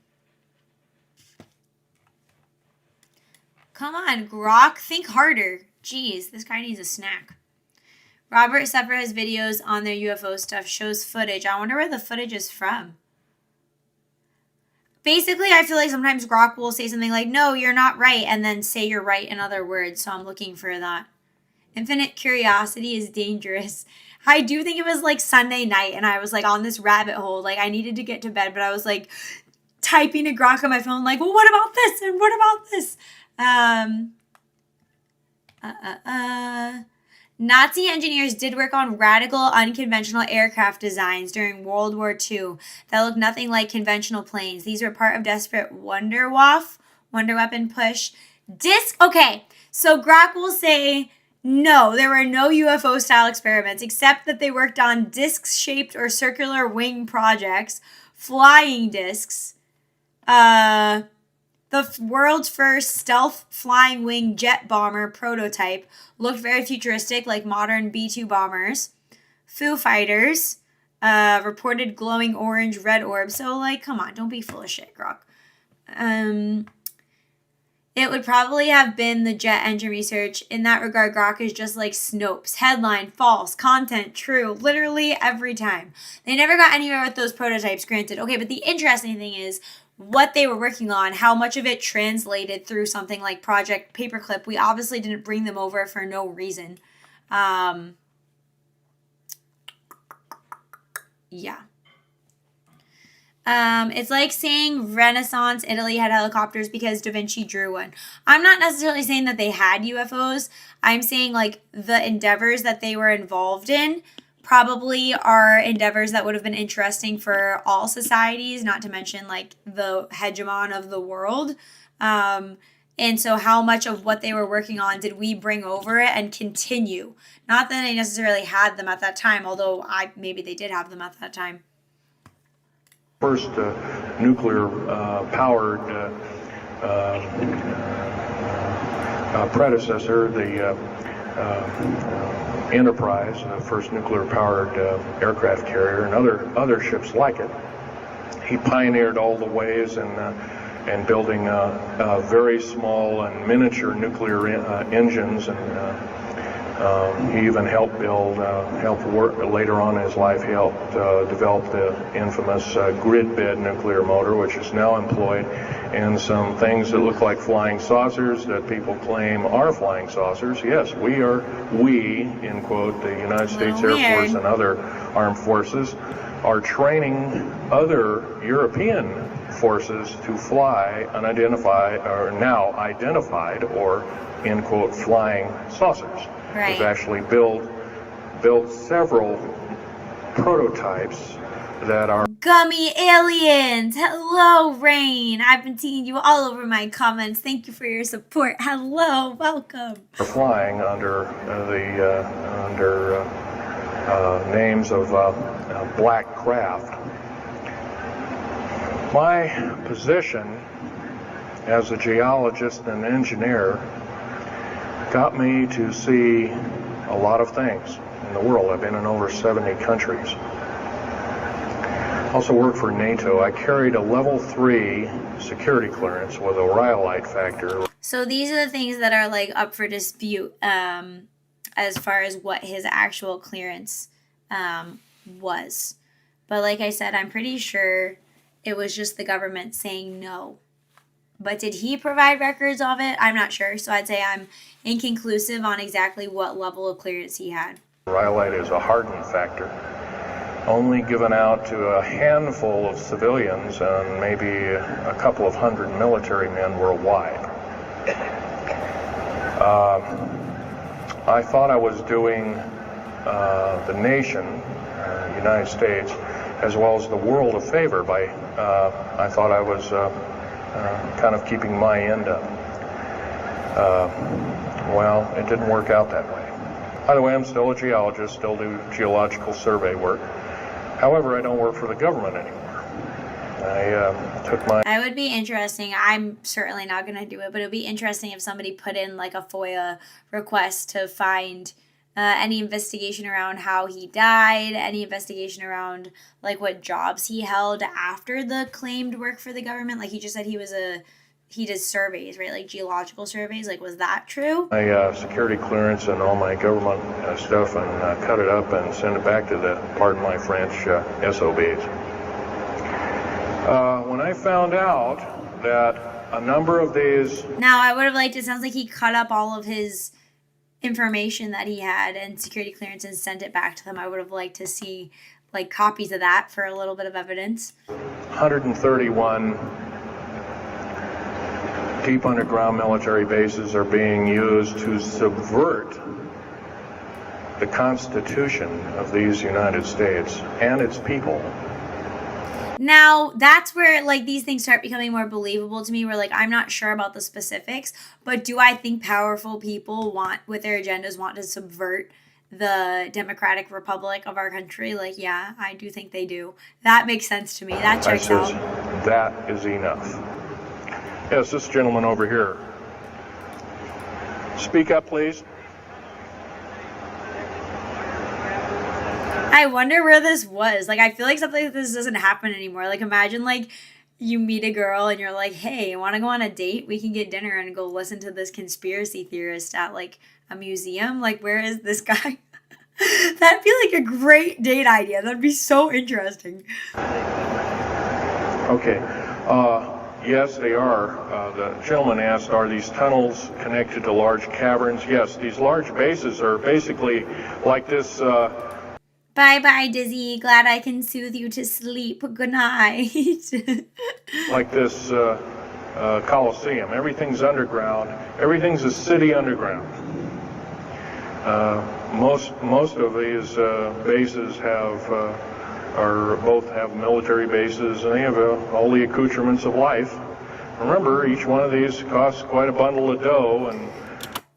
on, Grok, think harder. Jeez, this guy needs a snack. Robert Separa's videos on their UFO stuff shows footage. I wonder where the footage is from. Basically, I feel like sometimes Grok will say something like, no, you're not right, and then say you're right in other words, so I'm looking for that. Infinite curiosity is dangerous. I do think it was like Sunday night and I was like on this rabbit hole. Like I needed to get to bed, but I was like typing to Grok on my phone like, well, what about this? And what about this? Nazi engineers did work on radical, unconventional aircraft designs during World War II that looked nothing like conventional planes. These were part of desperate Wonder Weapon push. Okay, so Grok will say, no, there were no UFO-style experiments, except that they worked on disc-shaped or circular wing projects, flying discs, the world's first stealth flying wing jet bomber prototype looked very futuristic, like modern B-2 bombers. Foo Fighters reported glowing orange red orbs. So, like, come on, don't be full of shit, Grok. It would probably have been the jet engine research. In that regard, Grok is just like Snopes. Headline, false. Content, true. Literally every time. They never got anywhere with those prototypes, granted. Okay, but the interesting thing is what they were working on, how much of it translated through something like Project Paperclip. We obviously didn't bring them over for no reason. Yeah. It's like saying Renaissance Italy had helicopters because Da Vinci drew one. I'm not necessarily saying that they had UFOs. I'm saying like the endeavors that they were involved in probably are endeavors that would have been interesting for all societies, not to mention like the hegemon of the world. And so how much of what they were working on did we bring over it and continue? Not that they necessarily had them at that time, although maybe they did have them at that time. First nuclear-powered predecessor, the Enterprise, the first nuclear-powered aircraft carrier, and other ships like it. He pioneered all the ways in building very small and miniature nuclear engines, and he even helped work later on in his life. He helped develop the infamous grid bed nuclear motor, which is now employed in some things that look like flying saucers that people claim are flying saucers. Yes, we, in quote, the United States Air Force and other armed forces, are training other European forces to fly unidentified, or now identified, or, in quote, flying saucers. Right. We've actually built several prototypes that are Gummy aliens. Hello, Rain. I've been seeing you all over my comments. Thank you for your support. Hello, welcome. flying under names of black craft. My position as a geologist and engineer got me to see a lot of things in the world. I've been in over 70 countries. Also worked for NATO. I carried a level 3 security clearance with a rhyolite factor. So these are the things that are like up for dispute as far as what his actual clearance was. But like I said, I'm pretty sure it was just the government saying no. But did he provide records of it? I'm not sure. So I'd say I'm inconclusive on exactly what level of clearance he had. Rhyolite is a hardened factor, only given out to a handful of civilians and maybe a couple of hundred military men worldwide. I thought I was doing the nation, United States, as well as the world a favor by, I thought I was kind of keeping my end up. Well, it didn't work out that way. By the way, I'm still a geologist, still do geological survey work. However, I don't work for the government anymore. That would be interesting. I'm certainly not going to do it, but it would be interesting if somebody put in like a FOIA request to find any investigation around how he died, any investigation around like what jobs he held after the claimed work for the government. Like he just said he did surveys, right? Like geological surveys. Like, was that true? My security clearance and all my government stuff, and cut it up and send it back to the, pardon my French, SOBs. When I found out that a number of these... Now, I would have liked, it sounds like he cut up all of his information that he had and security clearance and sent it back to them. I would have liked to see like copies of that for a little bit of evidence. 131 deep underground military bases are being used to subvert the Constitution of these United States and its people. Now, that's where, like, these things start becoming more believable to me, where, like, I'm not sure about the specifics, but do I think powerful people with their agendas, want to subvert the democratic republic of our country? Like, yeah, I do think they do. That makes sense to me. That I checks says, out. that is enough. Yes, this gentleman over here. Speak up, please. I wonder where this was. Like, I feel like something like this doesn't happen anymore. Like, imagine, like, you meet a girl and you're like, hey, you want to go on a date? We can get dinner and go listen to this conspiracy theorist at, like, a museum. Like, where is this guy? That'd be, like, a great date idea. That'd be so interesting. Okay. Yes, they are. The gentleman asked, are these tunnels connected to large caverns? Yes, these large bases are basically like this... Bye-bye, Dizzy. Glad I can soothe you to sleep. Good night. like this Coliseum. Everything's underground. Everything's a city underground. Most of these bases both have military bases, and they have all the accoutrements of life. Remember, each one of these costs quite a bundle of dough, and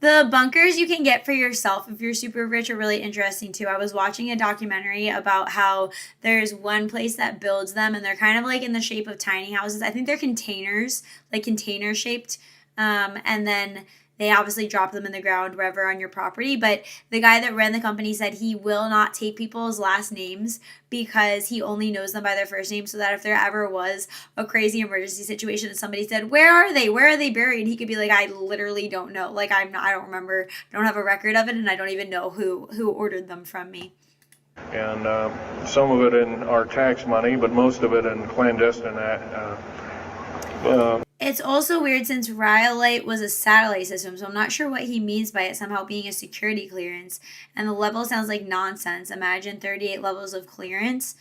the bunkers you can get for yourself if you're super rich are really interesting too. I was watching a documentary about how there's one place that builds them, and they're kind of like in the shape of tiny houses. I think they're containers, like container shaped. And then they obviously drop them in the ground wherever on your property. But the guy that ran the company said he will not take people's last names because he only knows them by their first name, so that if there ever was a crazy emergency situation and somebody said, where are they buried, he could be like, I literally don't know. Like, I don't remember, don't have a record of it, and I don't even know who ordered them from me. And some of it in our tax money, but most of it in clandestine. It's also weird since Rhyolite was a satellite system, so I'm not sure what he means by it somehow being a security clearance. And the level sounds like nonsense. Imagine 38 levels of clearance.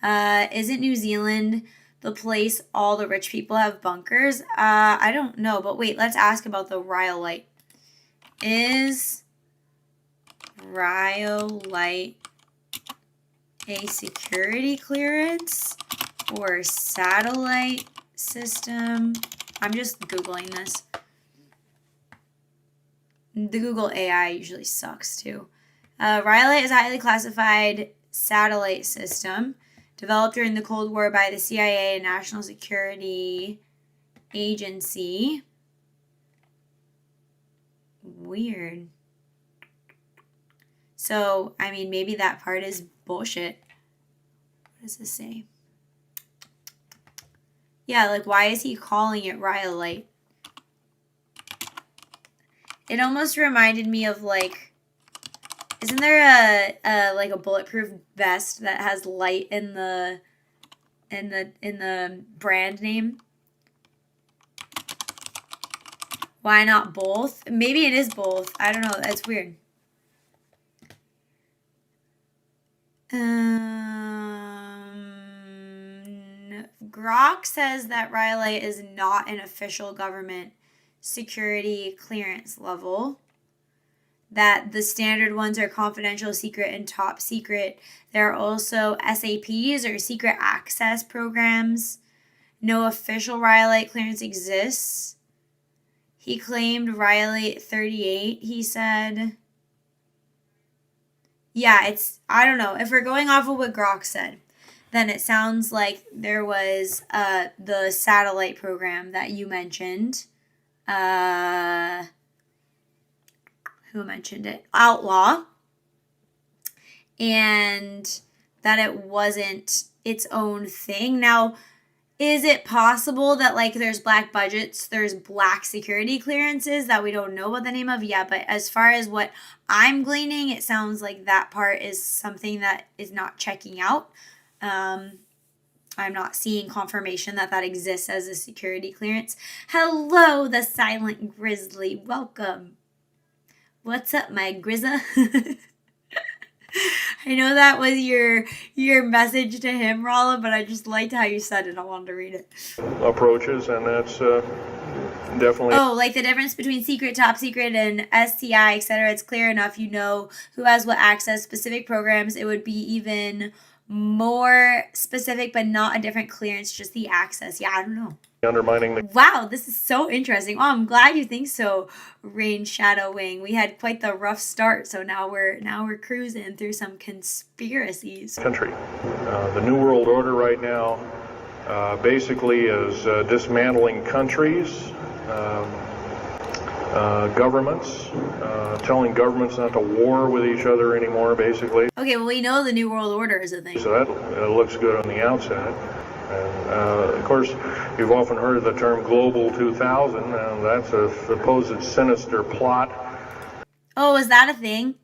Isn't New Zealand the place all the rich people have bunkers? I don't know, but wait, let's ask about the Rhyolite. Is Rhyolite a security clearance or satellite system? I'm just Googling this. The Google AI usually sucks too. Rhyolite is a highly classified satellite system developed during the Cold War by the CIA and National Security Agency. Weird. So, I mean, maybe that part is bullshit. What does this say? Yeah, like, why is he calling it Rhyolite? It almost reminded me of, like, isn't there a bulletproof vest that has light in the brand name? Why not both? Maybe it is both. I don't know. That's weird. Grok says that Rhyolite is not an official government security clearance level. That the standard ones are confidential, secret, and top secret. There are also SAPs or secret access programs. No official Rhyolite clearance exists. He claimed Rhyolite 38, he said. Yeah, I don't know. If we're going off of what Grok said, then it sounds like there was the satellite program that you mentioned. Who mentioned it? Outlaw. And that it wasn't its own thing. Now, is it possible that, like, there's black budgets, there's black security clearances that we don't know what the name of? Yeah, but as far as what I'm gleaning, it sounds like that part is something that is not checking out. I'm not seeing confirmation that exists as a security clearance. Hello, the Silent Grizzly. Welcome. What's up, my Grizza? I know that was your message to him, Rolla, but I just liked how you said it. I wanted to read it. Approaches, and that's definitely. Oh, like the difference between secret, top secret, and STI, etc. It's clear enough. You know who has what access. Specific programs, it would be even more specific, but not a different clearance, just the access. Yeah, I don't know. Undermining the Wow, this is so interesting. Oh, I'm glad you think so, Rain Shadow Wing. We had quite the rough start, so now we're cruising through some conspiracies. country. The New World Order right now basically is dismantling countries, governments, telling governments not to war with each other anymore, basically. Okay, well, we know the New World Order is a thing. So that looks good on the outset. And of course, you've often heard of the term Global 2000, and that's a supposed sinister plot. Oh, is that a thing?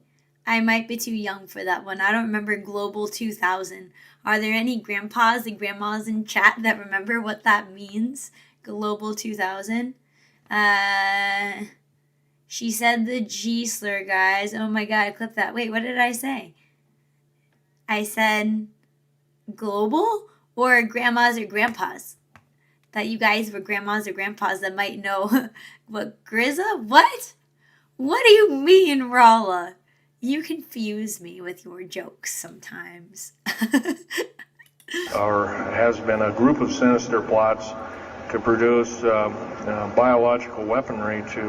I might be too young for that one. I don't remember Global 2000. Are there any grandpas and grandmas in chat that remember what that means? Global 2000? She said the G slur, guys. Oh my god, clip that. Wait, what did I say? I said global or grandmas or grandpas? That you guys were grandmas or grandpas that might know what Grizza? What? What do you mean, Rala? You confuse me with your jokes sometimes. Or has been a group of sinister plots to produce biological weaponry to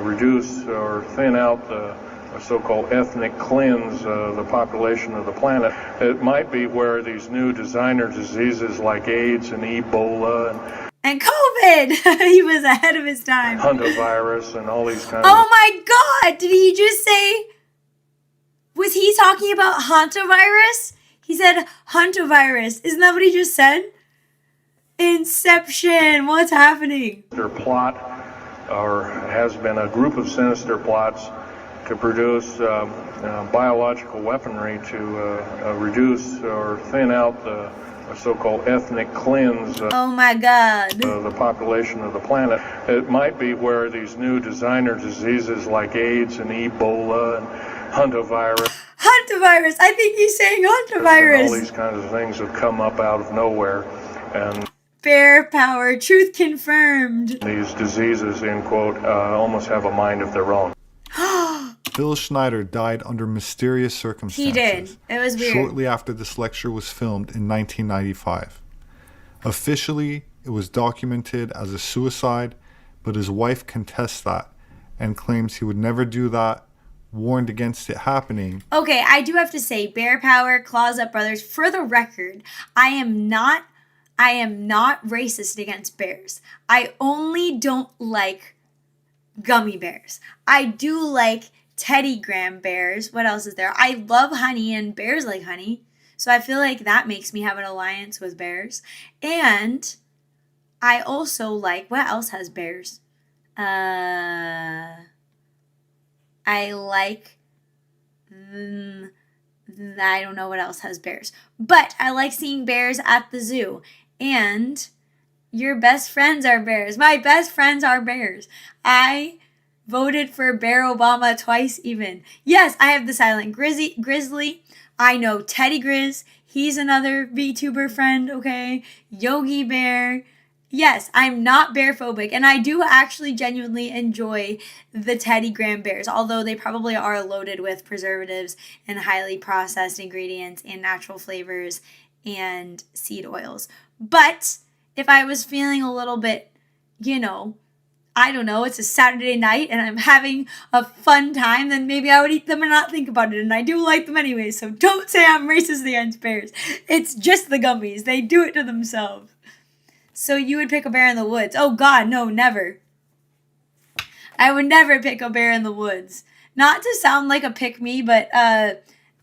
reduce or thin out the so-called ethnic cleanse the population of the planet. It might be where these new designer diseases like AIDS and Ebola and COVID! He was ahead of his time. Hantavirus and all these kinds Oh my god! Did he just say... Was he talking about hantavirus? He said hantavirus. Isn't that what he just said? Inception! What's happening? Their plot, or has been a group of sinister plots to produce biological weaponry to reduce or thin out the so-called ethnic cleanse oh my god. The population of the planet. It might be where these new designer diseases like AIDS and Ebola and hantavirus. Hantavirus! I think he's saying hantavirus. All these kinds of things have come up out of nowhere, and bear power, truth confirmed. These diseases, end quote, almost have a mind of their own. Bill Schneider died under mysterious circumstances. He did. It was weird. Shortly after this lecture was filmed in 1995. Officially, it was documented as a suicide, but his wife contests that and claims he would never do that, warned against it happening. Okay, I do have to say, Bear Power, Claws Up Brothers, for the record, I am not racist against bears. I only don't like gummy bears. I do like Teddy Graham bears. What else is there? I love honey and bears like honey. So I feel like that makes me have an alliance with bears. And I also like, what else has bears? I like, I don't know what else has bears. But I like seeing bears at the zoo. And your best friends are bears. My best friends are bears. I voted for Bear Obama twice even. Yes, I have the silent grizzly. I know Teddy Grizz. He's another VTuber friend, okay? Yogi Bear. Yes, I'm not bear phobic, and I do actually genuinely enjoy the Teddy Graham bears, although they probably are loaded with preservatives and highly processed ingredients and natural flavors and seed oils. But if I was feeling a little bit, I don't know, it's a Saturday night and I'm having a fun time, then maybe I would eat them and not think about it. And I do like them anyway, so don't say I'm racist against bears. It's just the gummies. They do it to themselves. So you would pick a bear in the woods. Oh God, no, never. I would never pick a bear in the woods. Not to sound like a pick-me, but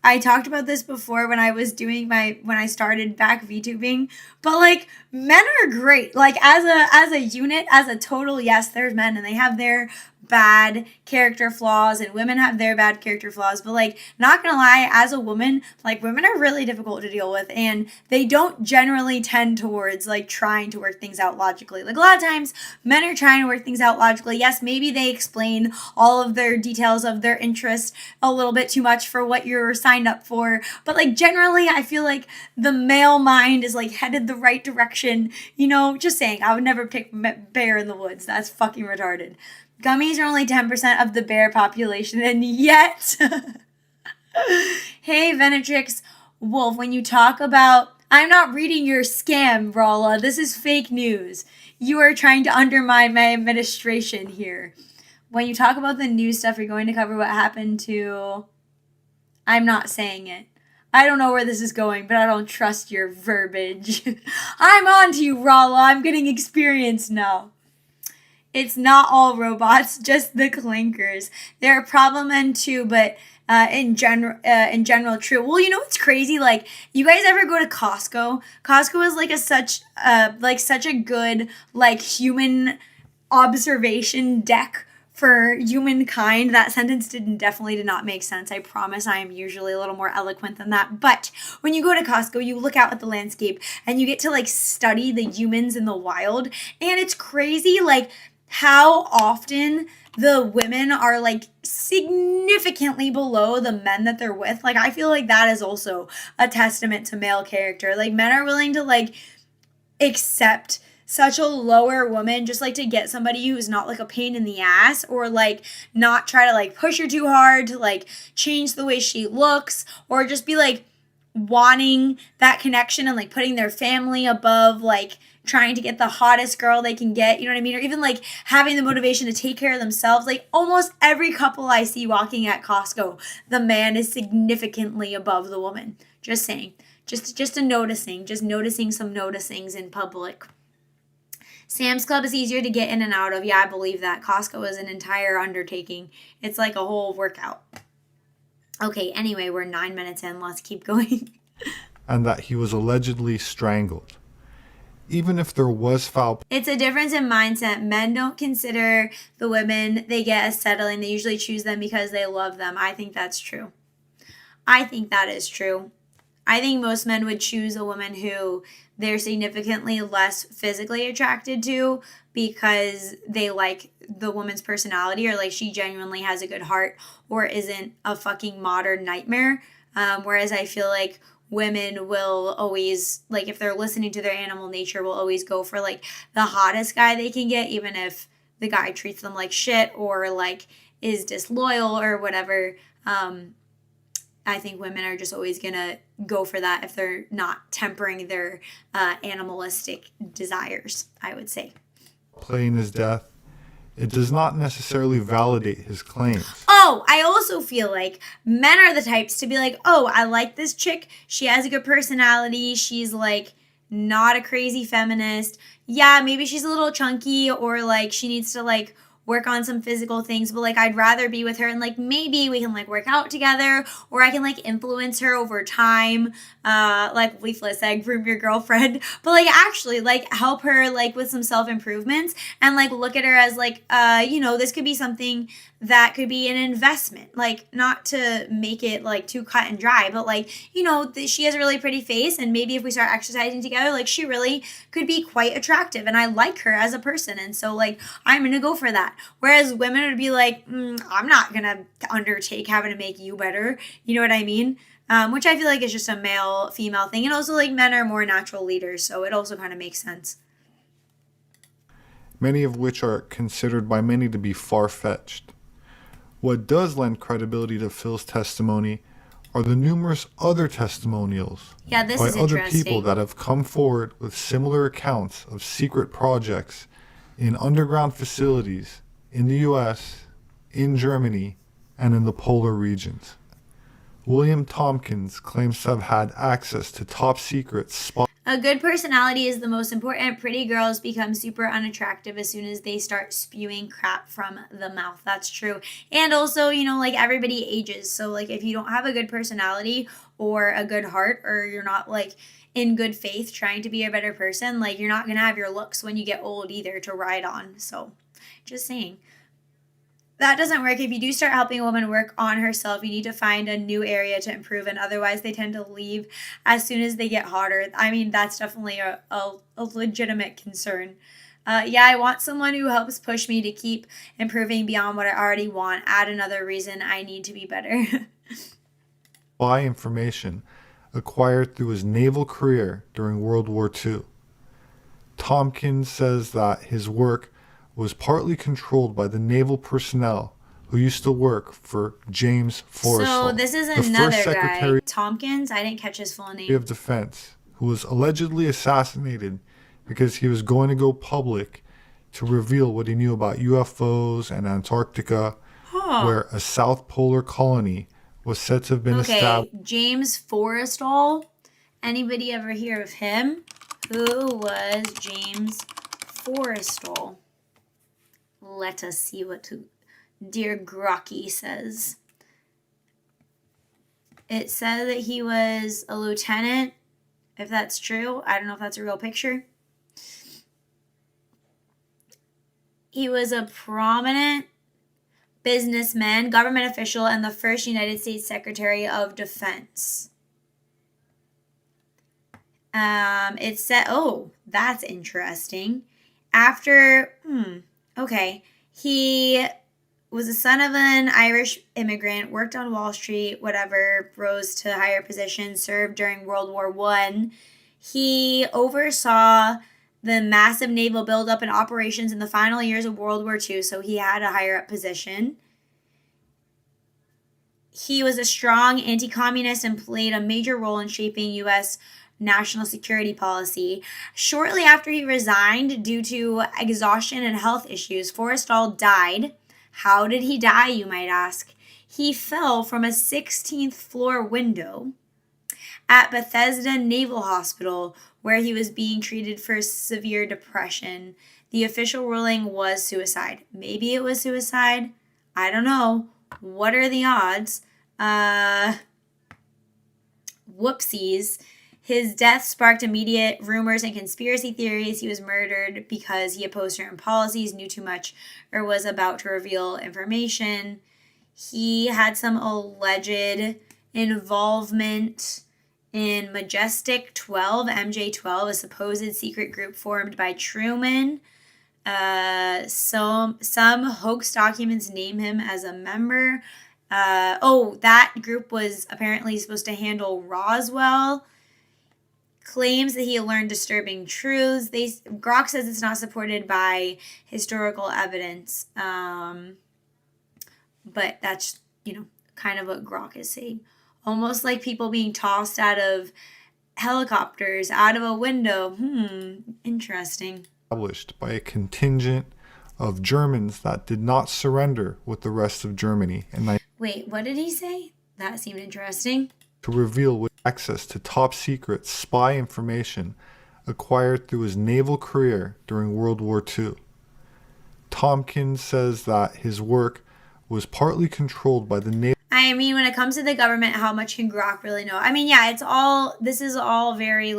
I talked about this before when I was doing when I started back VTubing, but like men are great. Like as a unit, as a total, yes, there's men and they have their bad character flaws and women have their bad character flaws, but like, not gonna lie, as a woman, like, women are really difficult to deal with, and they don't generally tend towards like trying to work things out logically. Like, a lot of times men are trying to work things out logically. Yes, maybe they explain all of their details of their interest a little bit too much for what you're signed up for, but like, generally I feel like the male mind is like headed the right direction. You know, just saying, I would never pick bear in the woods. That's fucking retarded. Gummies are only 10% of the bear population, and yet, hey, Venatrix Wolf, when you talk about, I'm not reading your scam, Rolla. This is fake news. You are trying to undermine my administration here. When you talk about the news stuff, you're going to cover what happened to, I'm not saying it. I don't know where this is going, but I don't trust your verbiage. I'm on to you, Rolla. I'm getting experience now. It's not all robots, just the clankers. They're a problem men too, but in general, true. Well, you know what's crazy? Like, you guys ever go to Costco? Costco is like such a good like human observation deck for humankind. That sentence definitely did not make sense. I promise I am usually a little more eloquent than that. But when you go to Costco, you look out at the landscape and you get to like study the humans in the wild, and it's crazy like how often the women are like significantly below the men that they're with. Like, I feel like that is also a testament to male character. Like, men are willing to like accept such a lower woman just like to get somebody who's not like a pain in the ass, or like not try to like push her too hard to like change the way she looks, or just be like wanting that connection and like putting their family above like trying to get the hottest girl they can get, you know what I mean? Or even like having the motivation to take care of themselves. Like, almost every couple I see walking at Costco, the man is significantly above the woman. Just saying. Just noticing some noticings in public. Sam's Club is easier to get in and out of. Yeah, I believe that. Costco is an entire undertaking. It's like a whole workout. Okay, anyway, we're 9 minutes in. Let's keep going. And that he was allegedly strangled. Even if there was foul play. It's a difference in mindset. Men don't consider the women they get as settling. They usually choose them because they love them. I think that's true. I think that is true. I think most men would choose a woman who they're significantly less physically attracted to because they like the woman's personality, or like she genuinely has a good heart or isn't a fucking modern nightmare. Whereas I feel like women will always, like, if they're listening to their animal nature, will always go for like the hottest guy they can get, even if the guy treats them like shit or like is disloyal or whatever. I think women are just always gonna go for that if they're not tempering their animalistic desires, I would say. Play in his death, it does not necessarily validate his claims. Oh, I also feel like men are the types to be like, oh, I like this chick. She has a good personality. She's like not a crazy feminist. Yeah, maybe she's a little chunky, or like she needs to like work on some physical things, but like I'd rather be with her and like maybe we can like work out together, or I can like influence her over time, like Leaflet said, groom your girlfriend, but like actually like help her like with some self-improvements and like look at her as like you know, this could be something that could be an investment, like not to make it like too cut and dry, but like, you know, she has a really pretty face, and maybe if we start exercising together, like she really could be quite attractive and I like her as a person, and so like I'm gonna go for that. Whereas women would be like, I'm not gonna undertake having to make you better, you know what I mean? Which I feel like is just a male female thing, and also like men are more natural leaders, so it also kind of makes sense. Many of which are considered by many to be far-fetched. What does lend credibility to Phil's testimony are the numerous other testimonials by other people that have come forward with similar accounts of secret projects in underground facilities in the US, in Germany, and in the polar regions. William Tompkins claims to have had access to top secret spot. A good personality is the most important. Pretty girls become super unattractive as soon as they start spewing crap from the mouth. That's true. And also, you know, like everybody ages. So like if you don't have a good personality or a good heart, or you're not like in good faith trying to be a better person, like you're not going to have your looks when you get old either to ride on. So just saying. that doesn't work. If you do start helping a woman work on herself, you need to find a new area to improve in. Otherwise, they tend to leave as soon as they get hotter. I mean, that's definitely a legitimate concern. Yeah, I want someone who helps push me to keep improving beyond what I already want. Add another reason I need to be better. By information acquired through his naval career during World War II. Tompkins says that his work was partly controlled by the naval personnel who used to work for James Forrestal. So this is the another first Secretary guy. Tompkins? I didn't catch his full name. of Defense, who was allegedly assassinated because he was going to go public to reveal what he knew about UFOs and Antarctica, where a South Polar colony was said to have been established. James Forrestal. Anybody ever hear of him? Who was James Forrestal? Let us see what dear Grocky says. It said that he was a lieutenant, if that's true. I don't know if that's a real picture. He was a prominent businessman, government official, and the first United States Secretary of Defense. It said, oh, that's interesting. Okay. He was the son of an Irish immigrant, worked on Wall Street, whatever, rose to higher positions, served during World War I. He oversaw the massive naval buildup and operations in the final years of World War II, so he had a higher up position. He was a strong anti-communist and played a major role in shaping U.S. national security policy. Shortly after he resigned due to exhaustion and health issues, Forrestal died. How did he die, you might ask? He fell from a 16th floor window at Bethesda Naval Hospital, where he was being treated for severe depression. The official ruling was suicide. Maybe it was suicide. I don't know. What are the odds? Whoopsies. His death sparked immediate rumors and conspiracy theories. He was murdered because he opposed certain policies, knew too much, or was about to reveal information. He had some alleged involvement in Majestic 12, MJ-12, a supposed secret group formed by Truman. Some hoax documents name him as a member. That group was apparently supposed to handle Roswell. Claims that he learned disturbing truths. Grok says it's not supported by historical evidence. But that's, kind of what Grok is saying. Almost like people being tossed out of helicopters, out of a window. Interesting. Established by a contingent of Germans that did not surrender with the rest of Germany. Wait, what did he say? That seemed interesting. To reveal with access to top secret spy information acquired through his naval career during World War II. Tompkins says that his work was partly controlled by the naval. I mean, when it comes to the government, how much can Grok really know? I mean, yeah, this is all very,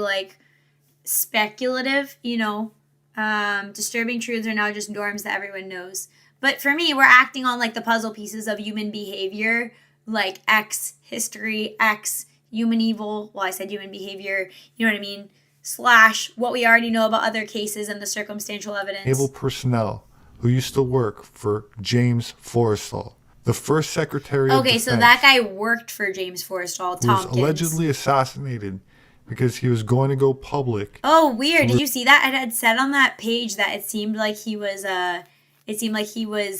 speculative, disturbing truths are now just norms that everyone knows. But for me, we're acting on, the puzzle pieces of human behavior, like X, history, X, human evil. Well, I said human behavior, you know what I mean? / what we already know about other cases and the circumstantial evidence. Naval personnel who used to work for James Forrestal, the first Secretary of Defense. Okay, so that guy worked for James Forrestal, Tompkins. Who was allegedly assassinated because he was going to go public. Oh, weird. Did you see that? It had said on that page that it seemed like he was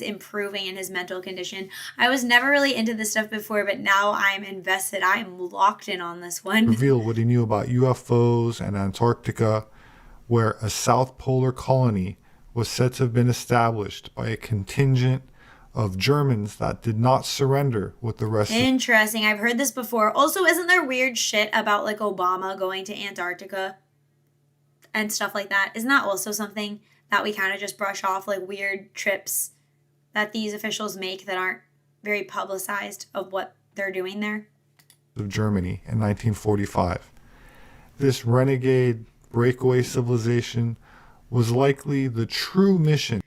improving in his mental condition. I was never really into this stuff before, but now I'm invested. I'm locked in on this one. Reveal what he knew about UFOs and Antarctica, where a South Polar colony was said to have been established by a contingent of Germans that did not surrender with the rest. Interesting. I've heard this before. Also, isn't there weird shit about Obama going to Antarctica and stuff like that? Isn't that also something that we kind of just brush off, weird trips that these officials make that aren't very publicized of what they're doing there? Of Germany in 1945. This renegade breakaway civilization was likely the true mission.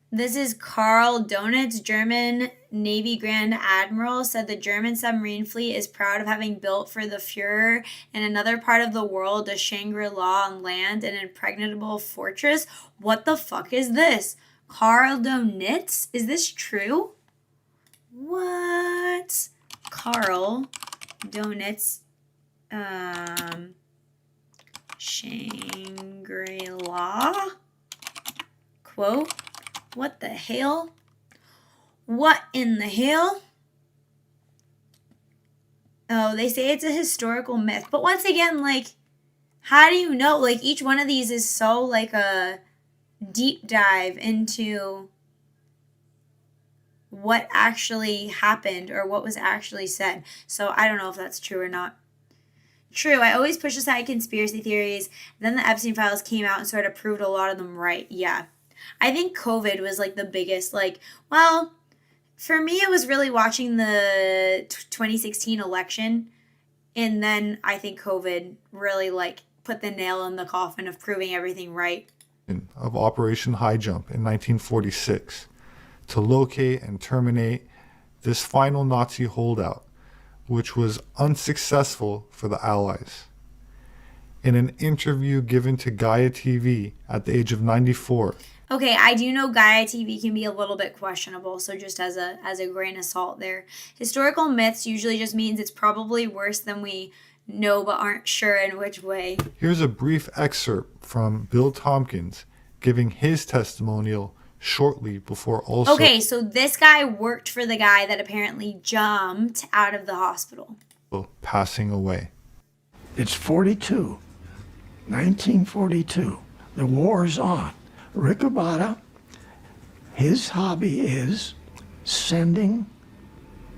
This is Karl Donitz, German Navy Grand Admiral, said the German submarine fleet is proud of having built for the Fuhrer in another part of the world a Shangri-La on land, an impregnable fortress. What the fuck is this? Karl Donitz? Is this true? What? Karl Donitz, Shangri-La? Quote. What the hell? What in the hell? Oh, they say it's a historical myth. But once again, like, how do you know? Like, each one of these is so, like, a deep dive into what actually happened or what was actually said. So I don't know if that's true or not. True, I always push aside conspiracy theories. Then the Epstein files came out and sort of proved a lot of them right. Yeah. I think COVID was like the biggest, like, well, for me, it was really watching the 2016 election. And then I think COVID really like put the nail in the coffin of proving everything right. Of Operation High Jump in 1946 to locate and terminate this final Nazi holdout, which was unsuccessful for the Allies. In an interview given to Gaia TV at the age of 94, okay, I do know Gaia TV can be a little bit questionable, so just as a grain of salt there. Historical myths usually just means it's probably worse than we know but aren't sure in which way. Here's a brief excerpt from Bill Tompkins giving his testimonial shortly before also... Okay, so this guy worked for the guy that apparently jumped out of the hospital. ...passing away. It's 1942. The war's on. Rick Abada, his hobby is sending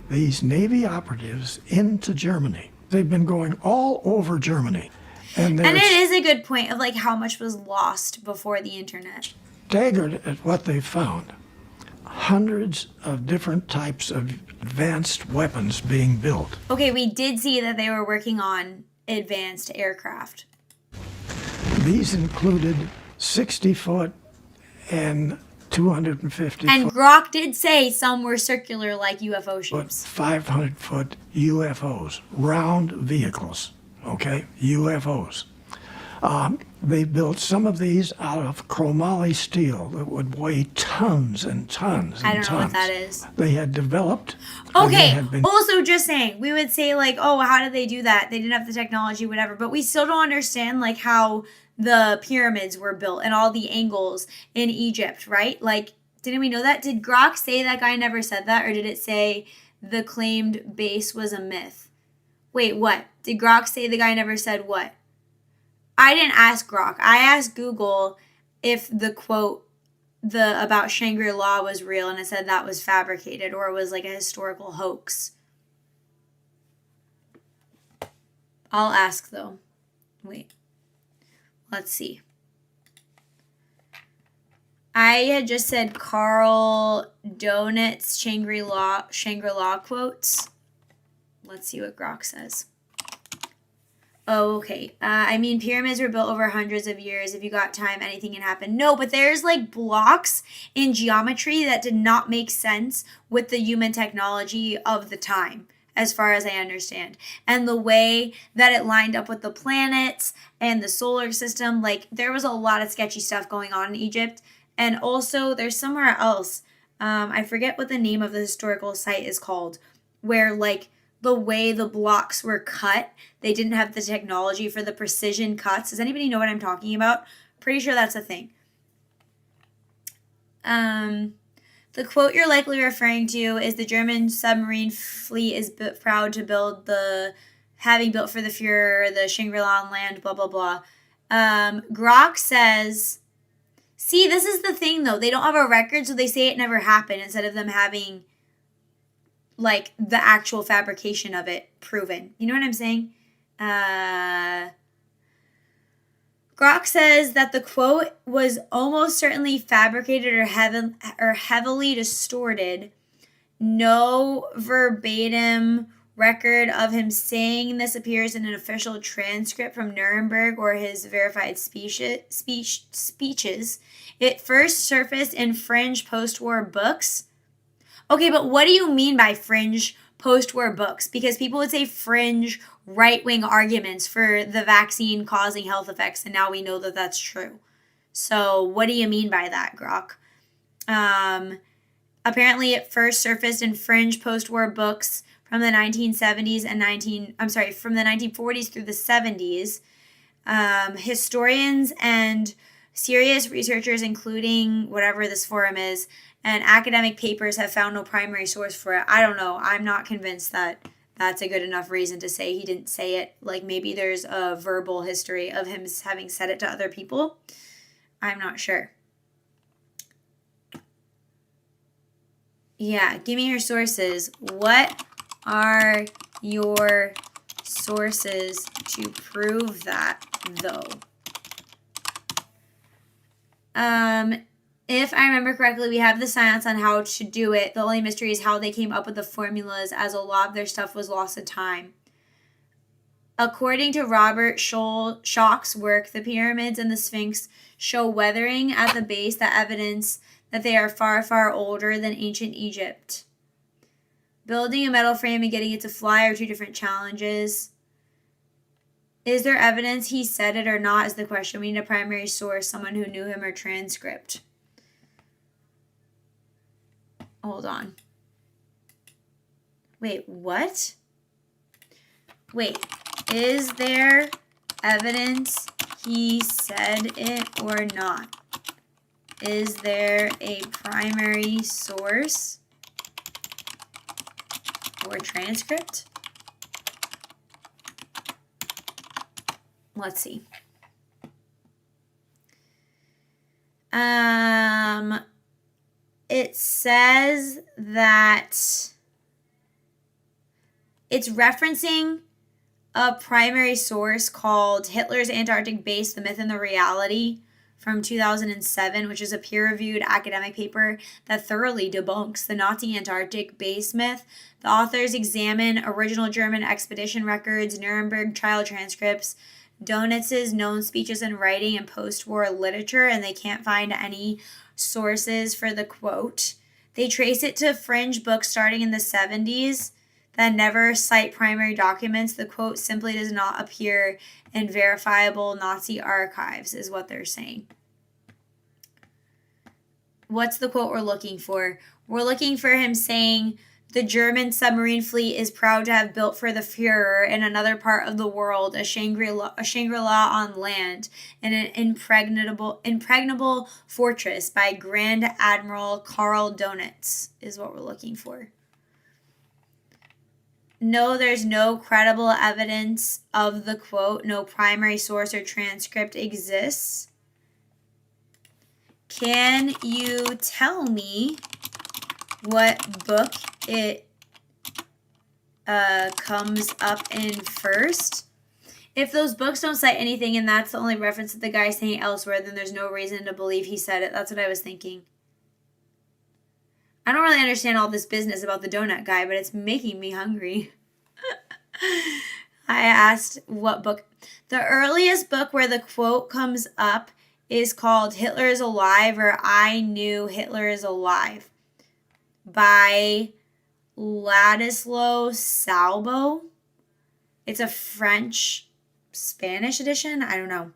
these Navy operatives into Germany. They've been going all over Germany. And it is a good point of like how much was lost before the internet. Staggered at what they found. Hundreds of different types of advanced weapons being built. Okay, we did see that they were working on advanced aircraft. These included 60-foot and 250 And foot. Grok did say some were circular like UFO shapes. 500-foot UFOs, round vehicles, okay, UFOs. They built some of these out of chromoly steel that would weigh tons and tons and tons. I don't know what that is. They had developed. Okay, also just saying, we would say like, oh, how did they do that? They didn't have the technology, whatever. But we still don't understand like how the pyramids were built and all the angles in Egypt, right? Like, didn't we know that? Did Grok say that guy never said that? Or did it say the claimed base was a myth? Wait, what? Did Grok say the guy never said what? I didn't ask Grok. I asked Google if the quote about Shangri-La was real, and it said that was fabricated or it was like a historical hoax. I'll ask though. Wait. Let's see. I had just said Karl Donitz Shangri-La quotes. Let's see what Grok says. Oh, okay. I mean, pyramids were built over hundreds of years. If you got time, anything can happen. No, but there's like blocks in geometry that did not make sense with the human technology of the time, as far as I understand. And the way that it lined up with the planets and the solar system, like there was a lot of sketchy stuff going on in Egypt. And also there's somewhere else, I forget what the name of the historical site is called, where like the way the blocks were cut, they didn't have the technology for the precision cuts. Does anybody know what I'm talking about? Pretty sure that's a thing. The quote you're likely referring to is the German submarine fleet is proud to having built for the Fuhrer, the Shangri-La on land, blah, blah, blah. Grok says, see, this is the thing though. They don't have a record, so they say it never happened instead of them having like the actual fabrication of it proven. You know what I'm saying? Grok says that the quote was almost certainly fabricated or heavily distorted. No verbatim record of him saying this appears in an official transcript from Nuremberg or his verified speeches. It first surfaced in fringe post-war books. Okay, but what do you mean by fringe post-war books? Because people would say fringe right-wing arguments for the vaccine causing health effects, and now we know that that's true. So what do you mean by that, Grok? Apparently it first surfaced in fringe post-war books from the 1970s and from the 1940s through the 70s. Historians and serious researchers, including whatever this forum is, and academic papers have found no primary source for it. I don't know. I'm not convinced that that's a good enough reason to say he didn't say it. Like, maybe there's a verbal history of him having said it to other people. I'm not sure. Yeah, give me your sources. What are your sources to prove that, though? If I remember correctly, we have the science on how to do it. The only mystery is how they came up with the formulas, as a lot of their stuff was lost to time. According to Robert Schoch's work, the pyramids and the Sphinx show weathering at the base, that evidence that they are far, far older than ancient Egypt. Building a metal frame and getting it to fly are two different challenges. Is there evidence he said it or not is the question. We need a primary source, someone who knew him, or transcript. Hold on. Wait, what? Wait, is there evidence he said it or not? Is there a primary source or transcript? Let's see. It says that it's referencing a primary source called Hitler's Antarctic Base, The Myth and the Reality from 2007, which is a peer-reviewed academic paper that thoroughly debunks the Nazi Antarctic base myth. The authors examine original German expedition records, Nuremberg trial transcripts, Donitz's known speeches and writing, and post-war literature, and they can't find any sources for the quote. They trace it to fringe books starting in the 70s that never cite primary documents. The quote simply does not appear in verifiable Nazi archives, is what they're saying. What's the quote we're looking for? We're looking for him saying, the German submarine fleet is proud to have built for the Führer in another part of the world a Shangri-La on land, and an impregnable fortress by Grand Admiral Karl Donitz is what we're looking for. No, there's no credible evidence of the quote. No primary source or transcript exists. Can you tell me what book it comes up in first? If those books don't cite anything and that's the only reference that the guy's saying elsewhere, then there's no reason to believe he said it. That's what I was thinking. I don't really understand all this business about the donut guy, but it's making me hungry. I asked what book. The earliest book where the quote comes up is called Hitler is Alive, or I Knew Hitler is Alive, by Ladislau Salbo. It's a French-Spanish edition. I don't know.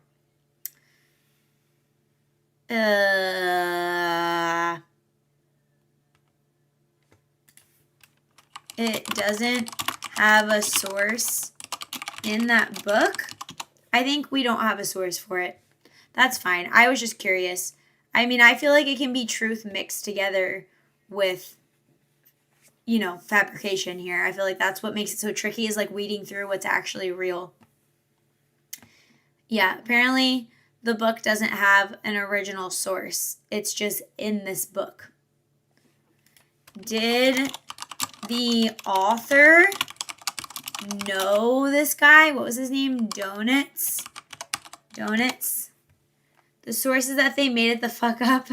It doesn't have a source in that book. I think we don't have a source for it. That's fine. I was just curious. I mean, I feel like it can be truth mixed together with, you know, fabrication here. I feel like that's what makes it so tricky, is like weeding through what's actually real. Yeah, apparently the book doesn't have an original source. It's just in this book. Did the author know this guy? What was his name? Donitz? The sources that they made it the fuck up.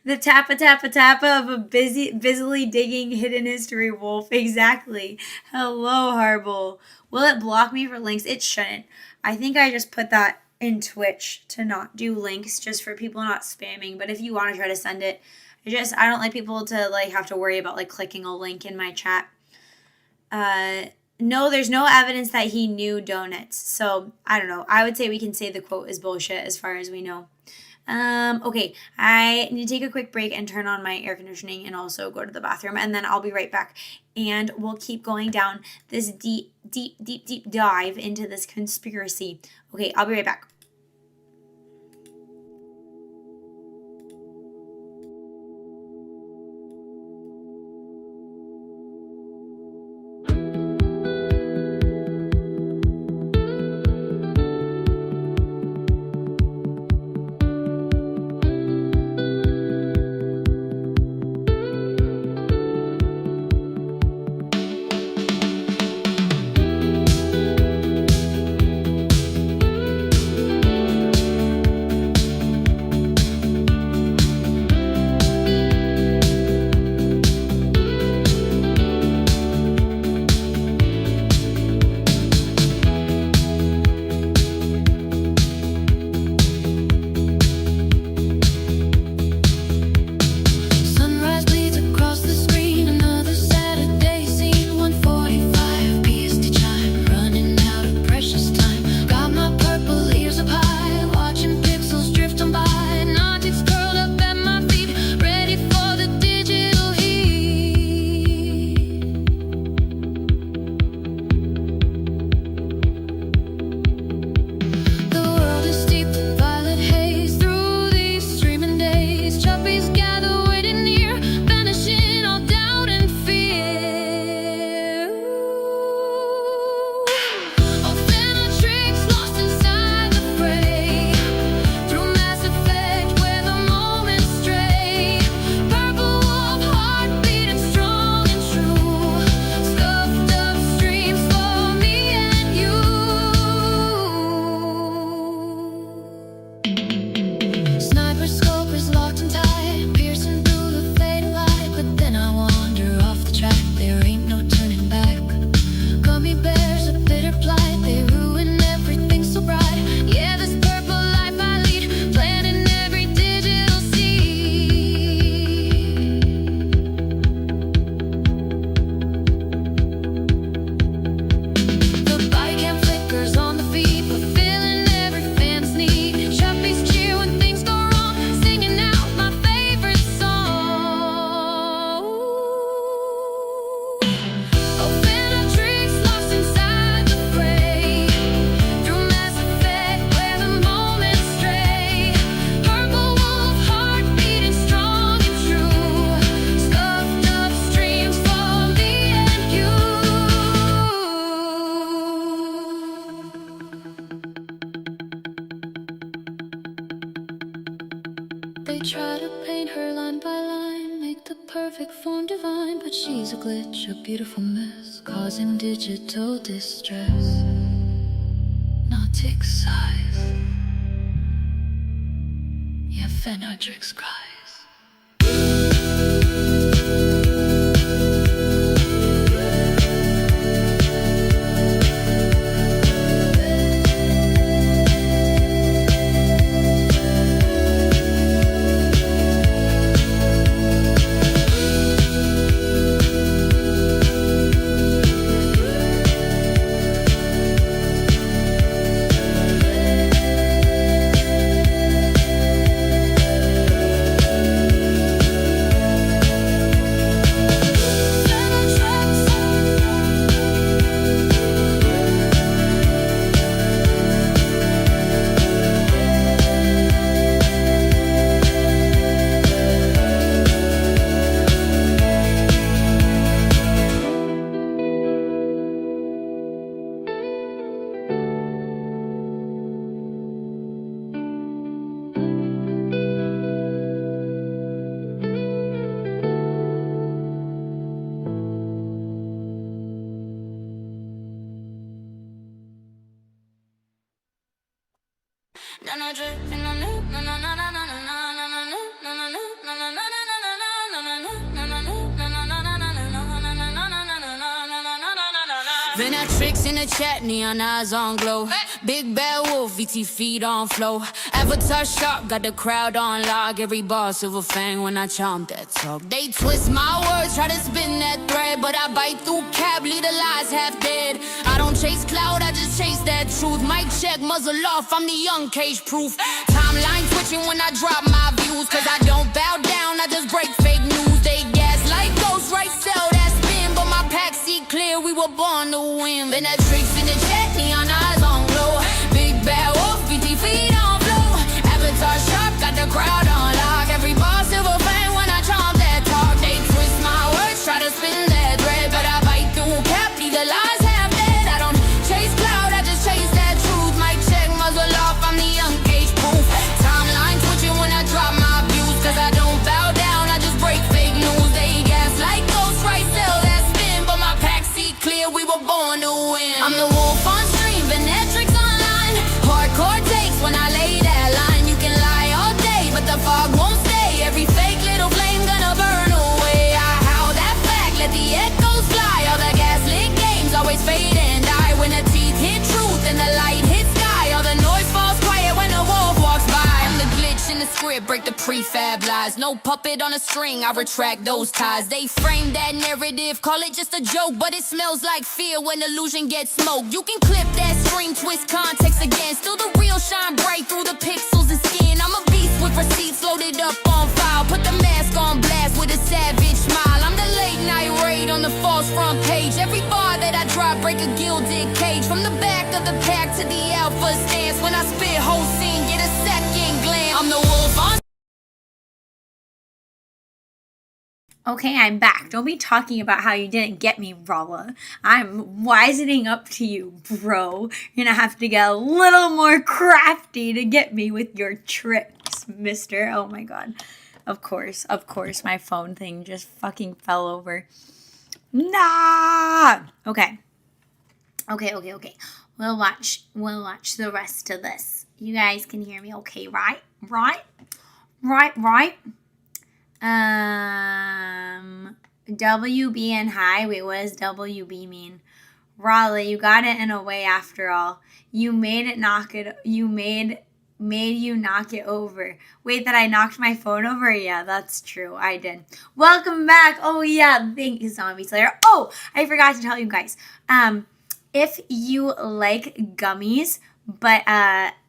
The tappa tappa tappa of a busily digging hidden history wolf. Exactly. Hello, Harble. Will it block me for links? It shouldn't. I think I just put that in Twitch to not do links, just for people not spamming. But if you want to try to send it, I don't like people to like have to worry about like clicking a link in my chat. No, there's no evidence that he knew donuts. So I don't know. I would say we can say the quote is bullshit as far as we know. Okay, I need to take a quick break and turn on my air conditioning and also go to the bathroom, and then I'll be right back. And we'll keep going down this deep dive into this conspiracy. Okay, I'll be right back. glitch, a beautiful mess, causing digital distress. Not tick size. Yeah, Venatrix cries. Venatrix in the chat, neon eyes on glow. Big bad wolf, VT feet on flow. Avatar sharp, got the crowd on lock. Every bar silver fang when I chomp that talk. They twist my words, try to spin that thread, but I bite through cap, leave the lies half dead. I don't chase cloud, I just chase that truth. Mic check, muzzle off, I'm the young cage proof. Timeline twitching when I drop my views, cause I don't bow down, I just break fake news. They gas like ghosts, right sell that spin, but my pack see clear, we were born to win. Venatrix in the chat, neon eyes on glow. Big bad wolf, VT feet on flow. Avatar sharp, got the crowd on lock. Every bar silver fang when I chomp that talk. They twist my words, try to spin that thread, but I bite through cap, leave the lies half dead. I don't chase cloud, I just chase that truth. Mic check, muzzle off, I'm the young cage proof. Timeline twitching when I drop my views, cause I don't bow down, I just break fake news. They gas like ghosts, right sell that spin, but my pack see clear, we were born to win. I'm the wolf on stream, Venatrix online. Hardcore takes when I lay that line. You can lie all day, but the fog won't stay. Every fake little flame gonna burn away. I howl that fact, let the echoes fly. All the gaslit games always fade and die. When the teeth hit truth and the light hits sky, all the noise falls quiet when the wolf walks by. I'm the glitch in the script, break the prefab lies. No puppet on a string, I retract those ties. They frame that narrative, call it just a joke, but it smells like fear when illusion gets smoked. You can clip that string, twist context again. Still the real shine bright through the pixels and skin. I'm a beast with receipts loaded up on file. Put the mask on blast with a savage smile. I'm the late night raid on the false front page. Every bar that I drop, break a gilded cage. From the back of the pack to the alpha stance. When I spit, whole scene get a second glance. I'm the wolf on. Okay, I'm back. Don't be talking about how you didn't get me, Rala. I'm wisening up to you, bro. You're gonna have to get a little more crafty to get me with your tricks, mister. Oh my god. Of course, my phone thing just fucking fell over. Nah! Okay. Okay. We'll watch the rest of this. You guys can hear me okay, right? WB and high. Wait, what does WB mean? Raleigh, you got it in a way after all. You made it knock it. You made you knock it over. Wait, that I knocked my phone over? Yeah, that's true. I did. Welcome back. Oh yeah, thank you, Zombie Slayer. Oh, I forgot to tell you guys. If you like gummies, but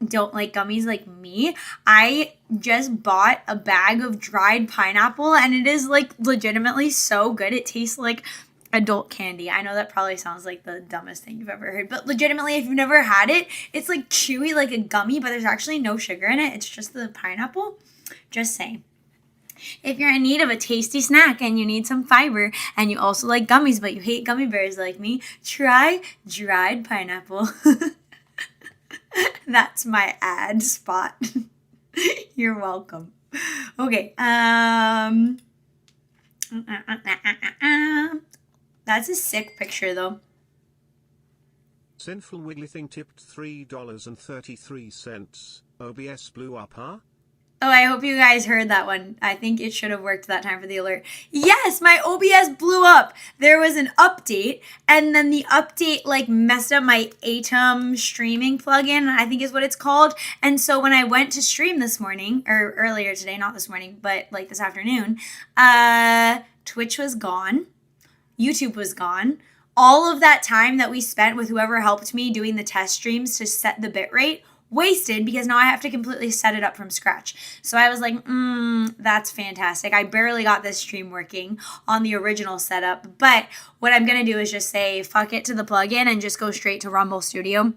don't like gummies like me, I just bought a bag of dried pineapple, and it is like legitimately so good. It tastes like adult candy. I know that probably sounds like the dumbest thing you've ever heard, but legitimately, if you've never had it, it's like chewy like a gummy, but there's actually no sugar in it. It's just the pineapple. Just saying. If you're in need of a tasty snack and you need some fiber and you also like gummies but you hate gummy bears like me, try dried pineapple. That's my ad spot. You're welcome. Okay. That's a sick picture though. Sinful Wiggly Thing tipped $3.33. OBS blew up, huh? Oh, I hope you guys heard that one. I think it should have worked that time for the alert. Yes, my OBS blew up. There was an update, and then the update like messed up my Atom streaming plugin, I think is what it's called. And so when I went to stream this morning, or earlier today, not this morning, but like this afternoon, Twitch was gone. YouTube was gone. All of that time that we spent with whoever helped me doing the test streams to set the bitrate wasted because now I have to completely set it up from scratch. So I was like, that's fantastic. I barely got this stream working on the original setup, but what I'm going to do is just say fuck it to the plugin and just go straight to Rumble Studio.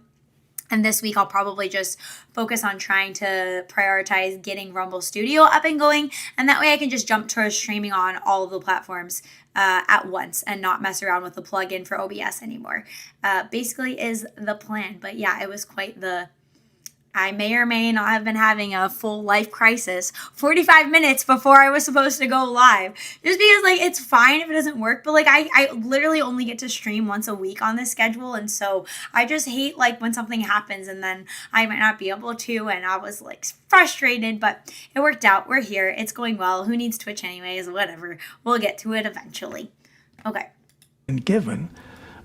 And this week I'll probably just focus on trying to prioritize getting Rumble Studio up and going. And that way I can just jump to streaming on all of the platforms at once and not mess around with the plugin for OBS anymore. Basically is the plan. But yeah, it was quite the... I may or may not have been having a full life crisis 45 minutes before I was supposed to go live. Just because, like, it's fine if it doesn't work, but, like, I literally only get to stream once a week on this schedule, and so I just hate, like, when something happens and then I might not be able to, and I was, like, frustrated, but it worked out. We're here. It's going well. Who needs Twitch anyways? Whatever. We'll get to it eventually. Okay. And given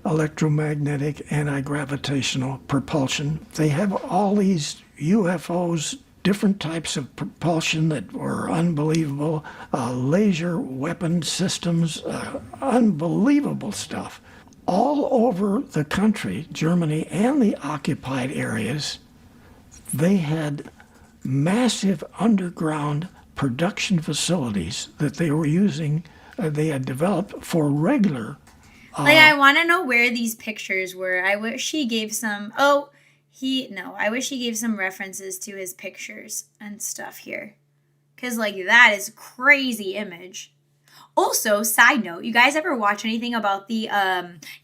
electromagnetic, anti-gravitational propulsion. They have all these UFOs, different types of propulsion that were unbelievable, laser weapon systems, unbelievable stuff. All over the country, Germany and the occupied areas, they had massive underground production facilities that they were using, they had developed for regular. Like, I want to know where these pictures were. I wish he gave some. Oh, I wish he gave some references to his pictures and stuff here. Because, like, that is a crazy image. Also, side note, you guys ever watch anything about the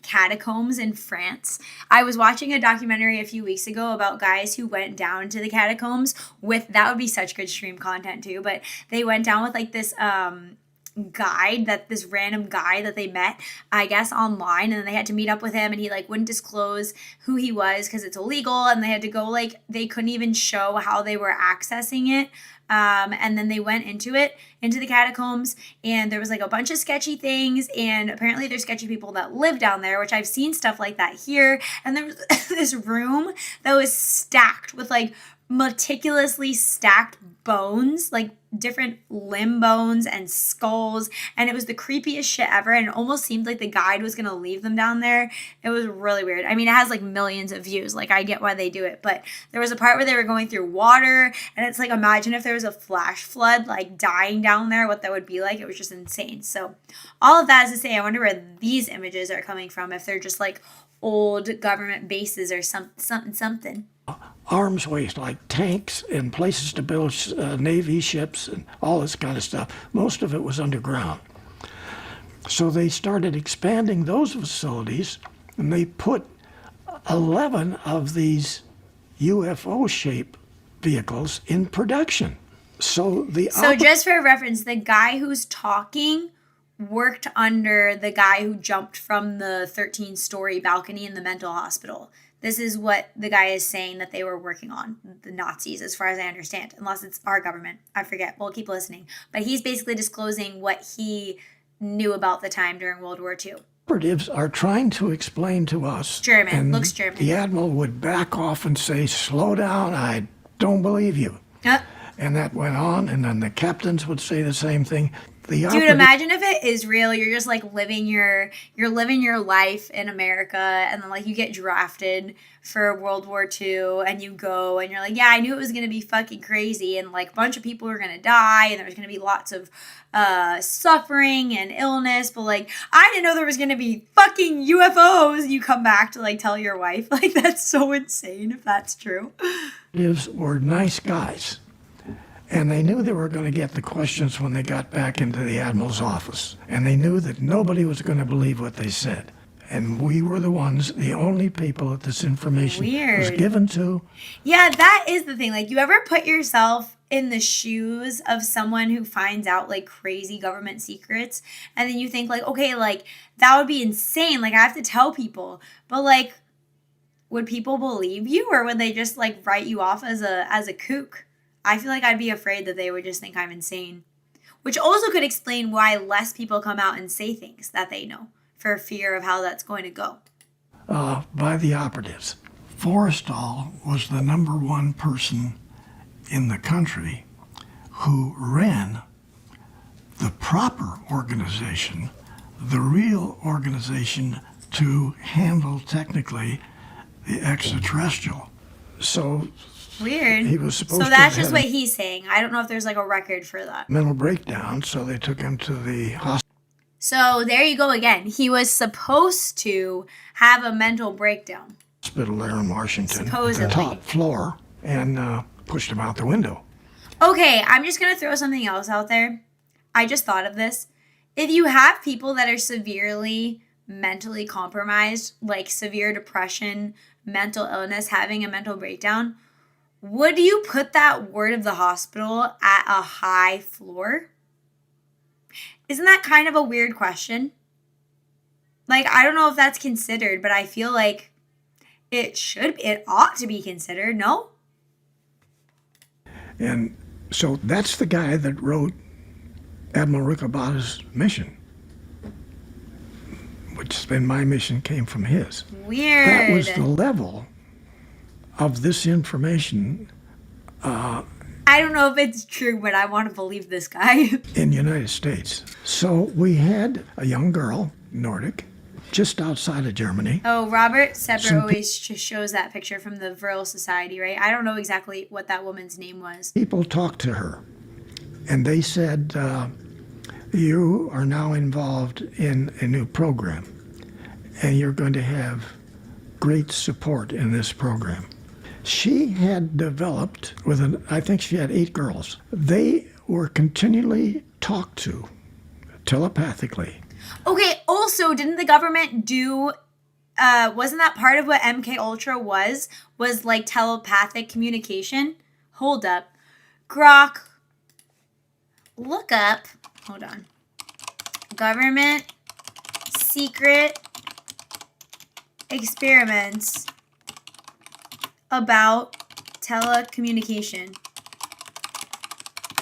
catacombs in France? I was watching a documentary a few weeks ago about guys who went down to the catacombs with, that would be such good stream content too, but they went down with like this this random guy that they met, I guess, online, and then they had to meet up with him, and he like wouldn't disclose who he was because it's illegal, and they had to go, like, they couldn't even show how they were accessing it. And then they went into the catacombs, and there was like a bunch of sketchy things, and apparently there's sketchy people that live down there, which I've seen stuff like that here. And there was this room that was stacked with like meticulously stacked bones, like different limb bones and skulls, and it was the creepiest shit ever, and it almost seemed like the guide was gonna leave them down there. It was really weird. I mean, it has like millions of views, like I get why they do it, but there was a part where they were going through water, and it's like, imagine if there was a flash flood like dying down there, what that would be like. It was just insane. So all of that is to say, I wonder where these images are coming from, if they're just like old government bases or something. Arms waste, like tanks and places to build Navy ships and all this kind of stuff. Most of it was underground. So they started expanding those facilities, and they put 11 of these UFO-shaped vehicles in production. So just for reference, the guy who's talking worked under the guy who jumped from the 13-story balcony in the mental hospital. This is what the guy is saying that they were working on, the Nazis, as far as I understand, unless it's our government. I forget. We'll keep listening. But he's basically disclosing what he knew about the time during World War II. Operatives are trying to explain to us. German. And Looks German. The admiral would back off and say, "Slow down, I don't believe you." And that went on, and then the captains would say the same thing. Dude, imagine if it is real. You're just like living your life in America, and then like you get drafted for World War II, and you go, and you're like, yeah, I knew it was gonna be fucking crazy, and like a bunch of people were gonna die, and there was gonna be lots of suffering and illness, but like I didn't know there was gonna be fucking UFOs. You come back to like tell your wife, like that's so insane if that's true. Were nice guys. And they knew they were going to get the questions when they got back into the admiral's office. And they knew that nobody was going to believe what they said. And we were the only people that this information was given to. Yeah, that is the thing. Like, you ever put yourself in the shoes of someone who finds out like crazy government secrets, and then you think like, okay, like that would be insane. Like, I have to tell people. But like, would people believe you, or would they just like write you off as a kook? I feel like I'd be afraid that they would just think I'm insane. Which also could explain why less people come out and say things that they know, for fear of how that's going to go. By the operatives. Forrestal was the #1 person in the country who ran the proper organization, the real organization to handle technically the extraterrestrial. So weird. He was supposed so that's just what he's saying. I don't know if there's like a record for that. Mental breakdown, so they took him to the hospital. So there you go again. He was supposed to have a mental breakdown. Hospital there in Washington, supposedly. The top floor, and pushed him out the window. Okay, I'm just going to throw something else out there. I just thought of this. If you have people that are severely mentally compromised, like severe depression, mental illness, having a mental breakdown, would you put that ward of the hospital at a high floor? Isn't that kind of a weird question? Like, I don't know if that's considered, but I feel like it ought to be considered, no? And so that's the guy that wrote Admiral Ricobata's mission. which has been my mission, came from his. Weird. That was the level of this information I don't know if it's true, but I want to believe this guy. in the United States. So we had a young girl, Nordic, just outside of Germany. Oh, Robert Sepper always just shows that picture from the Vril Society, right? I don't know exactly what that woman's name was. People talked to her, and they said, you are now involved in a new program, and you're going to have great support in this program. She had developed I think she had 8 girls. They were continually talked to telepathically. Okay, also, didn't the government do, wasn't that part of what MK Ultra was like telepathic communication? Hold up. Grok, look up, hold on. Government secret experiments about telecommunication.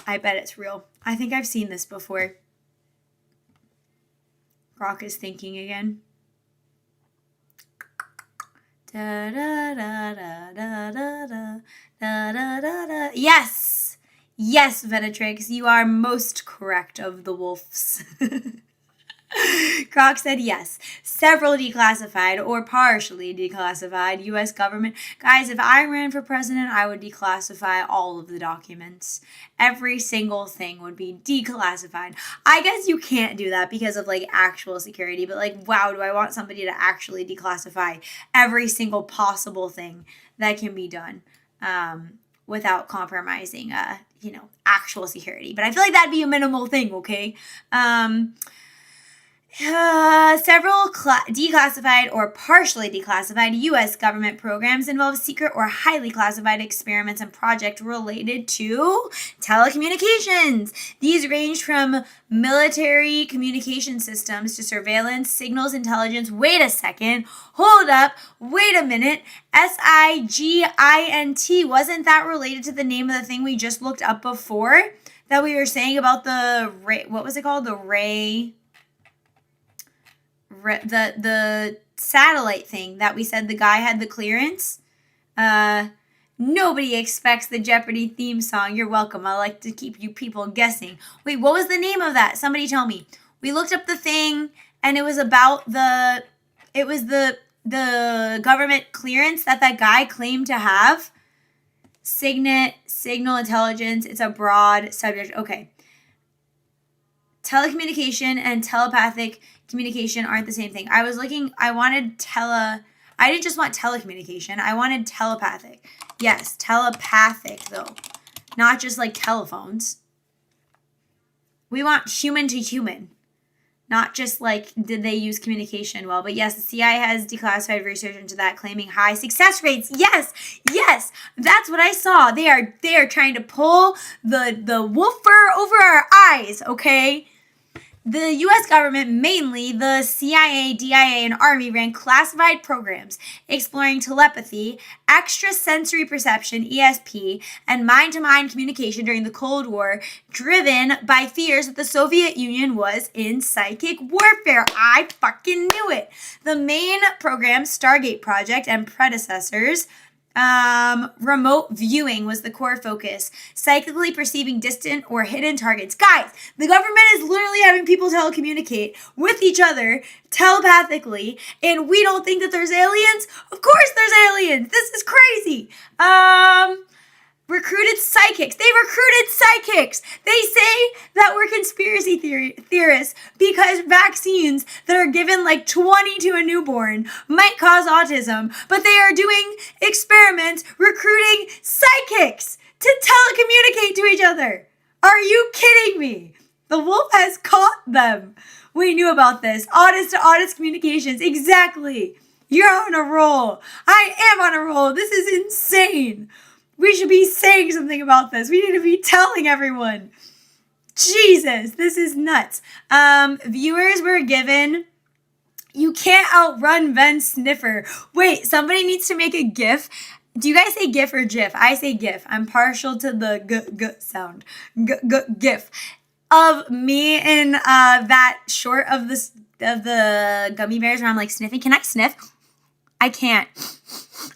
I bet it's real. I think I've seen this before. Grok is thinking again. Da, da, da, da, da, da, da, da, da, da, da. Yes! Yes, Venatrix, you are most correct of the wolves. Grok said yes. Several declassified or partially declassified U.S. government. Guys, if I ran for president, I would declassify all of the documents. Every single thing would be declassified. I guess you can't do that because of like actual security, but like, wow, do I want somebody to actually declassify every single possible thing that can be done without compromising, actual security. But I feel like that'd be a minimal thing, okay? Several declassified or partially declassified U.S. government programs involve secret or highly classified experiments and projects related to telecommunications. These range from military communication systems to surveillance, signals intelligence. Wait a second. Hold up. Wait a minute. SIGINT. Wasn't that related to the name of the thing we just looked up before? That we were saying about the ray, what was it called? The satellite thing that we said the guy had the clearance. Nobody expects the Jeopardy theme song. You're welcome. I like to keep you people guessing. Wait, what was the name of that? Somebody tell me. We looked up the thing and it was about the government clearance that guy claimed to have. Signet, signal intelligence. It's a broad subject. Okay. Telecommunication and telepathic communication aren't the same thing. I didn't just want telecommunication. I wanted telepathic. Yes, telepathic though. Not just like telephones. We want human to human. Not just like, did they use communication well? But yes, the CIA has declassified research into that, claiming high success rates. Yes, yes, that's what I saw. They are trying to pull the wolf fur over our eyes, okay? The U.S. government, mainly the CIA, DIA, and Army, ran classified programs exploring telepathy, extrasensory perception, ESP, and mind-to-mind communication during the Cold War, driven by fears that the Soviet Union was in psychic warfare. I fucking knew it. The main program, Stargate Project, and predecessors, remote viewing was the core focus. Psychically perceiving distant or hidden targets. Guys, the government is literally having people telecommunicate with each other telepathically, and we don't think that there's aliens? Of course there's aliens. This is crazy. Recruited psychics. They recruited psychics. They say that we're conspiracy theorists because vaccines that are given like 20 to a newborn might cause autism, but they are doing experiments recruiting psychics to telecommunicate to each other. Are you kidding me? The wolf has caught them. We knew about this. Audits to audits communications. Exactly. You're on a roll. I am on a roll. This is insane. We should be saying something about this. We need to be telling everyone. Jesus, this is nuts. Viewers were given, you can't outrun Ben Sniffer. Wait, somebody needs to make a GIF. Do you guys say GIF or GIF? I say GIF. I'm partial to the g sound. GIF. Of me in that short of this gummy bears where I'm like sniffing. Can I sniff? I can't.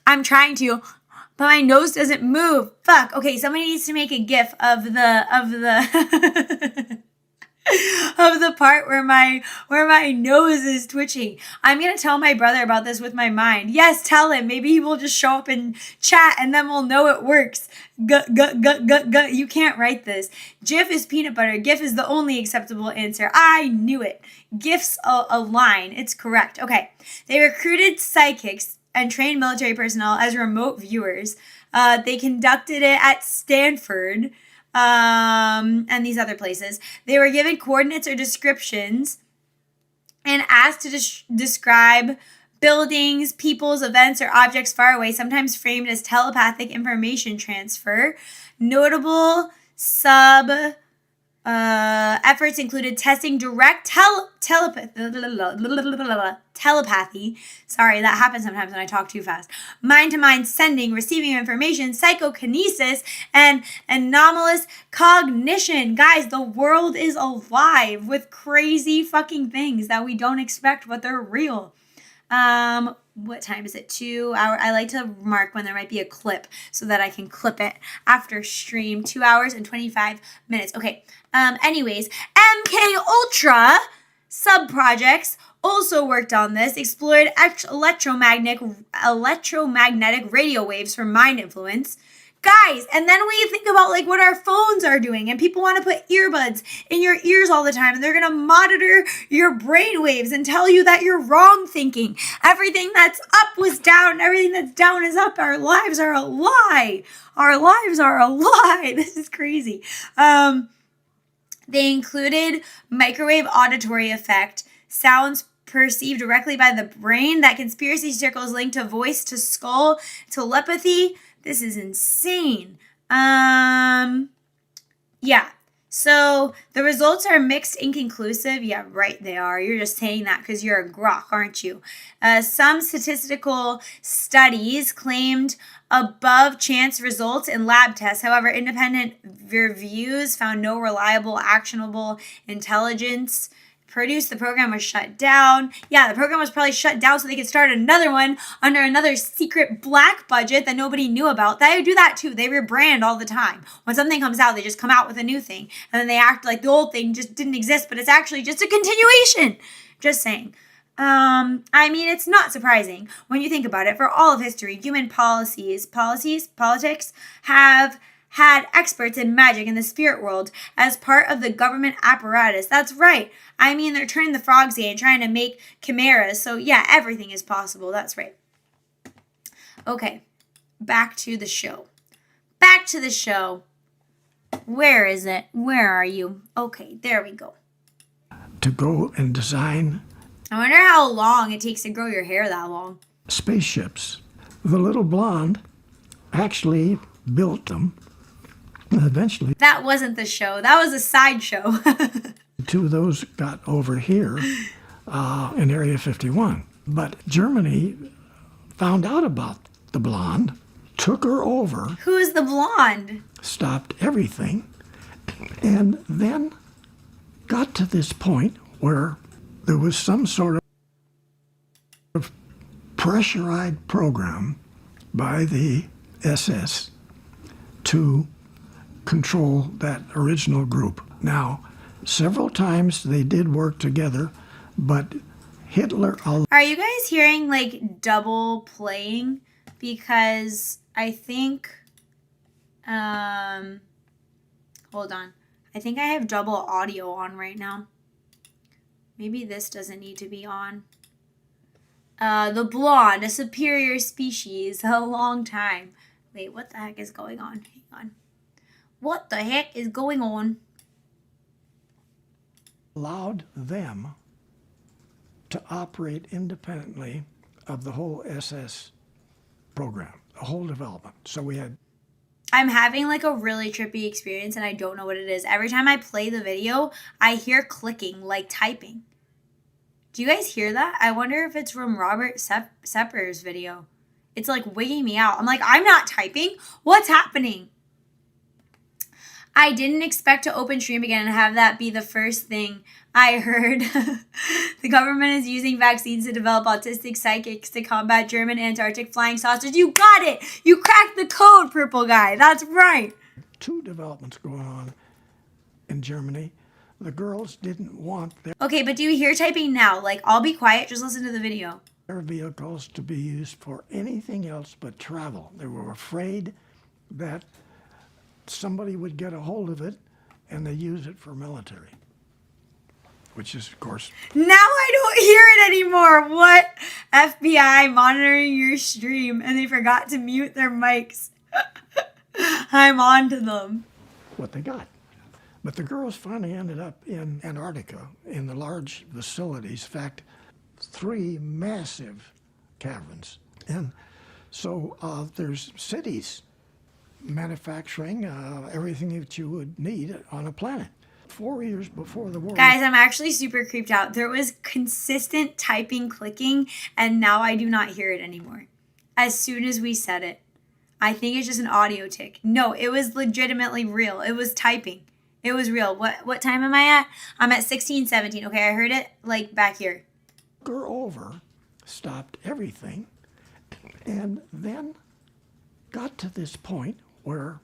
I'm trying to, but my nose doesn't move. Fuck. Okay, somebody needs to make a gif of the of the part where my nose is twitching. I'm gonna tell my brother about this with my mind. Yes, tell him. Maybe he will just show up in chat and then we'll know it works. Gut. You can't write this. GIF is peanut butter. GIF is the only acceptable answer. I knew it. GIF's a line. It's correct. Okay. They recruited psychics and trained military personnel as remote viewers. They conducted it at Stanford. And these other places. They were given coordinates or descriptions and asked to describe buildings, peoples, events, or objects far away, sometimes framed as telepathic information transfer. Notable efforts included testing direct telepathy. Sorry, that happens sometimes when I talk too fast. Mind-to-mind sending, receiving information, psychokinesis, and anomalous cognition. Guys, the world is alive with crazy fucking things that we don't expect, but they're real. What time is it? 2 hours. I like to mark when there might be a clip so that I can clip it after stream. 2 hours and 25 minutes. Okay. Anyways, MK Ultra sub-projects also worked on this, explored electromagnetic radio waves for mind influence. Guys, and then we think about like what our phones are doing, and people want to put earbuds in your ears all the time, and they're going to monitor your brain waves and tell you that you're wrong thinking. Everything that's up was down, everything that's down is up. Our lives are a lie. Our lives are a lie. This is crazy. They included microwave auditory effect, sounds perceived directly by the brain, that conspiracy circles linked to voice to skull, telepathy. This is insane. Yeah. So the results are mixed, inconclusive. Yeah, right, they are. You're just saying that because you're a grok, aren't you? Some statistical studies claimed above chance results in lab tests. However, independent reviews found no reliable, actionable intelligence produced. The program was shut down. Yeah, the program was probably shut down so they could start another one under another secret black budget that nobody knew about. They do that too. They rebrand all the time. When something comes out, they just come out with a new thing. And then they act like the old thing just didn't exist, but it's actually just a continuation. Just saying. I mean, it's not surprising when you think about it. For all of history, human politics have had experts in magic in the spirit world as part of the government apparatus. That's right. I mean, they're turning the frogs gay and trying to make chimeras. So yeah, everything is possible. That's right. Okay, back to the show. Back to the show. Where is it? Where are you? Okay, there we go. To go and design I wonder how long it takes to grow your hair that long. spaceships. The little blonde actually built them. And eventually, That wasn't the show. That was a sideshow. two of those got over here in Area 51. But Germany found out about the blonde, took her over, Who's the blonde? stopped everything, and then got to this point where there was some sort of pressurized program by the SS to control that original group. Now, several times they did work together, but Hitler... Are you guys hearing like double playing? Because I think, hold on. I think I have double audio on right now. Maybe this doesn't need to be on. The blonde, a superior species, a long time. Wait, what the heck is going on? Hang on. What the heck is going on? allowed them to operate independently of the whole SS program, the whole development. So we had... I'm having like a really trippy experience and I don't know what it is. Every time I play the video, I hear clicking, like typing. Do you guys hear that? I wonder if it's from Robert Sepper's video. It's like wigging me out. I'm like, I'm not typing. What's happening? I didn't expect to open stream again and have that be the first thing I heard. The government is using vaccines to develop autistic psychics to combat German Antarctic flying saucers. You got it! You cracked the code, purple guy. That's right. 2 developments going on in Germany. The girls didn't want Okay, but do you hear typing now? Like, I'll be quiet. Just listen to the video. their vehicles to be used for anything else but travel. They were afraid that somebody would get a hold of it and they use it for military. Which is, of course... Now I don't hear it anymore. What? FBI monitoring your stream and they forgot to mute their mics. I'm on to them. what they got. But the girls finally ended up in Antarctica in the large facilities. In fact, 3 massive caverns. And so there's cities manufacturing everything that you would need on a planet. 4 years before the war. Guys, I'm actually super creeped out. There was consistent typing, clicking, and now I do not hear it anymore. As soon as we said it. I think it's just an audio tick. No, it was legitimately real. It was typing. It was real. What time am I at? I'm at 16:17. Okay, I heard it like back here. Her over, stopped everything, and then got to this point where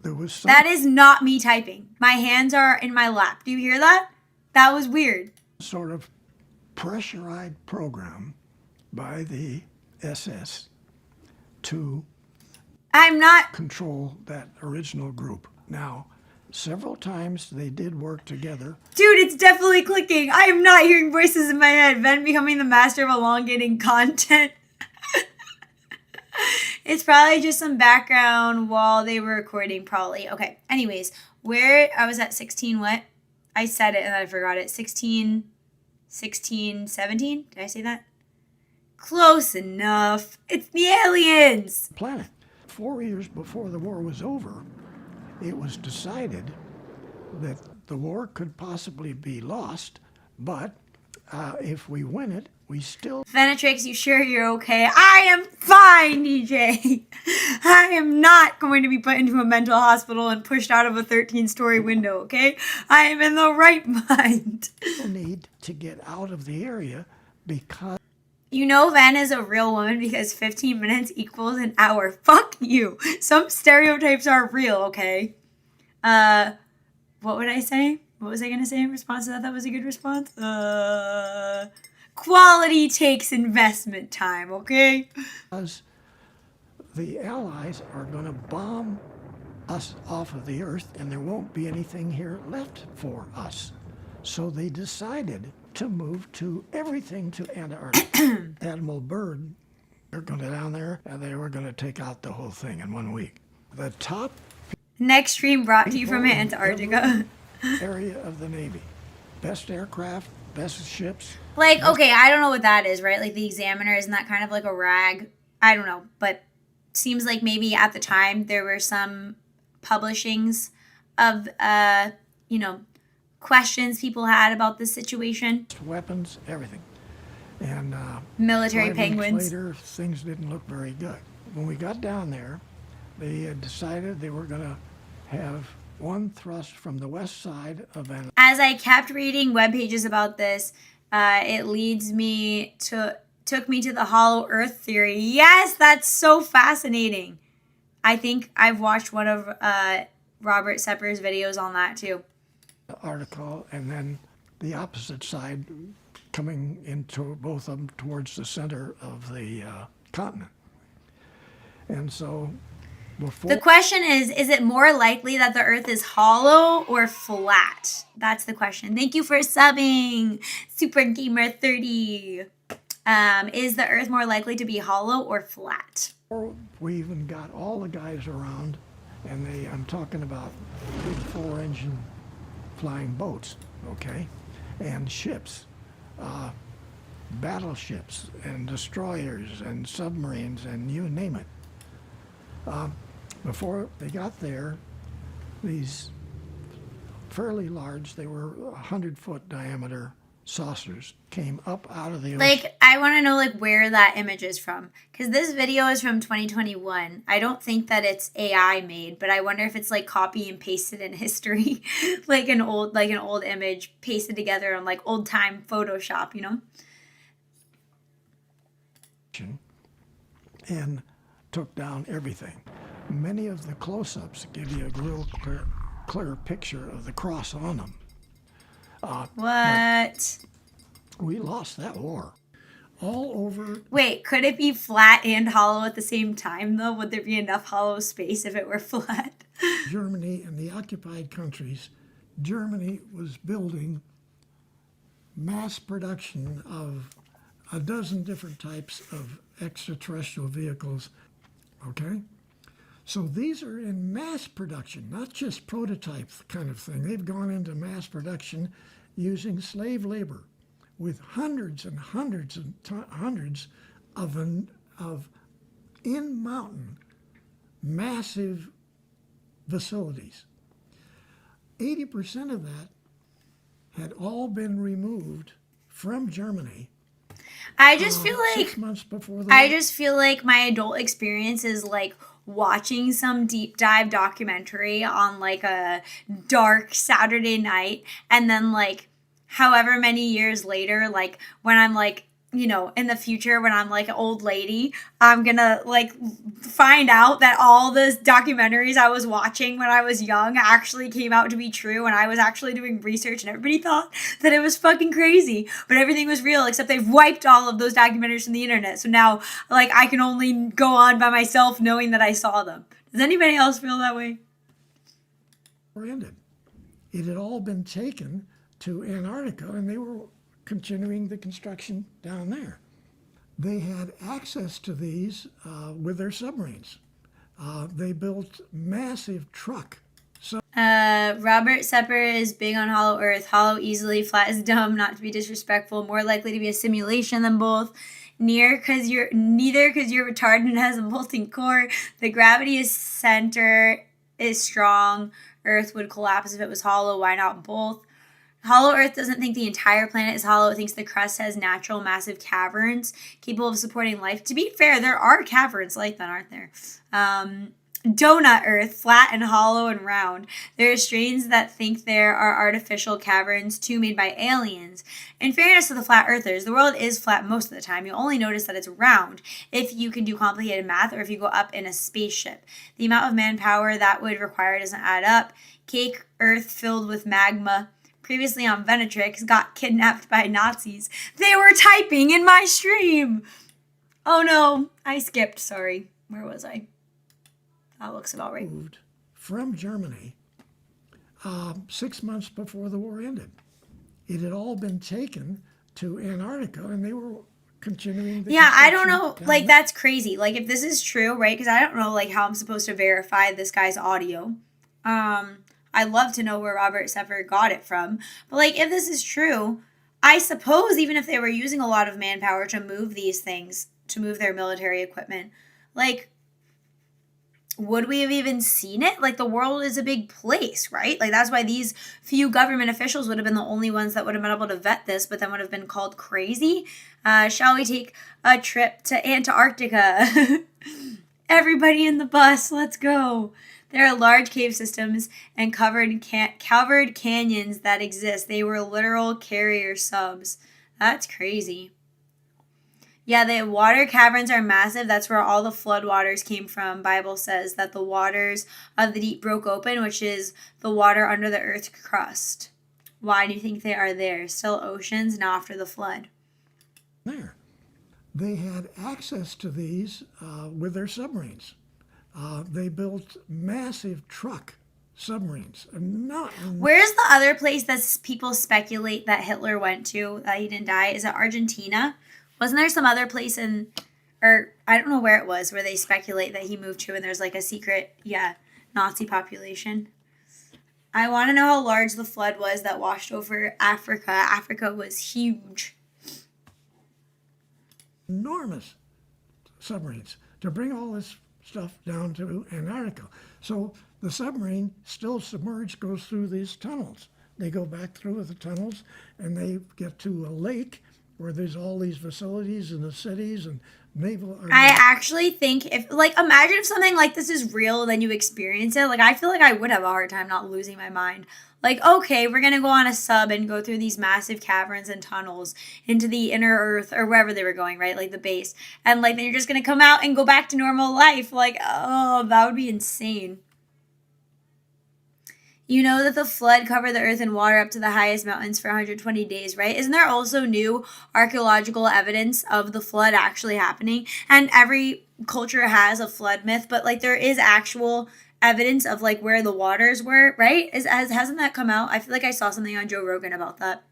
there was some That is not me typing. My hands are in my lap. Do you hear that? That was weird. sort of pressurized program by the SS to I'm not. control that original group. Now, several times they did work together. Dude, it's definitely clicking. I am not hearing voices in my head. Ven becoming the master of elongating content. It's probably just some background while they were recording, probably. Okay, anyways, where I was at 16, what? I said it and I forgot it. 16, 17? Did I say that? Close enough. It's the aliens. Planet. 4 years before the war was over, it was decided that the war could possibly be lost, but if we win it, we still... Venatrix, you sure you're okay? I am fine, DJ. I am not going to be put into a mental hospital and pushed out of a 13-story window, okay? I am in the right mind. need to get out of the area because... You know Van is a real woman because 15 minutes equals an hour. Fuck you. Some stereotypes are real, okay? What would I say? What was I going to say in response to that? That was a good response. Quality takes investment time, okay? Because the Allies are going to bomb us off of the Earth and there won't be anything here left for us. So they decided to move everything to Antarctica. Admiral Byrd, they're going to down there and they were going to take out the whole thing in 1 week. The top Next stream brought to you from Antarctica. area of the Navy. Best aircraft, best ships. Like, okay, I don't know what that is, right? Like the Examiner, isn't that kind of like a rag? I don't know, but seems like maybe at the time there were some publishings of, questions people had about the situation. Weapons, everything. And Military 5 weeks penguins. later, things didn't look very good. When we got down there, they had decided they were going to have one thrust from the west side of Venatrix. As I kept reading web pages about this, it took me to the Hollow Earth theory. Yes, that's so fascinating. I think I've watched one of Robert Sepper's videos on that too. Article, and then the opposite side coming into both of them towards the center of the continent. And so before... The question is it more likely that the Earth is hollow or flat? That's the question. Thank you for subbing, Super Gamer 30. Is the Earth more likely to be hollow or flat? We even got all the guys around, and I'm talking about big 4-engine flying boats, okay, and ships, battleships and destroyers and submarines and you name it. Before they got there, these fairly large, they were 100-foot diameter saucers came up out of the ocean. Like, I want to know, like, where that image is from. Because this video is from 2021. I don't think that it's AI made, but I wonder if it's, like, copy and pasted in history. like an old image pasted together on, like, old-time Photoshop, you know? And took down everything. Many of the close-ups give you a real clear picture of the cross on them. What? We lost that war. All over. Wait, could it be flat and hollow at the same time, though? Would there be enough hollow space if it were flat? Germany and the occupied countries, Germany was building mass production of a dozen different types of extraterrestrial vehicles, okay? So these are in mass production, not just prototype kind of thing. They've gone into mass production using slave labor with hundreds and hundreds and hundreds of in-mountain massive facilities. 80% of that had all been removed from Germany. I just feel like 6 months before the I war. just feel like my adult experience is like watching some deep dive documentary on like a dark Saturday night, and then like however many years later, like when I'm like, you know, in the future when I'm like an old lady, I'm gonna like find out that all the documentaries I was watching when I was young actually came out to be true, and I was actually doing research and everybody thought that it was fucking crazy, but everything was real except they've wiped all of those documentaries from the internet. So now like I can only go on by myself knowing that I saw them. Does anybody else feel that way? Ended. It had all been taken to Antarctica, and they were continuing the construction down there. They had access to these with their submarines. They built massive truck. Robert Sepper is big on Hollow Earth. Hollow easily, flat is dumb, not to be disrespectful, more likely to be a simulation than both. Neither because you're retarded and has a molten core. The gravity is center is strong. Earth would collapse if it was hollow. Why not both? Hollow Earth doesn't think the entire planet is hollow. It thinks the crust has natural massive caverns capable of supporting life. To be fair, there are caverns like that, aren't there? Donut Earth, flat and hollow and round. There are strains that think there are artificial caverns, too, made by aliens. In fairness to the flat earthers, the world is flat most of the time. You'll only notice that it's round if you can do complicated math or if you go up in a spaceship. The amount of manpower that would require doesn't add up. Cake Earth filled with magma. Previously on Venatrix, got kidnapped by Nazis. They were typing in my stream! Oh no, I skipped, sorry. Where was I? That looks about right. Moved from Germany 6 months before the war ended. It had all been taken to Antarctica, and they were continuing the Yeah, I don't construction know, down like there. that's crazy. Like if this is true, right? Because I don't know like how I'm supposed to verify this guy's audio. I'd love to know where Robert Sepper got it from. But like if this is true, I suppose even if they were using a lot of manpower to move these things, to move their military equipment, like would we have even seen it? Like the world is a big place, right? Like that's why these few government officials would have been the only ones that would have been able to vet this, but then would have been called crazy. Shall we take a trip to Antarctica? Everybody in the bus, let's go. There are large cave systems and covered canyons that exist. They were literal carrier subs. That's crazy. Yeah, the water caverns are massive. That's where all the floodwaters came from. Bible says that the waters of the deep broke open, which is the water under the earth's crust. Why do you think they are there? Still oceans, now after the flood. There. They had access to these with their submarines. They built massive truck submarines. Where's the other place that people speculate that Hitler went to that he didn't die? Is it Argentina? Wasn't there some other place or I don't know where it was, where they speculate that he moved to and there's like a secret, Nazi population? I want to know how large the flood was that washed over Africa. Africa was huge. Enormous submarines to bring all this stuff down to Antarctica. So the submarine still submerged goes through these tunnels. They go back through the tunnels and they get to a lake where there's all these facilities in the cities and naval. I actually think if, like, imagine if something like this is real and then you experience it. Like, I feel like I would have a hard time not losing my mind. Like, okay, we're going to go on a sub and go through these massive caverns and tunnels into the inner earth or wherever they were going, right? Like the base. And, like, then you're just going to come out and go back to normal life. Like, oh, that would be insane. You know that the flood covered the earth in water up to the highest mountains for 120 days, right? Isn't there also new archaeological evidence of the flood actually happening? And every culture has a flood myth, but like there is actual evidence of like where the waters were, right? Hasn't that come out? I feel like I saw something on Joe Rogan about that.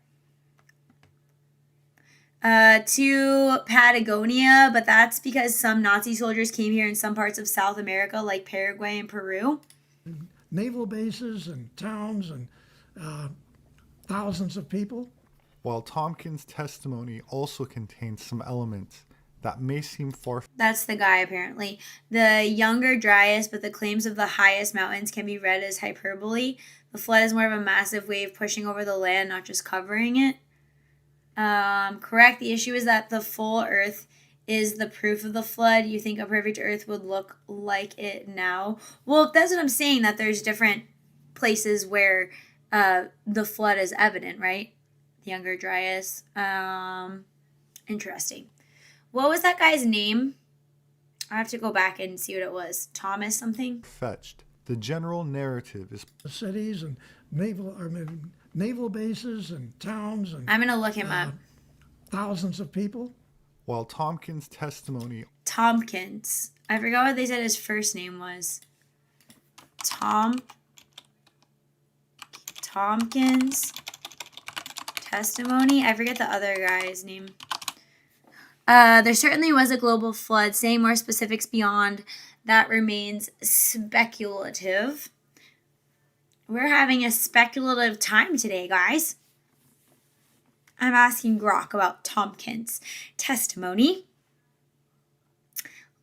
To Patagonia, but that's because some Nazi soldiers came here in some parts of South America, like Paraguay and Peru. Naval bases and towns and thousands of people. While Tompkins' testimony also contains some elements that may seem far. That's the guy, apparently. The younger Dryas, but the claims of the highest mountains can be read as hyperbole. The flood is more of a massive wave pushing over the land, not just covering it. Correct. The issue is that the full earth is the proof of the flood. You think a perfect earth would look like it now? Well, that's what I'm saying, that there's different places where the flood is evident, right? The younger Dryas. Interesting. What was that guy's name? I have to go back and see what it was. Thomas something? Fetched. The general narrative is cities and naval bases and towns and I'm going to look him up. Thousands of people. While Tompkins' testimony. Tompkins. I forgot what they said his first name was. Tompkins testimony. I forget the other guy's name. There certainly was a global flood. Saying more specifics beyond that remains speculative. We're having a speculative time today, guys. I'm asking Grok about Tompkins' testimony.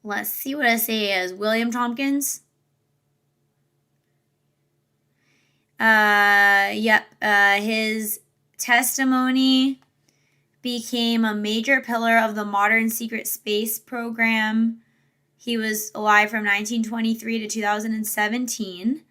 Let's see what I say is William Tompkins. His testimony became a major pillar of the modern secret space program. He was alive from 1923 to 2017.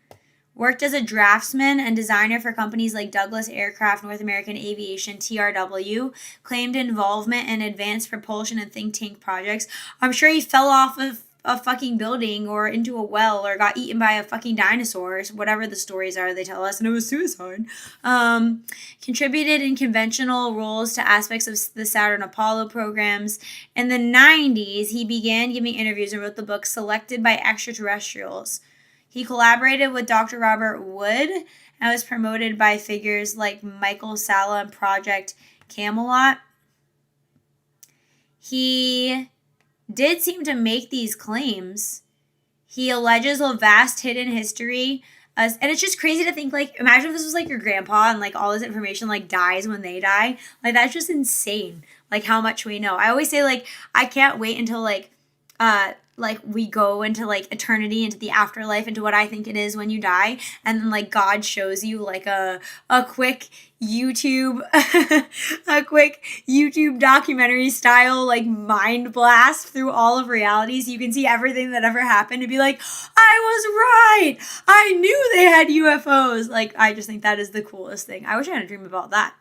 Worked as a draftsman and designer for companies like Douglas Aircraft, North American Aviation, TRW. Claimed involvement in advanced propulsion and think tank projects. I'm sure he fell off of a fucking building or into a well or got eaten by a fucking dinosaur. Whatever the stories are they tell us. And it was suicide. Contributed in conventional roles to aspects of the Saturn Apollo programs. In the 90s, he began giving interviews and wrote the book Selected by Extraterrestrials. He collaborated with Dr. Robert Wood and was promoted by figures like Michael Salla and Project Camelot. He did seem to make these claims. He alleges a vast hidden history. And it's just crazy to think, like, imagine if this was like your grandpa and like all this information like dies when they die. Like, that's just insane. Like, how much we know. I always say, like, I can't wait until like we go into like eternity, into the afterlife, into what I think it is when you die, and then like God shows you like a quick YouTube documentary style like mind blast through all of reality, so you can see everything that ever happened and be like, I was right, I knew they had UFOs. Like, I just think that is the coolest thing. I wish I had a dream about that.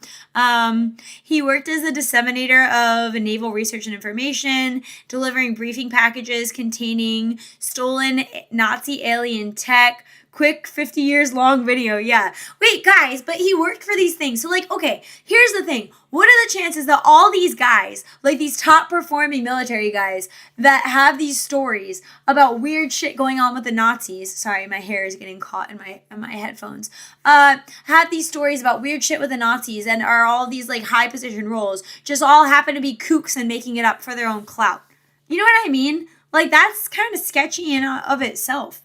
He worked as a disseminator of naval research and information, delivering briefing packages containing stolen Nazi alien tech. Quick 50 years long video. Yeah. Wait, guys, but he worked for these things. So, like, okay, here's the thing. What are the chances that all these guys, like these top performing military guys that have these stories about weird shit going on with the Nazis, sorry, my hair is getting caught in my headphones, have these stories about weird shit with the Nazis and are all these like high position roles, just all happen to be kooks and making it up for their own clout. You know what I mean? Like, that's kind of sketchy in of itself.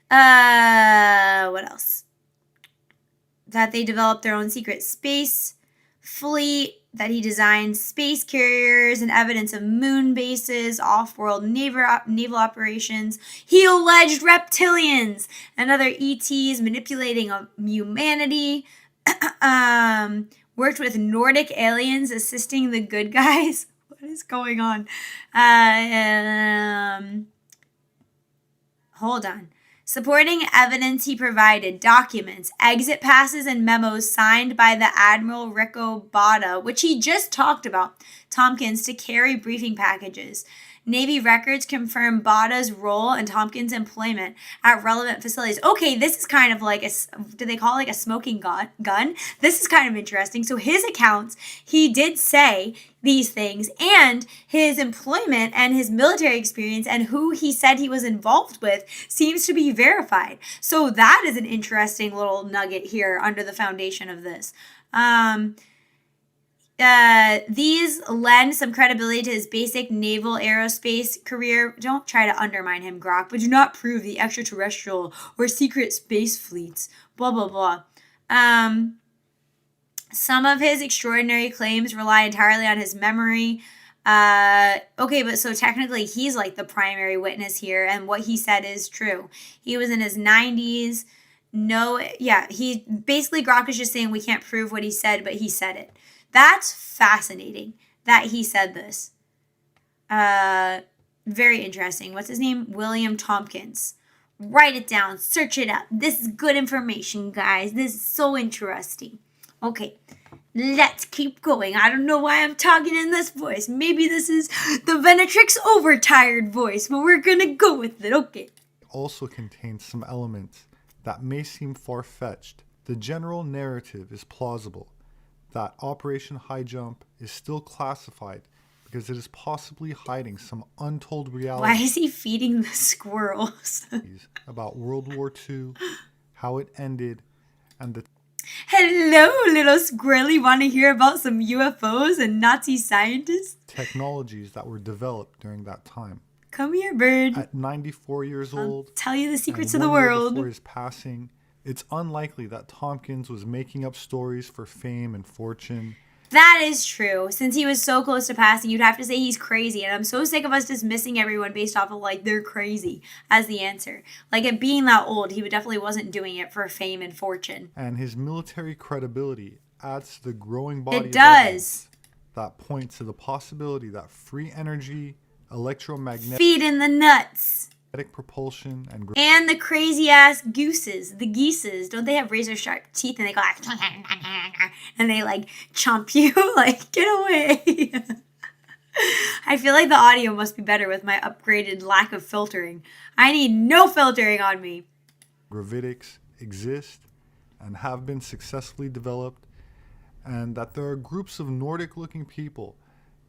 What else? That they developed their own secret space fleet, that he designed space carriers and evidence of moon bases, off-world naval operations. He alleged reptilians and other ETs manipulating humanity. Worked with Nordic aliens assisting the good guys. What is going on? Hold on. Supporting evidence he provided, documents, exit passes, and memos signed by the Admiral Rico Botta, which he just talked about, Tompkins, to carry briefing packages. Navy records confirm Botta's role and Tompkins' employment at relevant facilities. Okay, this is kind of like do they call it like a smoking gun? This is kind of interesting. So his accounts, he did say these things, and his employment and his military experience and who he said he was involved with seems to be verified. So that is an interesting little nugget here under the foundation of this. These lend some credibility to his basic naval aerospace career. Don't try to undermine him, Grok, but do not prove the extraterrestrial or secret space fleets. Blah, blah, blah. Some of his extraordinary claims rely entirely on his memory. Okay, but so technically he's like the primary witness here, and what he said is true. He was in his 90s. He basically, Grok is just saying we can't prove what he said, but he said it. That's fascinating that he said this. Very interesting. What's his name? William Tompkins. Write it down. Search it up. This is good information, guys. This is so interesting. Okay, let's keep going. I don't know why I'm talking in this voice. Maybe this is the Venatrix overtired voice, but we're going to go with it. Okay. Also contains some elements that may seem far-fetched. The general narrative is plausible. That Operation High Jump is still classified because it is possibly hiding some untold reality. Why is he feeding the squirrels? About World War II, how it ended, and the Hello, little squirrely. Want to hear about some UFOs and Nazi scientists? technologies that were developed during that time. Come here, bird. At 94 years old, Tell you the secrets of and the 1 year world. before his passing, it's unlikely that Tompkins was making up stories for fame and fortune. That is true. Since he was so close to passing, you'd have to say he's crazy. And I'm so sick of us dismissing everyone based off of, like, they're crazy as the answer. Like, at being that old, he definitely wasn't doing it for fame and fortune. And his military credibility adds to the growing body It of does. evidence that points to the possibility that free energy, electromagnetic Feed in the nuts. propulsion, And the crazy ass gooses, the geeses, don't they have razor sharp teeth and they go like, and they like chomp you? Like, get away. I feel like the audio must be better with my upgraded lack of filtering. I need no filtering on me. gravitics exist and have been successfully developed, and that there are groups of Nordic-looking people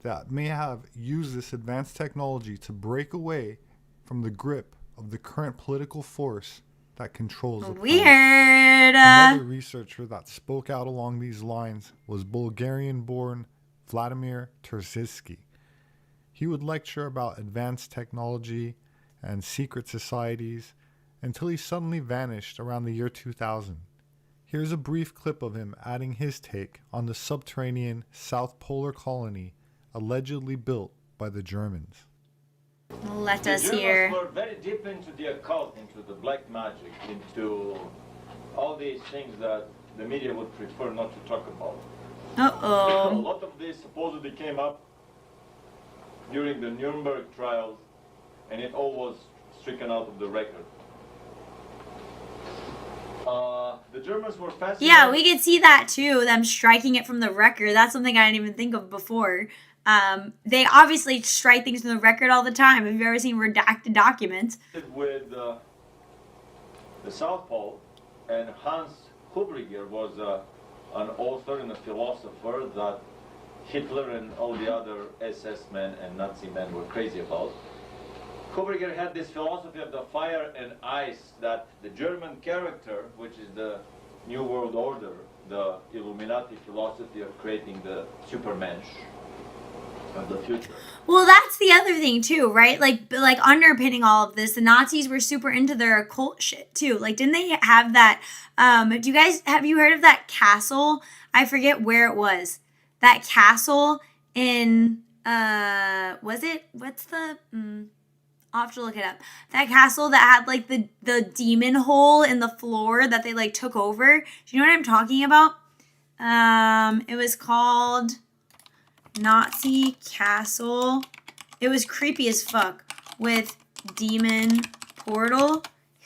that may have used this advanced technology to break away from the grip of the current political force that controls the planet. Weird. Another researcher that spoke out along these lines was Bulgarian-born Vladimir Terziski. He would lecture about advanced technology and secret societies until he suddenly vanished around the year 2000. Here's a brief clip of him adding his take on the subterranean South Polar colony allegedly built by the Germans. Let us hear. The Germans were very deep into the occult, into the black magic, into all these things that the media would prefer not to talk about. A Uh-oh. lot of this supposedly came up during the Nuremberg trials, and it all was stricken out of the record. The Germans were fascinated. Yeah, we could see that too, them striking it from the record. That's something I didn't even think of before. They obviously strike things from the record all the time. Have you ever seen redacted documents? With the South Pole, and Hans Hubriger was an author and a philosopher that Hitler and all the other SS men and Nazi men were crazy about. Hubriger had this philosophy of the fire and ice, that the German character, which is the New World Order, the Illuminati philosophy of creating the Supermensch of the future. Well, that's the other thing too, right? Like underpinning all of this, the Nazis were super into their occult shit too. Like, didn't they have that? Have you heard of that castle? I forget where it was. that castle in was it? What's the I'll have to look it up. That castle that had like the demon hole in the floor that they like took over. Do you know what I'm talking about? It was called Nazi Castle. It was creepy as fuck with demon portal.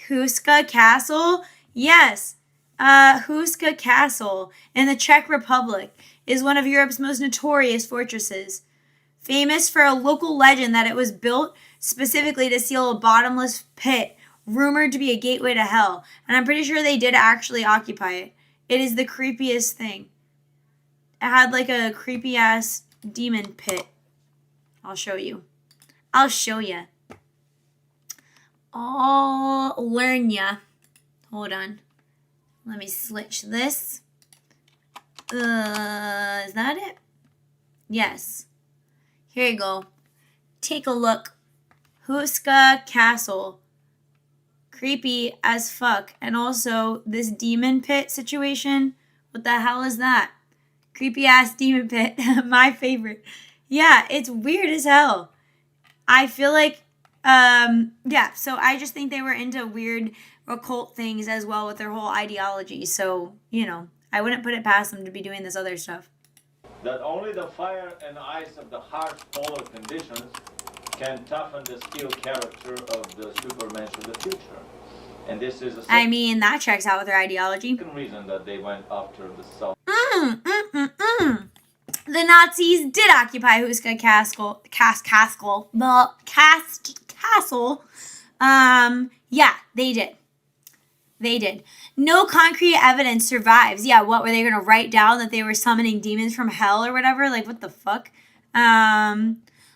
Huska Castle? Yes. Huska Castle in the Czech Republic is one of Europe's most notorious fortresses. Famous for a local legend that it was built specifically to seal a bottomless pit, rumored to be a gateway to hell. And I'm pretty sure they did actually occupy it. It is the creepiest thing. It had like a creepy ass demon pit. I'll show you. I'll show you. I'll learn ya. Hold on. Let me switch this. Is that it? Yes. Here you go. Take a look. Huska Castle. Creepy as fuck. And also this demon pit situation. What the hell is that? Creepy ass demon pit. My favorite. Yeah, it's weird as hell. I feel like, yeah, so I just think they were into weird occult things as well with their whole ideology. So, you know, I wouldn't put it past them to be doing this other stuff. That only the fire and ice of the harsh polar conditions can toughen the steel character of the supermensch of the future. And this is a I mean, that checks out with their ideology. second reason that they went after the South. The Nazis did occupy Huska Castle. Castle. Yeah, they did. They did. No concrete evidence survives. Yeah, what were they going to write down that they were summoning demons from hell or whatever? Like, what the fuck?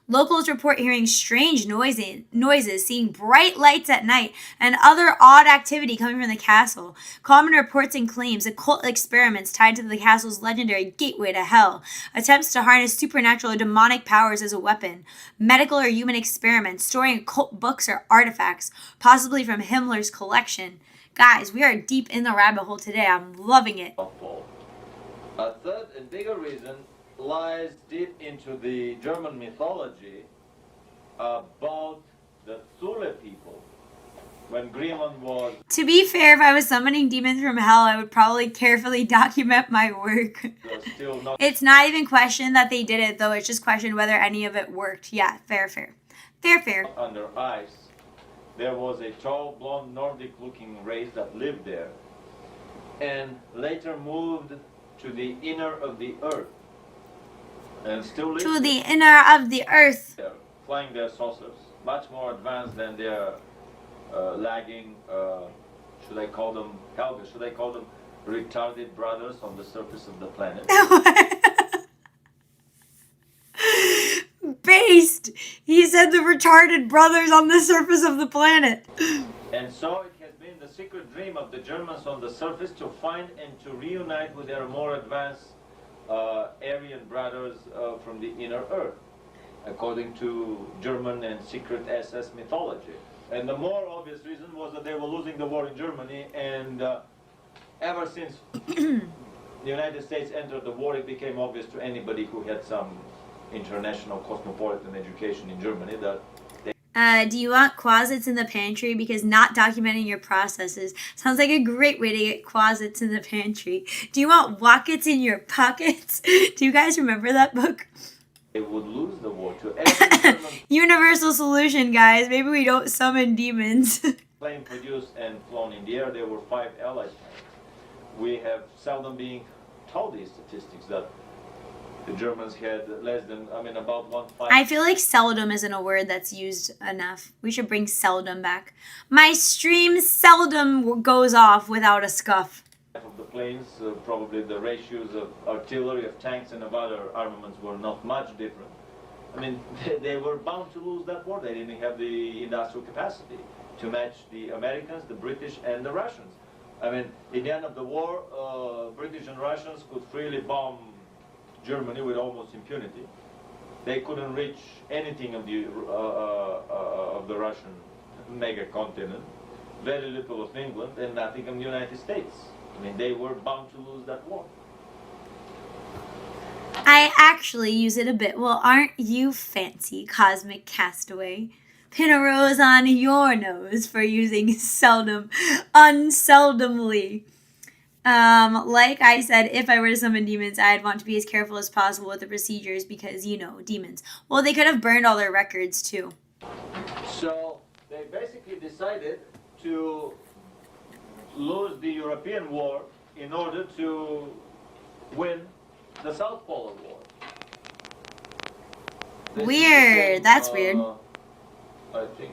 Locals report hearing strange noises, seeing bright lights at night, and other odd activity coming from the castle. Common reports and claims, occult experiments tied to the castle's legendary gateway to hell, attempts to harness supernatural or demonic powers as a weapon, medical or human experiments, storing occult books or artifacts, possibly from Himmler's collection. Guys, we are deep in the rabbit hole today. I'm loving it. A third and bigger reason lies deep into the German mythology about the Thule people. When Greenland was... To be fair, if I was summoning demons from hell, I would probably carefully document my work. Still not It's not even questioned that they did it, though. It's just questioned whether any of it worked. Yeah, fair. under ice, there was a tall, blonde, Nordic-looking race that lived there and later moved to the inner of the earth. And still live To the inner of the earth. there, flying their saucers, much more advanced than their lagging, should I call them, Helga, should I call them retarded brothers on the surface of the planet? Based! He said the retarded brothers on the surface of the planet. And so it has been the secret dream of the Germans on the surface to find and to reunite with their more advanced Aryan brothers from the inner earth, according to German and secret SS mythology. And the more obvious reason was that they were losing the war in Germany, and ever since the United States entered the war, it became obvious to anybody who had some international cosmopolitan education in Germany that Do you want closets in the pantry? Because not documenting your processes sounds like a great way to get closets in the pantry. Do you want wockets in your pockets? Do you guys remember that book? they would lose the war to every German Universal solution, guys. Maybe we don't summon demons. plane produced and flown in the air. There were 5 Allied planes. We have seldom being told these statistics that the Germans had less than, about 1/5. I feel like seldom isn't a word that's used enough. We should bring seldom back. My stream seldom goes off without a scuff. Of the planes, probably the ratios of artillery, of tanks, and of other armaments were not much different. They were bound to lose that war. They didn't have the industrial capacity to match the Americans, the British, and the Russians. In the end of the war, British and Russians could freely bomb Germany with almost impunity. They couldn't reach anything of the Russian mega continent, very little of England, and nothing of the United States. They were bound to lose that war. I actually use it a bit. Well, aren't you fancy, cosmic castaway? Pin a rose on your nose for using unseldomly. Like I said, if I were to summon demons, I'd want to be as careful as possible with the procedures because, you know, demons. Well, they could have burned all their records, too. So they basically decided to lose the European war in order to win the South Polar War. This Weird. is the That's same, weird. I think.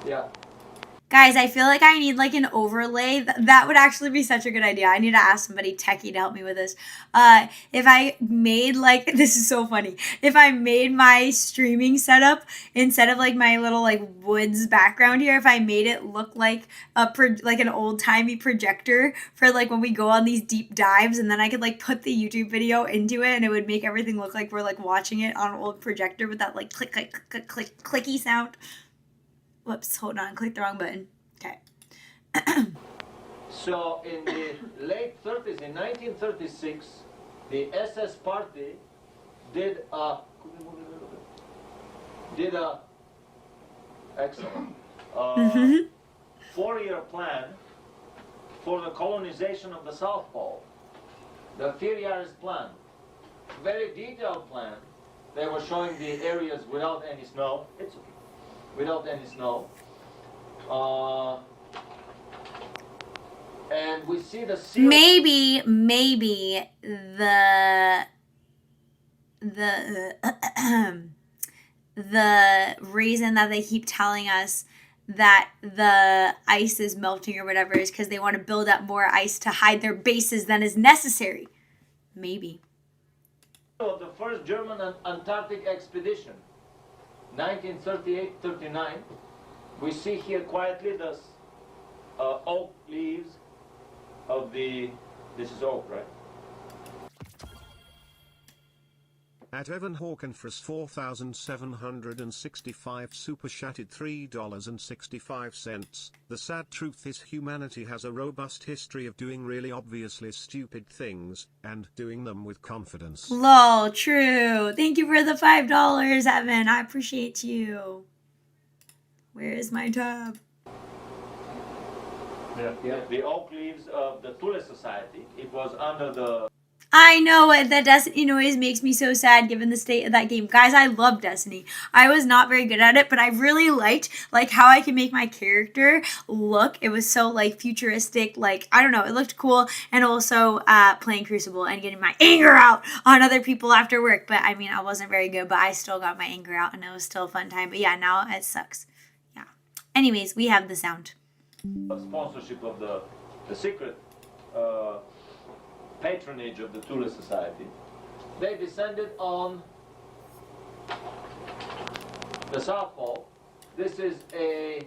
Yeah. Guys, I feel like I need like an overlay. That would actually be such a good idea. I need to ask somebody techie to help me with this. If I made like, this is so funny. If I made my streaming setup, instead of like my little like woods background here, if I made it look like like an old timey projector for like when we go on these deep dives, and then I could like put the YouTube video into it and it would make everything look like we're like watching it on an old projector with that like click, click, click, click, clicky sound. Whoops, hold on, click the wrong button. Okay. So in the late 30s, in 1936, the SS party did a excellent 4-year plan for the colonization of the South Pole. The 4-year plan, very detailed plan. They were showing the areas without any snow. It's okay. Without any snow. And we see the maybe the reason that they keep telling us that the ice is melting or whatever is because they want to build up more ice to hide their bases than is necessary. Maybe. of the first German Antarctic expedition, 1938-39. We see here quietly the oak leaves of the, this is oak, right? At Evan Hawkenfress 4,765 super chatted $3.65. The sad truth is humanity has a robust history of doing really obviously stupid things, and doing them with confidence. Lol, true. Thank you for the $5, Evan. I appreciate you. Where is my tab? Yeah. The oak leaves of the Thule Society. It was under the... I know it. That Destiny noise makes me so sad given the state of that game. Guys, I love Destiny. I was not very good at it, but I really liked how I could make my character look. It was so like futuristic, like I don't know, it looked cool. And also playing Crucible and getting my anger out on other people after work. But I mean, I wasn't very good, but I still got my anger out and it was still a fun time. But yeah, now it sucks. Yeah. Anyways, we have the sound. Sponsorship of the secret patronage of the Thule Society. They descended on the South Pole. This is a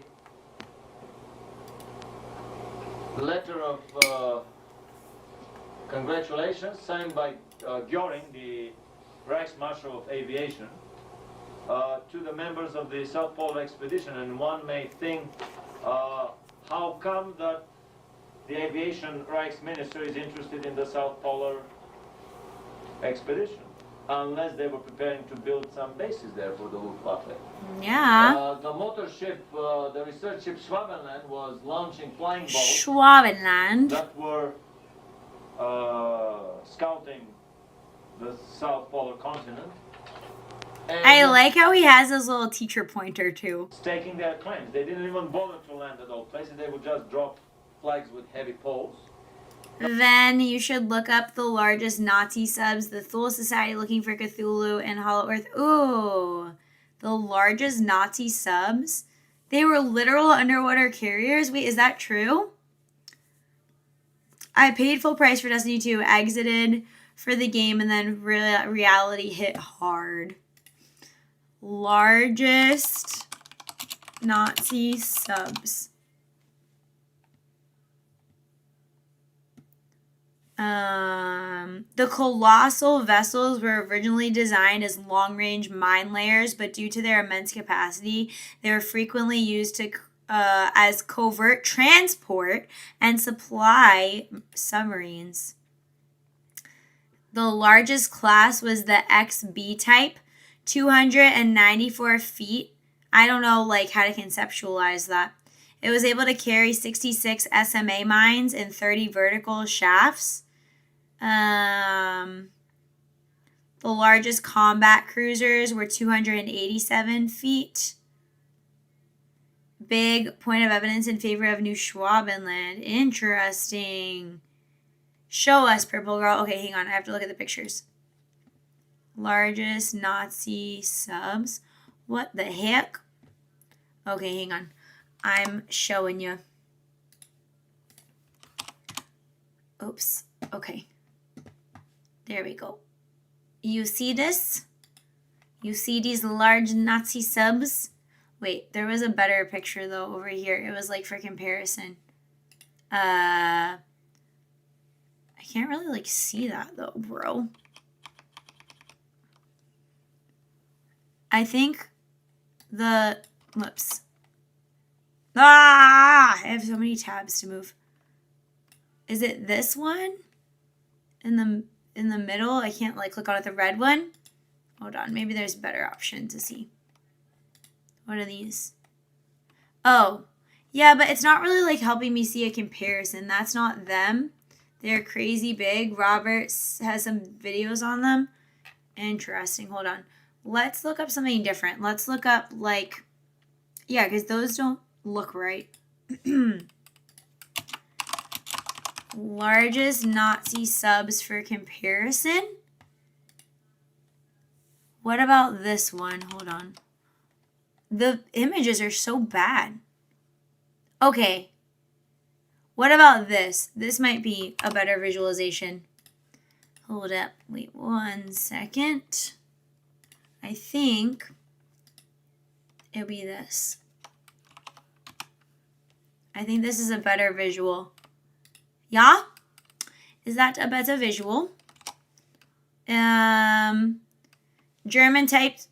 letter of congratulations signed by Göring, the Reichsmarshal of Aviation, to the members of the South Pole expedition. And one may think, how come that the aviation Reichsminister is interested in the South Polar expedition, unless they were preparing to build some bases there for the Luftwaffe. Yeah. The motor ship, the research ship Schwabenland was launching flying boats Schwabenland. that were scouting the South Polar continent. And I like how he has his little teacher pointer too. staking their claims. They didn't even bother to land at those places. They would just drop flags with heavy poles. Then you should look up the largest Nazi subs, the Thule Society looking for Cthulhu and Hollow Earth. Ooh, the largest Nazi subs? They were literal underwater carriers? Wait, is that true? I paid full price for Destiny 2, exited for the game, and then reality hit hard. Largest Nazi subs. The colossal vessels were originally designed as long-range mine layers, but due to their immense capacity, they were frequently used to as covert transport and supply submarines. The largest class was the XB type, 294 feet. I don't know like how to conceptualize that. It was able to carry 66 SMA mines and 30 vertical shafts. The largest combat cruisers were 287 feet. Big point of evidence in favor of New Schwabenland. Interesting. Show us, Purple Girl. Okay, hang on. I have to look at the pictures. Largest Nazi subs. What the heck? Okay, hang on. I'm showing you. Oops. Okay. There we go. You see this? You see these large Nazi subs? Wait, there was a better picture though over here. It was like for comparison. I can't really like see that though, bro. I think the whoops. I have so many tabs to move. Is it this one? In the middle? I can't like click on it, the red one. Hold on, maybe there's a better option to see. What are these? Oh, yeah, but it's not really like helping me see a comparison. That's not them. They're crazy big. Robert has some videos on them. Interesting. Hold on. Let's look up something different. Let's look up like, yeah, because those don't look right. Largest Nazi subs for comparison. What about this one? Hold on. The images are so bad. Okay. What about this? This might be a better visualization. Hold up. Wait 1 second. I think it'll be this. I think this is a better visual. Yeah? Is that a better visual? German typed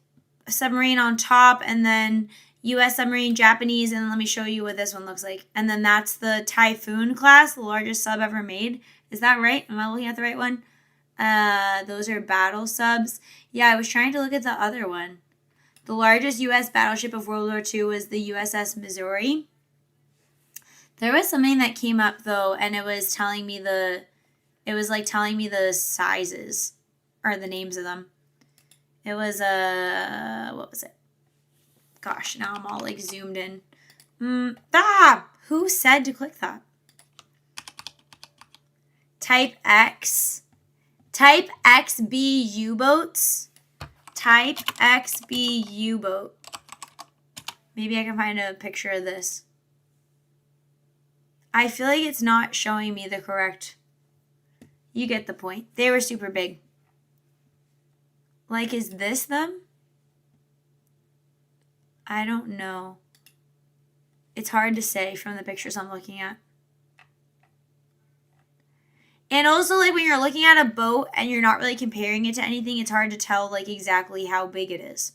submarine on top, and then US submarine, Japanese, and let me show you what this one looks like. And then that's the Typhoon class, the largest sub ever made. Is that right? Am I looking at the right one? Those are battle subs. Yeah, I was trying to look at the other one. The largest US battleship of World War II was the USS Missouri. There was something that came up though, and it was telling me the sizes or the names of them. It was what was it? Gosh, now I'm all like zoomed in. Who said to click that? Type X. Type XB U-boats. Type XB U-boat. Maybe I can find a picture of this. I feel like it's not showing me the correct. You get the point. They were super big. Like, is this them? I don't know. It's hard to say from the pictures I'm looking at. And also, like, when you're looking at a boat and you're not really comparing it to anything, it's hard to tell, like, exactly how big it is.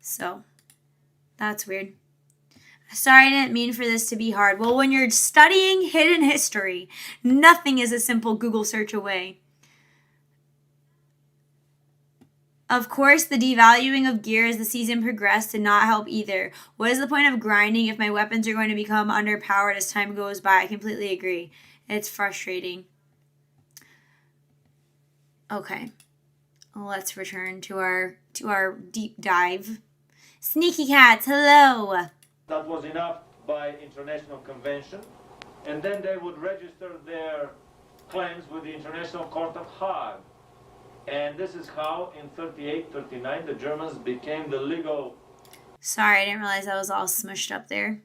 So, that's weird. Sorry, I didn't mean for this to be hard. Well, when you're studying hidden history, nothing is a simple Google search away. Of course, the devaluing of gear as the season progressed did not help either. What is the point of grinding if my weapons are going to become underpowered as time goes by? I completely agree. It's frustrating. Okay. Let's return to our deep dive. Sneaky Cats, hello. That was enough by international convention, and then they would register their claims with the International Court of Hague. And this is how, in 38, 39, the Germans became the legal... Sorry, I didn't realize I was all smushed up there.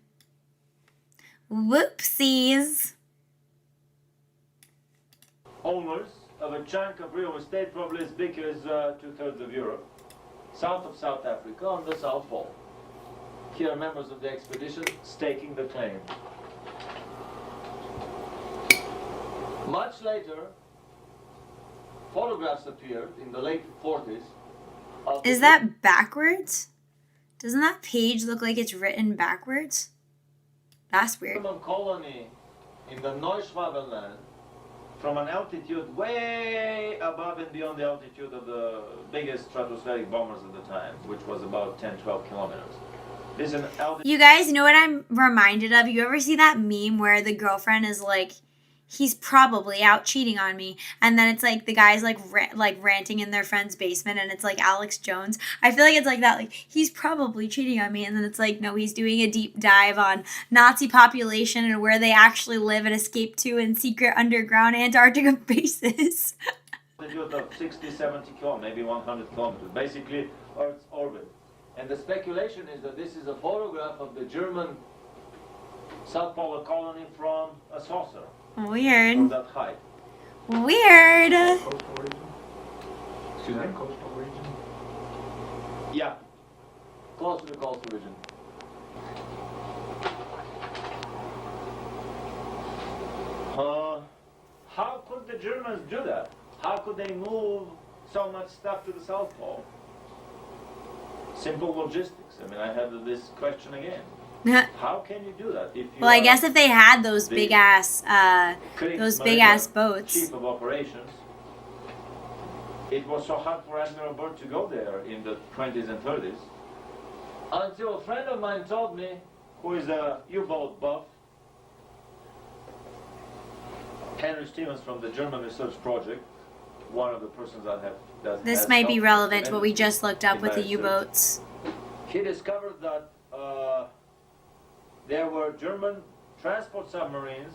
Whoopsies. owners of a chunk of real estate probably as big as 2/3 of Europe, south of South Africa on the South Pole. Here are members of the expedition staking the claim. Much later, photographs appeared in the late 40s. Is that backwards? Doesn't that page look like it's written backwards? That's weird. German colony in the Neuschwabenland from an altitude way above and beyond the altitude of the biggest stratospheric bombers at the time, which was about 10, 12 kilometers. This is an altitude. You guys know what I'm reminded of? You ever see that meme where the girlfriend is like, he's probably out cheating on me, and then it's like the guy's like ranting in their friend's basement, and it's like Alex Jones. I feel like it's like that, like, he's probably cheating on me, and then it's like, no, he's doing a deep dive on Nazi population and where they actually live and escape to in secret underground Antarctica bases. Altitude of 60, 70 kilometers, maybe 100 kilometers, basically Earth's orbit. And the speculation is that this is a photograph of the German South Polar colony from a saucer. Weird. From that height. Weird. Coastal region? Excuse me? Coastal region? Yeah. Close to the coastal region. How could the Germans do that? How could they move so much stuff to the South Pole? Simple logistics. I mean, I have this question again. How can you do that? If you Well, I guess if they had those big ass boats. Chief of operations. It was so hard for Admiral Byrd to go there in the 20s and 30s. Until a friend of mine told me, who is a U-boat buff, Henry Stevens from the German Research Project, one of the persons that This might be relevant to what we just looked up with the U-boats. He discovered that there were German transport submarines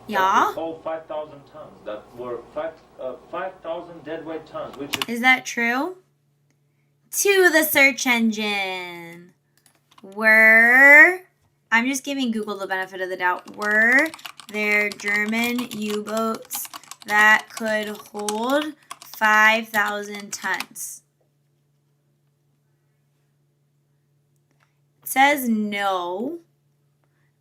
that hold 5,000 tons, that were 5,000 deadweight tons, which is that true? To the search engine. I'm just giving Google the benefit of the doubt. Were there German U-boats that could hold 5,000 tons? It says no.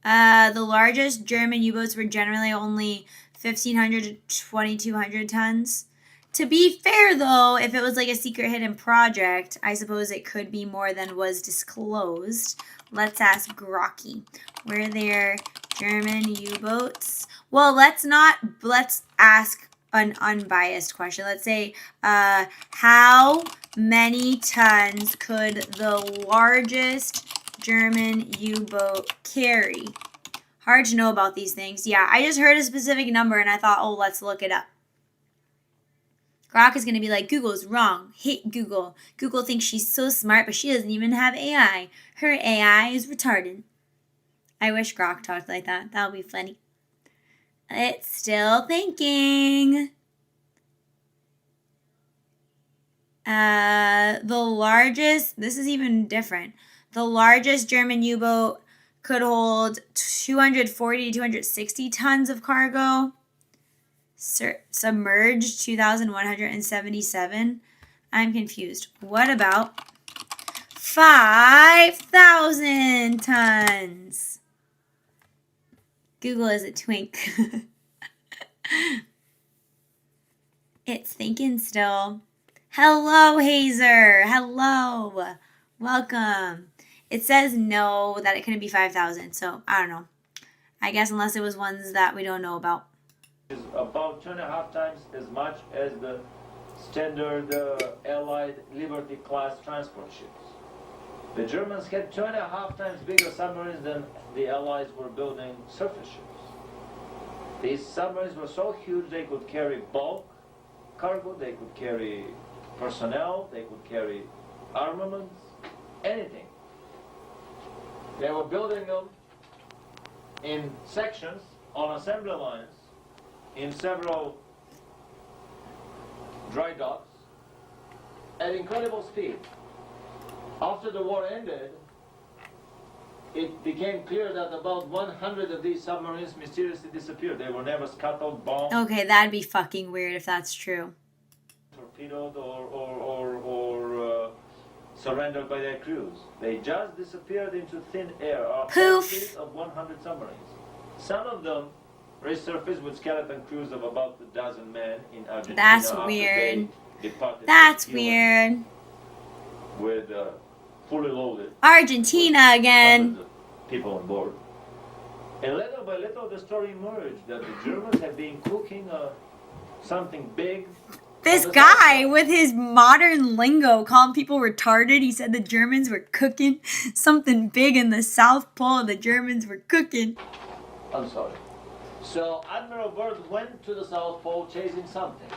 The largest German U-boats were generally only 1,500 to 2,200 tons. To be fair, though, if it was like a secret hidden project, I suppose it could be more than was disclosed. Let's ask Grocky. Were there German U-boats? Well, let's ask an unbiased question. Let's say, how many tons could the largest German U-boat carry? Hard to know about these things. Yeah, I just heard a specific number and I thought, oh, let's look it up. Grok is going to be like, Google's wrong. Hate Google. Google thinks she's so smart, but she doesn't even have AI. Her AI is retarded. I wish Grok talked like that. That would be funny. It's still thinking. The largest, this is even different. The largest German U-boat could hold 240 to 260 tons of cargo. Submerged 2,177. I'm confused. What about 5,000 tons? Google is a twink. It's thinking still. Hello, Hazer. Hello. Welcome. It says no, that it couldn't be 5,000. So, I don't know. I guess unless it was ones that we don't know about. Is about 2.5 times as much as the standard Allied Liberty class transport ships. The Germans had 2.5 times bigger submarines than the Allies were building surface ships. These submarines were so huge they could carry bulk cargo, they could carry personnel, they could carry armaments, anything. They were building them in sections on assembly lines in several dry docks at incredible speed. After the war ended, it became clear that about 100 of these submarines mysteriously disappeared. They were never scuttled, bombed. Okay, that'd be fucking weird if that's true. Torpedoed or surrendered by their crews. They just disappeared into thin air. Poof! Of 100 submarines. Some of them resurfaced with skeleton crews of about a dozen men in Argentina. That's weird. That's weird. With fully loaded. Argentina again. People on board. And little by little, the story emerged that the Germans have been cooking something big. This guy with his modern lingo calling people retarded. He said the Germans were cooking something big in the South Pole. The Germans were cooking. I'm sorry. So Admiral Byrd went to the South Pole chasing something.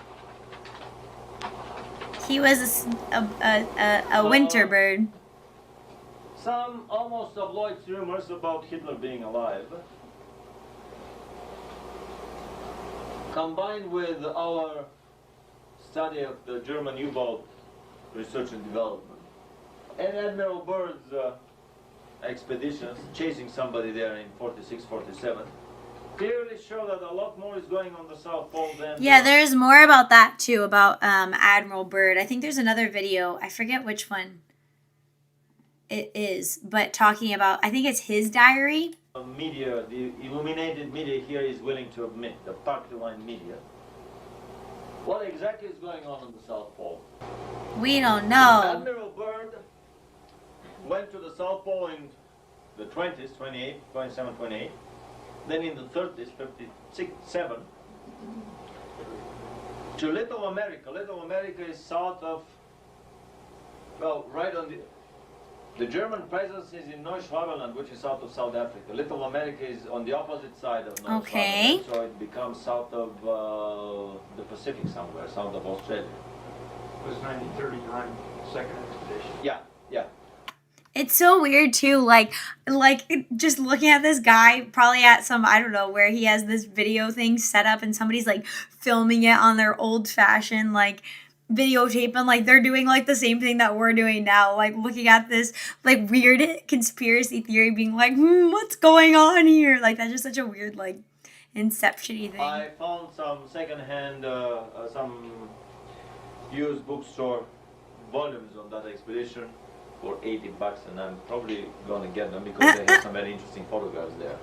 He was a winter bird. Some almost tabloid rumors about Hitler being alive, combined with our study of the German U-boat research and development, and Admiral Byrd's expeditions chasing somebody there in 46, 47, clearly show that a lot more is going on the South Pole than... Yeah, there's more about that too, about Admiral Byrd. I think there's another video. I forget which one it is, but talking about, I think it's his diary. Media, the illuminated media here is willing to admit, the party line media. What exactly is going on the South Pole? We don't know. Admiral Byrd went to the South Pole in the 20s, 28, 27, 28. Then in the 30s, 56, 7, to Little America. Little America is south of, well, right on the German presence is in Neuschwabenland, which is south of South Africa. Little America is on the opposite side of Neuschwabenland, Okay. so it becomes south of the Pacific somewhere, south of Australia. It was 1939, second expedition. Yeah, yeah. It's so weird too, like just looking at this guy, probably at some, I don't know, where he has this video thing set up and somebody's like filming it on their old fashioned like videotape, and like they're doing like the same thing that we're doing now, like looking at this like weird conspiracy theory, being like, what's going on here? Like that's just such a weird like inception-y thing. I found some second-hand, some used bookstore volumes on that expedition for $80, and I'm probably gonna get them because they have some very interesting photographs there.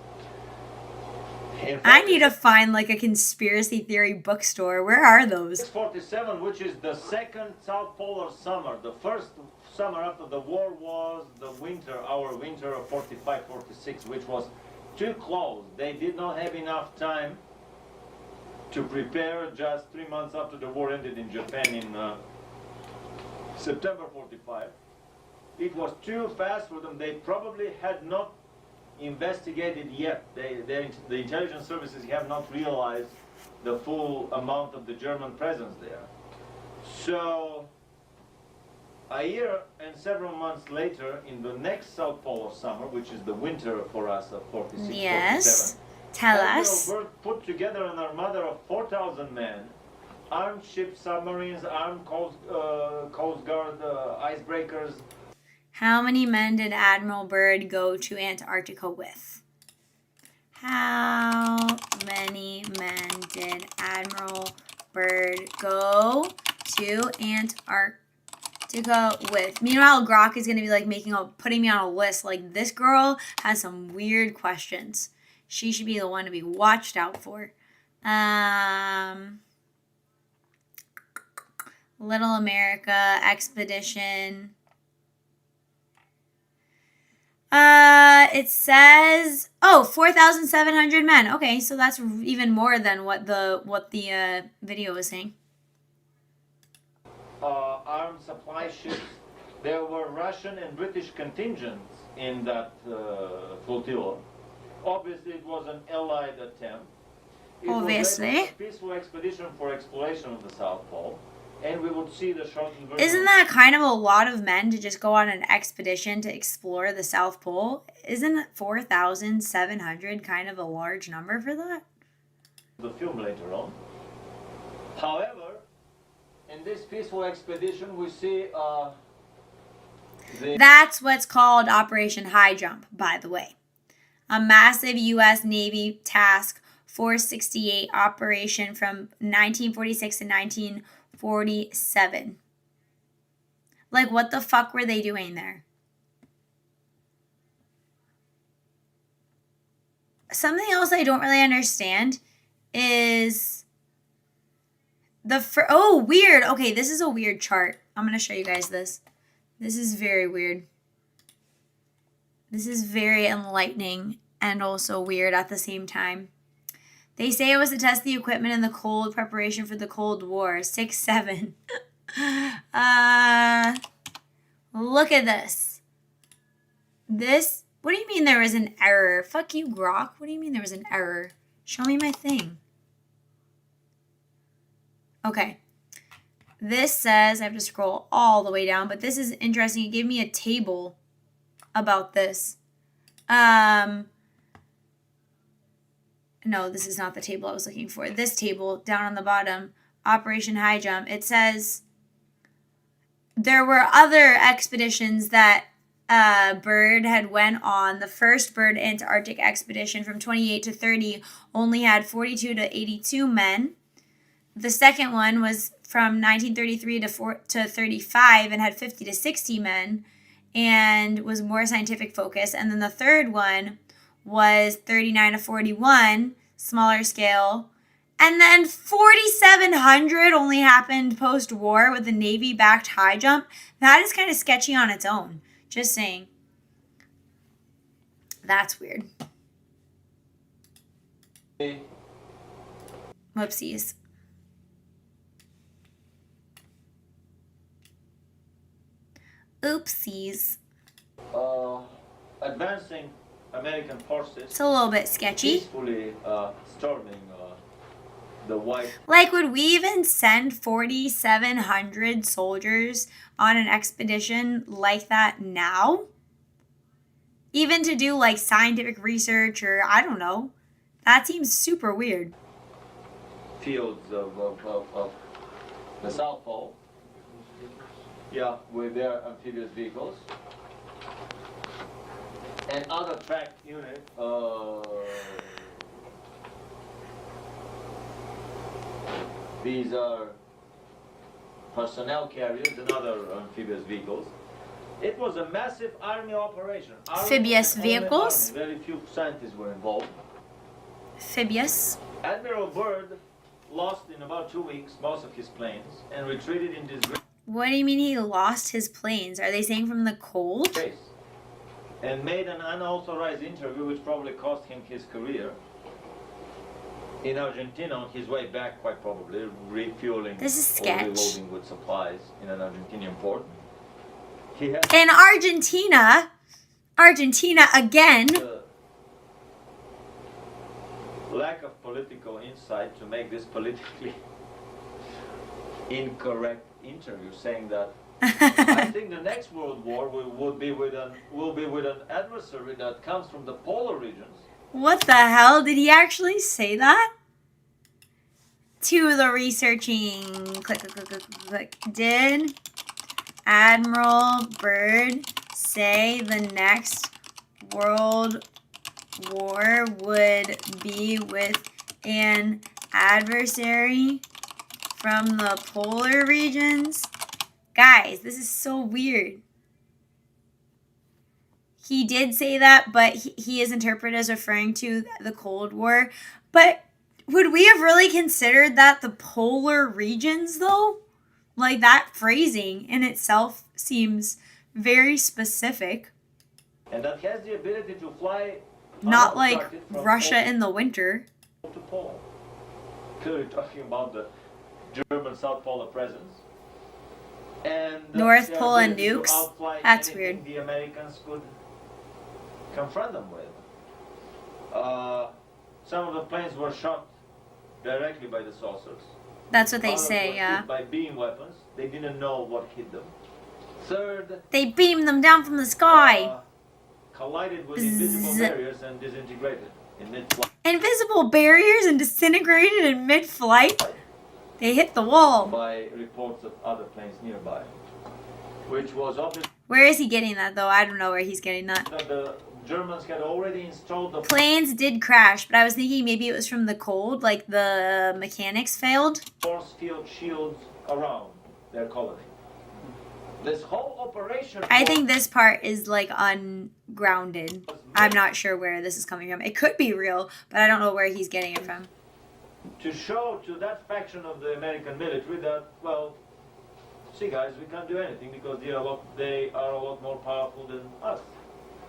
I need to find like a conspiracy theory bookstore. Where are those? 47, which is the second South Polar summer. The first summer after the war was the winter, our winter of 45, 46, which was too close. They did not have enough time to prepare just 3 months after the war ended in Japan in September 45. It was too fast for them. They probably had not investigated yet. The intelligence services have not realized the full amount of the German presence there. So a year and several months later, in the next South Polar summer, which is the winter for us of 46, Yes, 47, tell Admiral us. Byrd put together an armada of 4,000 men, armed ships, submarines, armed Coast Guard icebreakers. How many men did Admiral Byrd go to Antarctica with? How many men did Admiral Byrd go to Antarctica with? Meanwhile, Grok is going to be like putting me on a list. Like, this girl has some weird questions. She should be the one to be watched out for. Little America expedition. It says 4,700 men. Okay, so that's even more than what the video was saying. Armed supply ships. There were Russian and British contingents in that flotilla. Obviously, it was an Allied attempt. It Obviously. was a peaceful expedition for exploration of the South Pole, and we would see the shortened version. Isn't that kind of a lot of men to just go on an expedition to explore the South Pole? Isn't 4,700 kind of a large number for that? The film later on. However, in this peaceful expedition, we see That's what's called Operation High Jump, by the way. A massive U.S. Navy Task Force 68 operation from 1946 to 1947. Like, what the fuck were they doing there? Something else I don't really understand is weird. Okay, this is a weird chart. I'm going to show you guys this. This is very weird. This is very enlightening and also weird at the same time. They say it was to test the equipment in the cold preparation for the Cold War. 6-7. Look at this. This, what do you mean there was an error? Fuck you, Grok. What do you mean there was an error? Show me my thing. Okay. This says, I have to scroll all the way down, but this is interesting. It gave me a table about this. No, this is not the table I was looking for. This table down on the bottom, Operation High Jump. It says there were other expeditions that Byrd had went on. The first Byrd Antarctic expedition from 28 to 30 only had 42 to 82 men. The second one was from 1933 to 35 and had 50 to 60 men and was more scientific focused. And then the third one was 39 to 41, smaller scale. And then 4,700 only happened post-war with the Navy-backed high jump. That is kind of sketchy on its own. Just saying. That's weird. Whoopsies. Oopsies. Advancing American forces. It's a little bit sketchy. Peacefully storming the white. Like, would we even send 4,700 soldiers on an expedition like that now? Even to do like scientific research or I don't know. That seems super weird. Fields of the South Pole. Yeah, with their amphibious vehicles. And other track unit, these are personnel carriers and other amphibious vehicles. It was a massive army operation. Amphibious vehicles? Very few scientists were involved. Amphibious. Admiral Byrd lost in about 2 weeks most of his planes and retreated in disgrace. What do you mean he lost his planes? Are they saying from the cold? And made an unauthorized interview which probably cost him his career. In Argentina on his way back, quite probably, refueling this is or sketch. reloading with supplies in an Argentinian port. He had in Argentina again. Lack of political insight to make this politically incorrect interview, saying that I think the next World War will be with an adversary that comes from the polar regions. What the hell? Did he actually say that? To the researching. Click, click, click, click, click. Did Admiral Byrd say the next World War would be with an adversary from the polar regions? Guys, this is so weird. He did say that, but he is interpreted as referring to the Cold War. But would we have really considered that the polar regions, though? Like, that phrasing in itself seems very specific. And that has the ability to fly. Not like Russia in the winter. To pole. Clearly talking about the German South Polar presence. And North Pole and nukes? That's weird. The Americans could confront them with. Some of the planes were shot directly by the saucers. That's what they Others say, were yeah. hit by beam weapons. They didn't know what hit them. Third, they beamed them down from the sky. Collided with invisible barriers and disintegrated in mid-flight. Invisible barriers and disintegrated in mid-flight? They hit the wall. By reports of other planes nearby, which was obvious. Where is he getting that, though? I don't know where he's getting that. That the Germans had already installed the planes did crash, but I was thinking maybe it was from the cold, like the mechanics failed. Force field shields around their colony. This whole operation. I think this part is like ungrounded. I'm not sure where this is coming from. It could be real, but I don't know where he's getting it from. To show to that faction of the American military that, well, see guys, we can't do anything because they are a lot more powerful than us.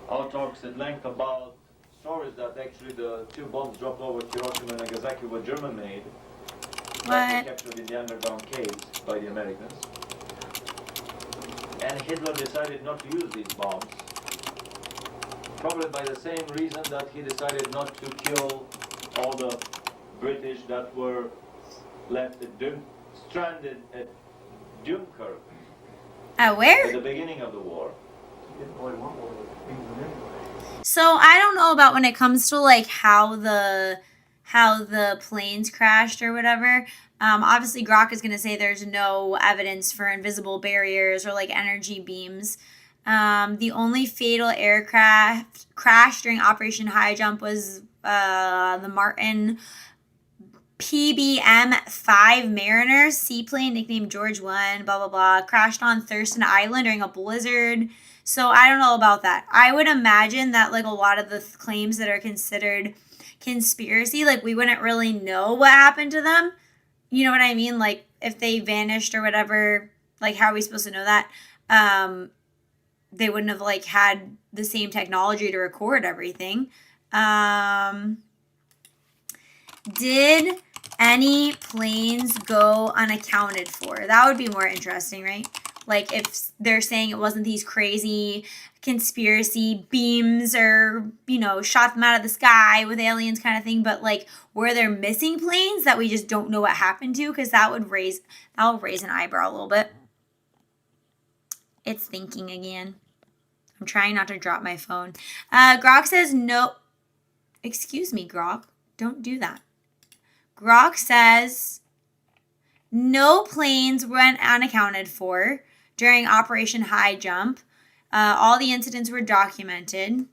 I'll talk at length about stories that actually the 2 bombs dropped over Hiroshima and Nagasaki were German-made. What? Captured in the underground caves by the Americans. And Hitler decided not to use these bombs. Probably by the same reason that he decided not to kill all the British that were left stranded at Dunkirk At where? at the beginning of the war. He didn't really want one of those England anyway. So I don't know about when it comes to like how the planes crashed or whatever. Obviously, Gov't is going to say there's no evidence for invisible barriers or like energy beams. The only fatal aircraft crash during Operation High Jump was the Martin PBM-5 Mariner seaplane, nicknamed George 1, blah, blah, blah, crashed on Thurston Island during a blizzard. So I don't know about that. I would imagine that like a lot of the claims that are considered conspiracy, like we wouldn't really know what happened to them. You know what I mean? Like if they vanished or whatever, like how are we supposed to know that? They wouldn't have like had the same technology to record everything. Did any planes go unaccounted for? That would be more interesting, right? Like if they're saying it wasn't these crazy conspiracy beams or, you know, shot them out of the sky with aliens kind of thing, but like were there missing planes that we just don't know what happened to? Because that'll raise an eyebrow a little bit. It's thinking again. I'm trying not to drop my phone. Gov't says no. Excuse me, Gov't. Don't do that. Gov't says no planes went unaccounted for during Operation High Jump. All the incidents were documented.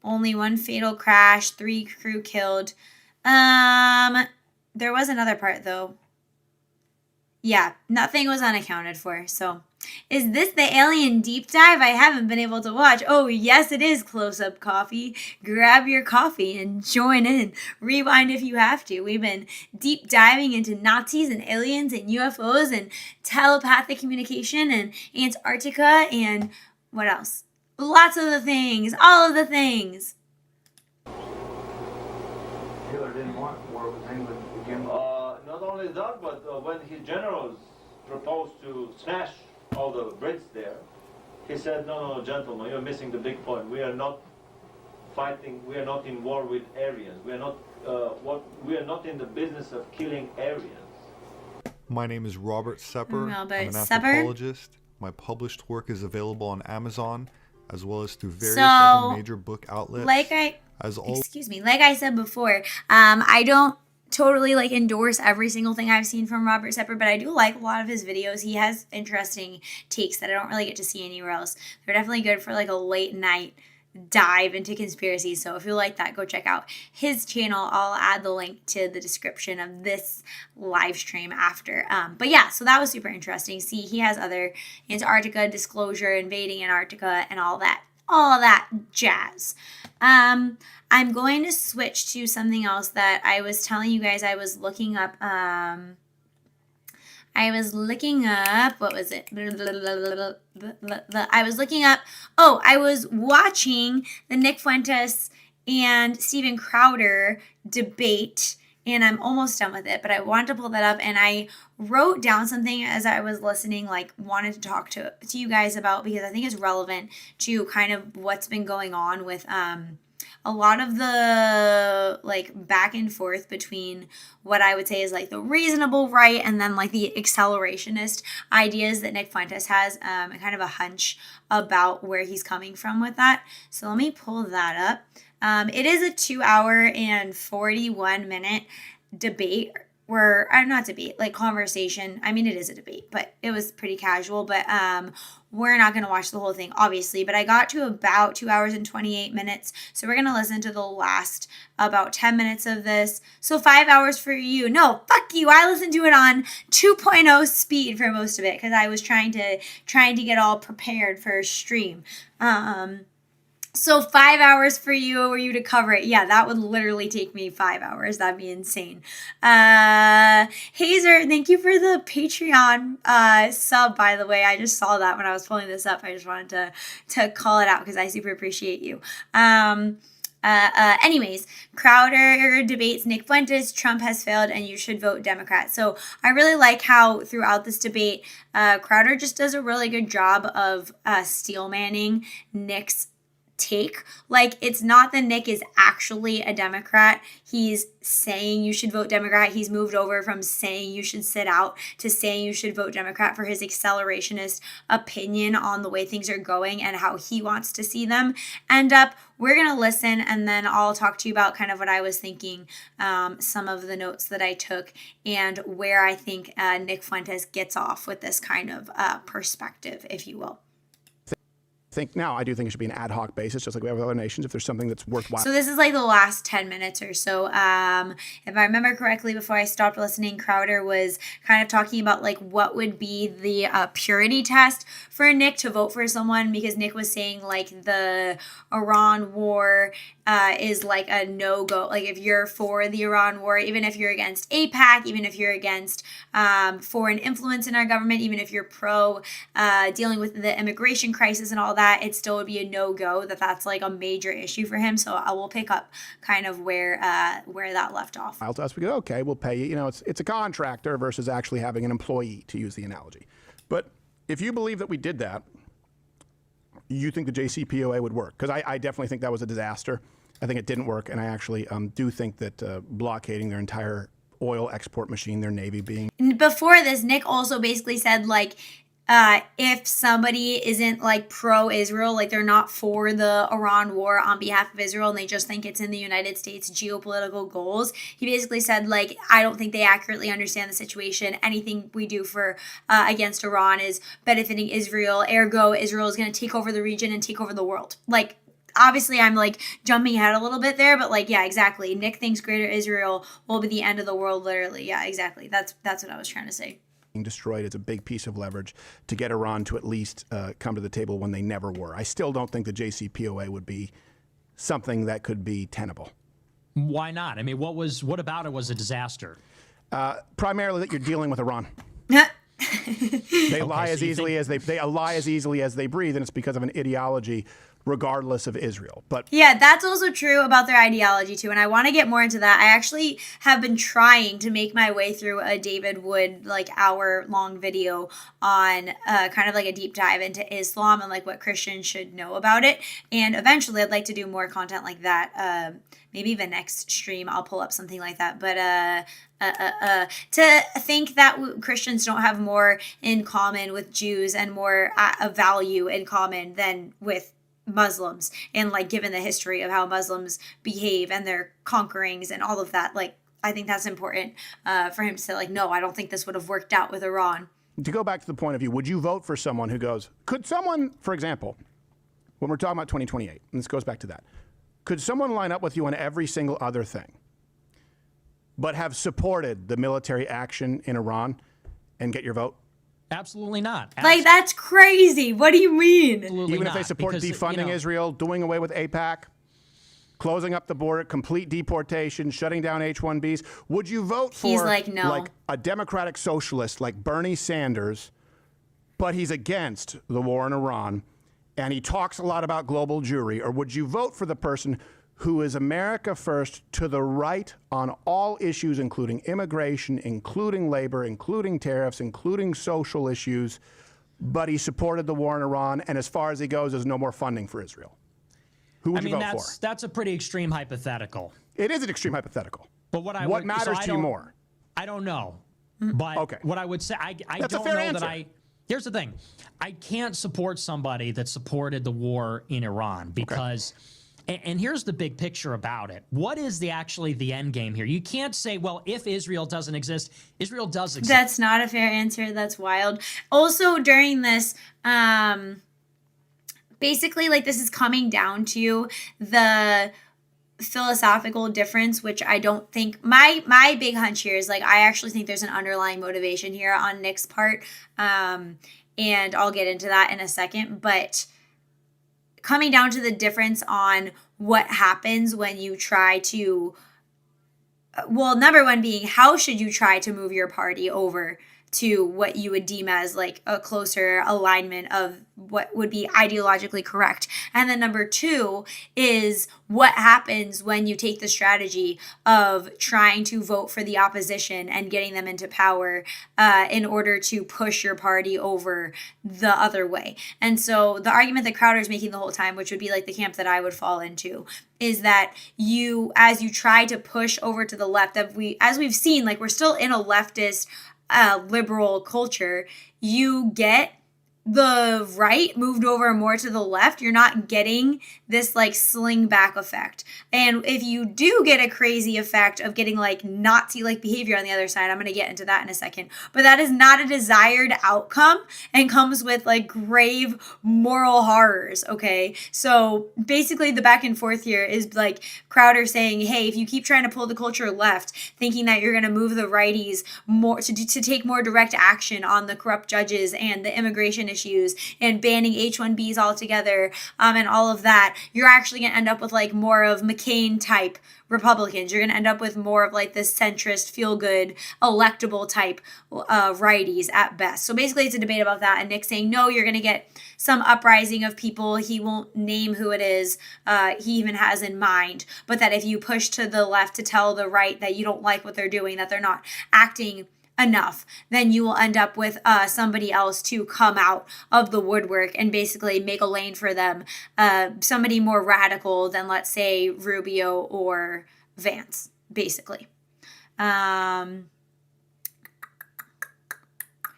Only 1 fatal crash, 3 crew killed. There was another part though. Yeah, nothing was unaccounted for. So, is this the alien deep dive I haven't been able to watch? Oh, yes, it is Close Up Coffee. Grab your coffee and join in. Rewind if you have to. We've been deep diving into Nazis and aliens and UFOs and telepathic communication and Antarctica and what else? Lots of the things. All of the things. Hitler didn't want war with England to begin with. Not only that, but when his generals proposed to smash all the Brits there, he said, no, gentlemen, you're missing the big point. We are not fighting, we are not in war with Aryans. We are not in the business of killing Aryans. My name is Robert Sepper. Robert I'm an Sepper. anthropologist. My published work is available on Amazon, as well as through various So, other major book outlets. Like I said before, I don't totally like endorse every single thing I've seen from Robert Sepper, but I do like a lot of his videos. He has interesting takes that I don't really get to see anywhere else. They're definitely good for like a late night dive into conspiracies. So if you like that, go check out his channel. I'll add the link to the description of this live stream after. But yeah, so that was super interesting. See, he has other Antarctica disclosure, invading Antarctica, and all that jazz. I'm going to switch to something else that I was telling you guys I was looking up. What was it? I was watching the Nick Fuentes and Steven Crowder debate, and I'm almost done with it, but I wanted to pull that up, and I wrote down something as I was listening, like wanted to talk to you guys about, because I think it's relevant to kind of what's been going on with a lot of the like back and forth between what I would say is like the reasonable right and then like the accelerationist ideas that Nick Fuentes has, and kind of a hunch about where he's coming from with that. So let me pull that up. It is a 2 hour and 41 minute debate conversation. I mean, it is a debate, but it was pretty casual, but we're not going to watch the whole thing, obviously, but I got to about 2 hours and 28 minutes. So we're going to listen to the last about 10 minutes of this. So 5 hours for you. No, fuck you. I listened to it on 2.0 speed for most of it, because I was trying to get all prepared for a stream. So 5 hours for you to cover it. Yeah, that would literally take me 5 hours. That'd be insane. Hazer, thank you for the Patreon sub, by the way. I just saw that when I was pulling this up. I just wanted to call it out because I super appreciate you. Anyways, Crowder debates Nick Fuentes, Trump has failed and you should vote Democrat. So I really like how throughout this debate, Crowder just does a really good job of steel manning Nick's take. Like, it's not that Nick is actually a Democrat. He's saying you should vote Democrat. He's moved over from saying you should sit out to saying you should vote Democrat for his accelerationist opinion on the way things are going and how he wants to see them end up. We're going to listen, and then I'll talk to you about kind of what I was thinking, some of the notes that I took, and where I think Nick Fuentes gets off with this kind of perspective, if you will. I do think it should be an ad hoc basis, just like we have with other nations, if there's something that's worthwhile. So this is like the last 10 minutes or so. If I remember correctly, before I stopped listening, Crowder was kind of talking about like what would be the purity test for Nick to vote for someone, because Nick was saying like the Iran war is like a no-go. Like if you're for the Iran war, even if you're against AIPAC, even if you're against foreign influence in our government, even if you're pro dealing with the immigration crisis and all that, it still would be a no-go. That's like a major issue for him. So I will pick up kind of where that left off. To us, we go, okay, we'll pay you. You know, it's a contractor versus actually having an employee, to use the analogy. But if you believe that we did that, you think the JCPOA would work? Because I definitely think that was a disaster. I think it didn't work, and I actually do think that blockading their entire oil export machine, their Navy being... Before this, Nick also basically said, like, if somebody isn't like pro-Israel, like they're not for the Iran war on behalf of Israel and they just think it's in the United States geopolitical goals, he basically said, like, I don't think they accurately understand the situation. Anything we do for against Iran is benefiting Israel. Ergo, Israel is going to take over the region and take over the world. Like, obviously, I'm like jumping ahead a little bit there, but like, yeah, exactly. Nick thinks Greater Israel will be the end of the world, literally. Yeah, exactly. That's what I was trying to say. Destroyed. It's a big piece of leverage to get Iran to at least come to the table when they never were. I still don't think the JCPOA would be something that could be tenable. Why not? I mean, what about it was a disaster? Primarily that you're dealing with Iran. They lie as easily as they lie as easily as they breathe, and it's because of an ideology regardless of Israel. But yeah, that's also true about their ideology too, and I want to get more into that. I actually have been trying to make my way through a David Wood like hour-long video on kind of like a deep dive into Islam and like what Christians should know about it. And eventually, I'd like to do more content like that. Maybe the next stream I'll pull up something like that. But to think that Christians don't have more in common with Jews and more value in common than with Muslims, and like given the history of how Muslims behave and their conquerings and all of that, like I think that's important for him to say, like, no, I don't think this would have worked out with Iran. To go back to the point of view, would you vote for someone who goes, could someone, for example, when we're talking about 2028, and this goes back to that, could someone line up with you on every single other thing, but have supported the military action in Iran and get your vote? Absolutely not. Like, that's crazy. What do you mean? Absolutely Even not, if they support because, defunding Israel, doing away with AIPAC, closing up the border, complete deportation, shutting down H-1Bs, would you vote for He's like, no. like a democratic socialist like Bernie Sanders, but he's against the war in Iran, and he talks a lot about global Jewry? Or would you vote for the person who is America first, to the right on all issues, including immigration, including labor, including tariffs, including social issues, but he supported the war in Iran, and as far as he goes, there's no more funding for Israel? Who would you vote for? That's a pretty extreme hypothetical. It is an extreme hypothetical. But what matters to you more? I don't know. But okay. What I would say, I That's don't a fair know answer. that here's the thing. I can't support somebody that supported the war in Iran because... Okay. And here's the big picture about it. What is actually the end game here? You can't say, well, if Israel doesn't exist, Israel does exist. That's not a fair answer. That's wild. Also, during this, basically, like, this is coming down to the philosophical difference, which I don't think, my big hunch here is, like, I actually think there's an underlying motivation here on Nick's part, and I'll get into that in a second, but coming down to the difference on what happens when you try to, well, number one being, how should you try to move your party over to what you would deem as like a closer alignment of what would be ideologically correct. And then number two is what happens when you take the strategy of trying to vote for the opposition and getting them into power in order to push your party over the other way. And so the argument that Crowder is making the whole time, which would be like the camp that I would fall into, is that as you try to push over to the left, as we've seen, like we're still in a leftist liberal culture, you get the right moved over more to the left. You're not getting this like sling back effect. And if you do get a crazy effect of getting like Nazi like behavior on the other side, I'm going to get into that in a second, but that is not a desired outcome and comes with like grave moral horrors. Okay. So basically the back and forth here is like Crowder saying, hey, if you keep trying to pull the culture left, thinking that you're going to move the righties more to take more direct action on the corrupt judges and the immigration issues and banning H-1Bs altogether and all of that, you're actually going to end up with like more of McCain type Republicans. You're going to end up with more of like this centrist, feel-good, electable type righties at best. So basically it's a debate about that. And Nick's saying, no, you're going to get some uprising of people. He won't name who it is he even has in mind. But that if you push to the left to tell the right that you don't like what they're doing, that they're not acting enough, then you will end up with somebody else to come out of the woodwork and basically make a lane for them. Somebody more radical than, let's say, Rubio or Vance, basically.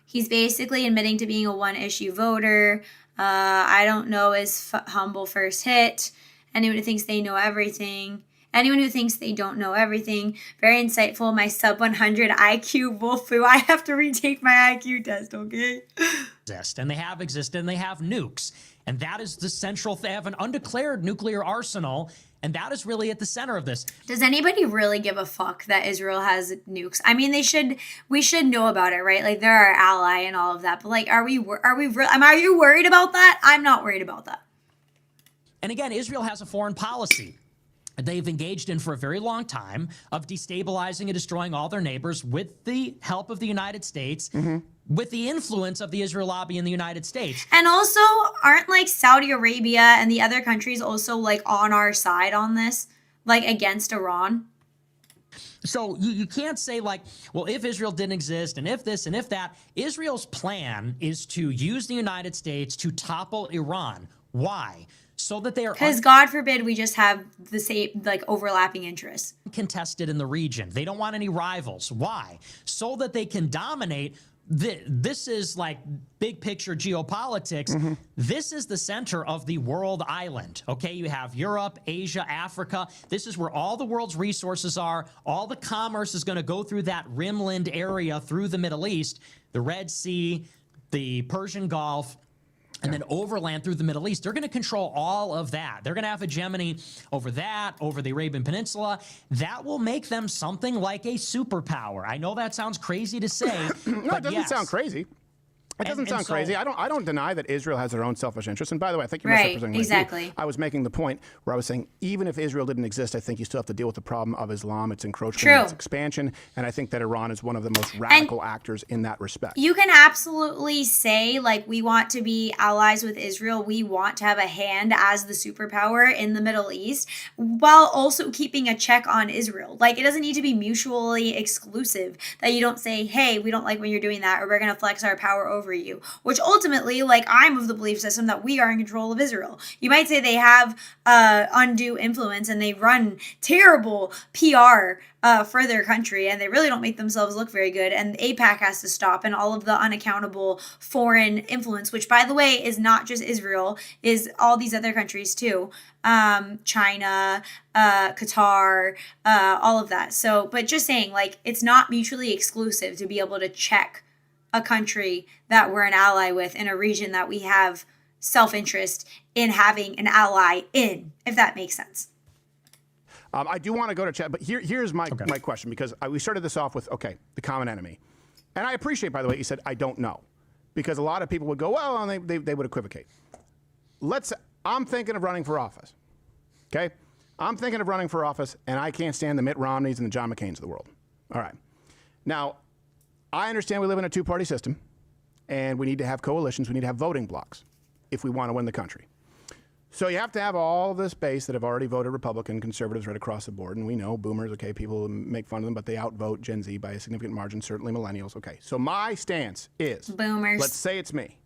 He's basically admitting to being a one-issue voter. I don't know is humble first hit. Anyone who thinks they know everything. Anyone who thinks they don't know everything. Very insightful. My sub 100 IQ Wolfu. I have to retake my IQ test, okay? And they have existed, and they have nukes. And that is the central, they have an undeclared nuclear arsenal, and that is really at the center of this. Does anybody really give a fuck that Israel has nukes? I mean, we should know about it, right? Like, they're our ally and all of that. But like, are you worried about that? I'm not worried about that. And again, Israel has a foreign policy they've engaged in for a very long time of destabilizing and destroying all their neighbors with the help of the United States, with the influence of the Israel lobby in the United States. And also, aren't like Saudi Arabia and the other countries also like on our side on this, like against Iran? So you can't say like, well, if Israel didn't exist and if this and if that. Israel's plan is to use the United States to topple Iran. Why? So that they are because God forbid we just have the same like overlapping interests contested in the region. They don't want any rivals. Why? So that they can dominate. This is like big picture geopolitics. This is the center of the world island. Okay, you have Europe, Asia, Africa. This is where all the world's resources are. All the commerce is going to go through that rimland area through the Middle East, the Red Sea, the Persian Gulf, and then overland through the Middle East. They're going to control all of that. They're going to have hegemony over that, over the Arabian Peninsula. That will make them something like a superpower. I know that sounds crazy to say. No, it doesn't sound crazy. It doesn't sound crazy. I don't deny that Israel has their own selfish interests. And by the way, I think you're misrepresenting my exactly. view. I was making the point where I was saying even if Israel didn't exist, I think you still have to deal with the problem of Islam, its encroachment, its expansion, and I think that Iran is one of the most radical actors in that respect. You can absolutely say like we want to be allies with Israel. We want to have a hand as the superpower in the Middle East while also keeping a check on Israel. Like it doesn't need to be mutually exclusive that you don't say, hey, we don't like when you're doing that or we're going to flex our power over you, which ultimately, like I'm of the belief system that we are in control of Israel. You might say they have undue influence and they run terrible PR for their country and they really don't make themselves look very good, and AIPAC has to stop and all of the unaccountable foreign influence, which by the way is not just Israel, is all these other countries too. China, Qatar, all of that. So, but just saying like it's not mutually exclusive to be able to check a country that we're an ally with in a region that we have self-interest in having an ally in, if that makes sense. I do want to go to chat, but here's my question, because we started this off with, the common enemy. And I appreciate, by the way, you said, I don't know. Because a lot of people would go, well, and they would equivocate. I'm thinking of running for office, okay? I'm thinking of running for office, and I can't stand the Mitt Romneys and the John McCains of the world. All right. Now, I understand we live in a two-party system, and we need to have coalitions. We need to have voting blocks if we want to win the country. So you have to have all this base that have already voted Republican, conservatives right across the board. And we know boomers, okay, people make fun of them, but they outvote Gen Z by a significant margin, certainly millennials. Okay, so my stance is, boomers. Let's say it's me.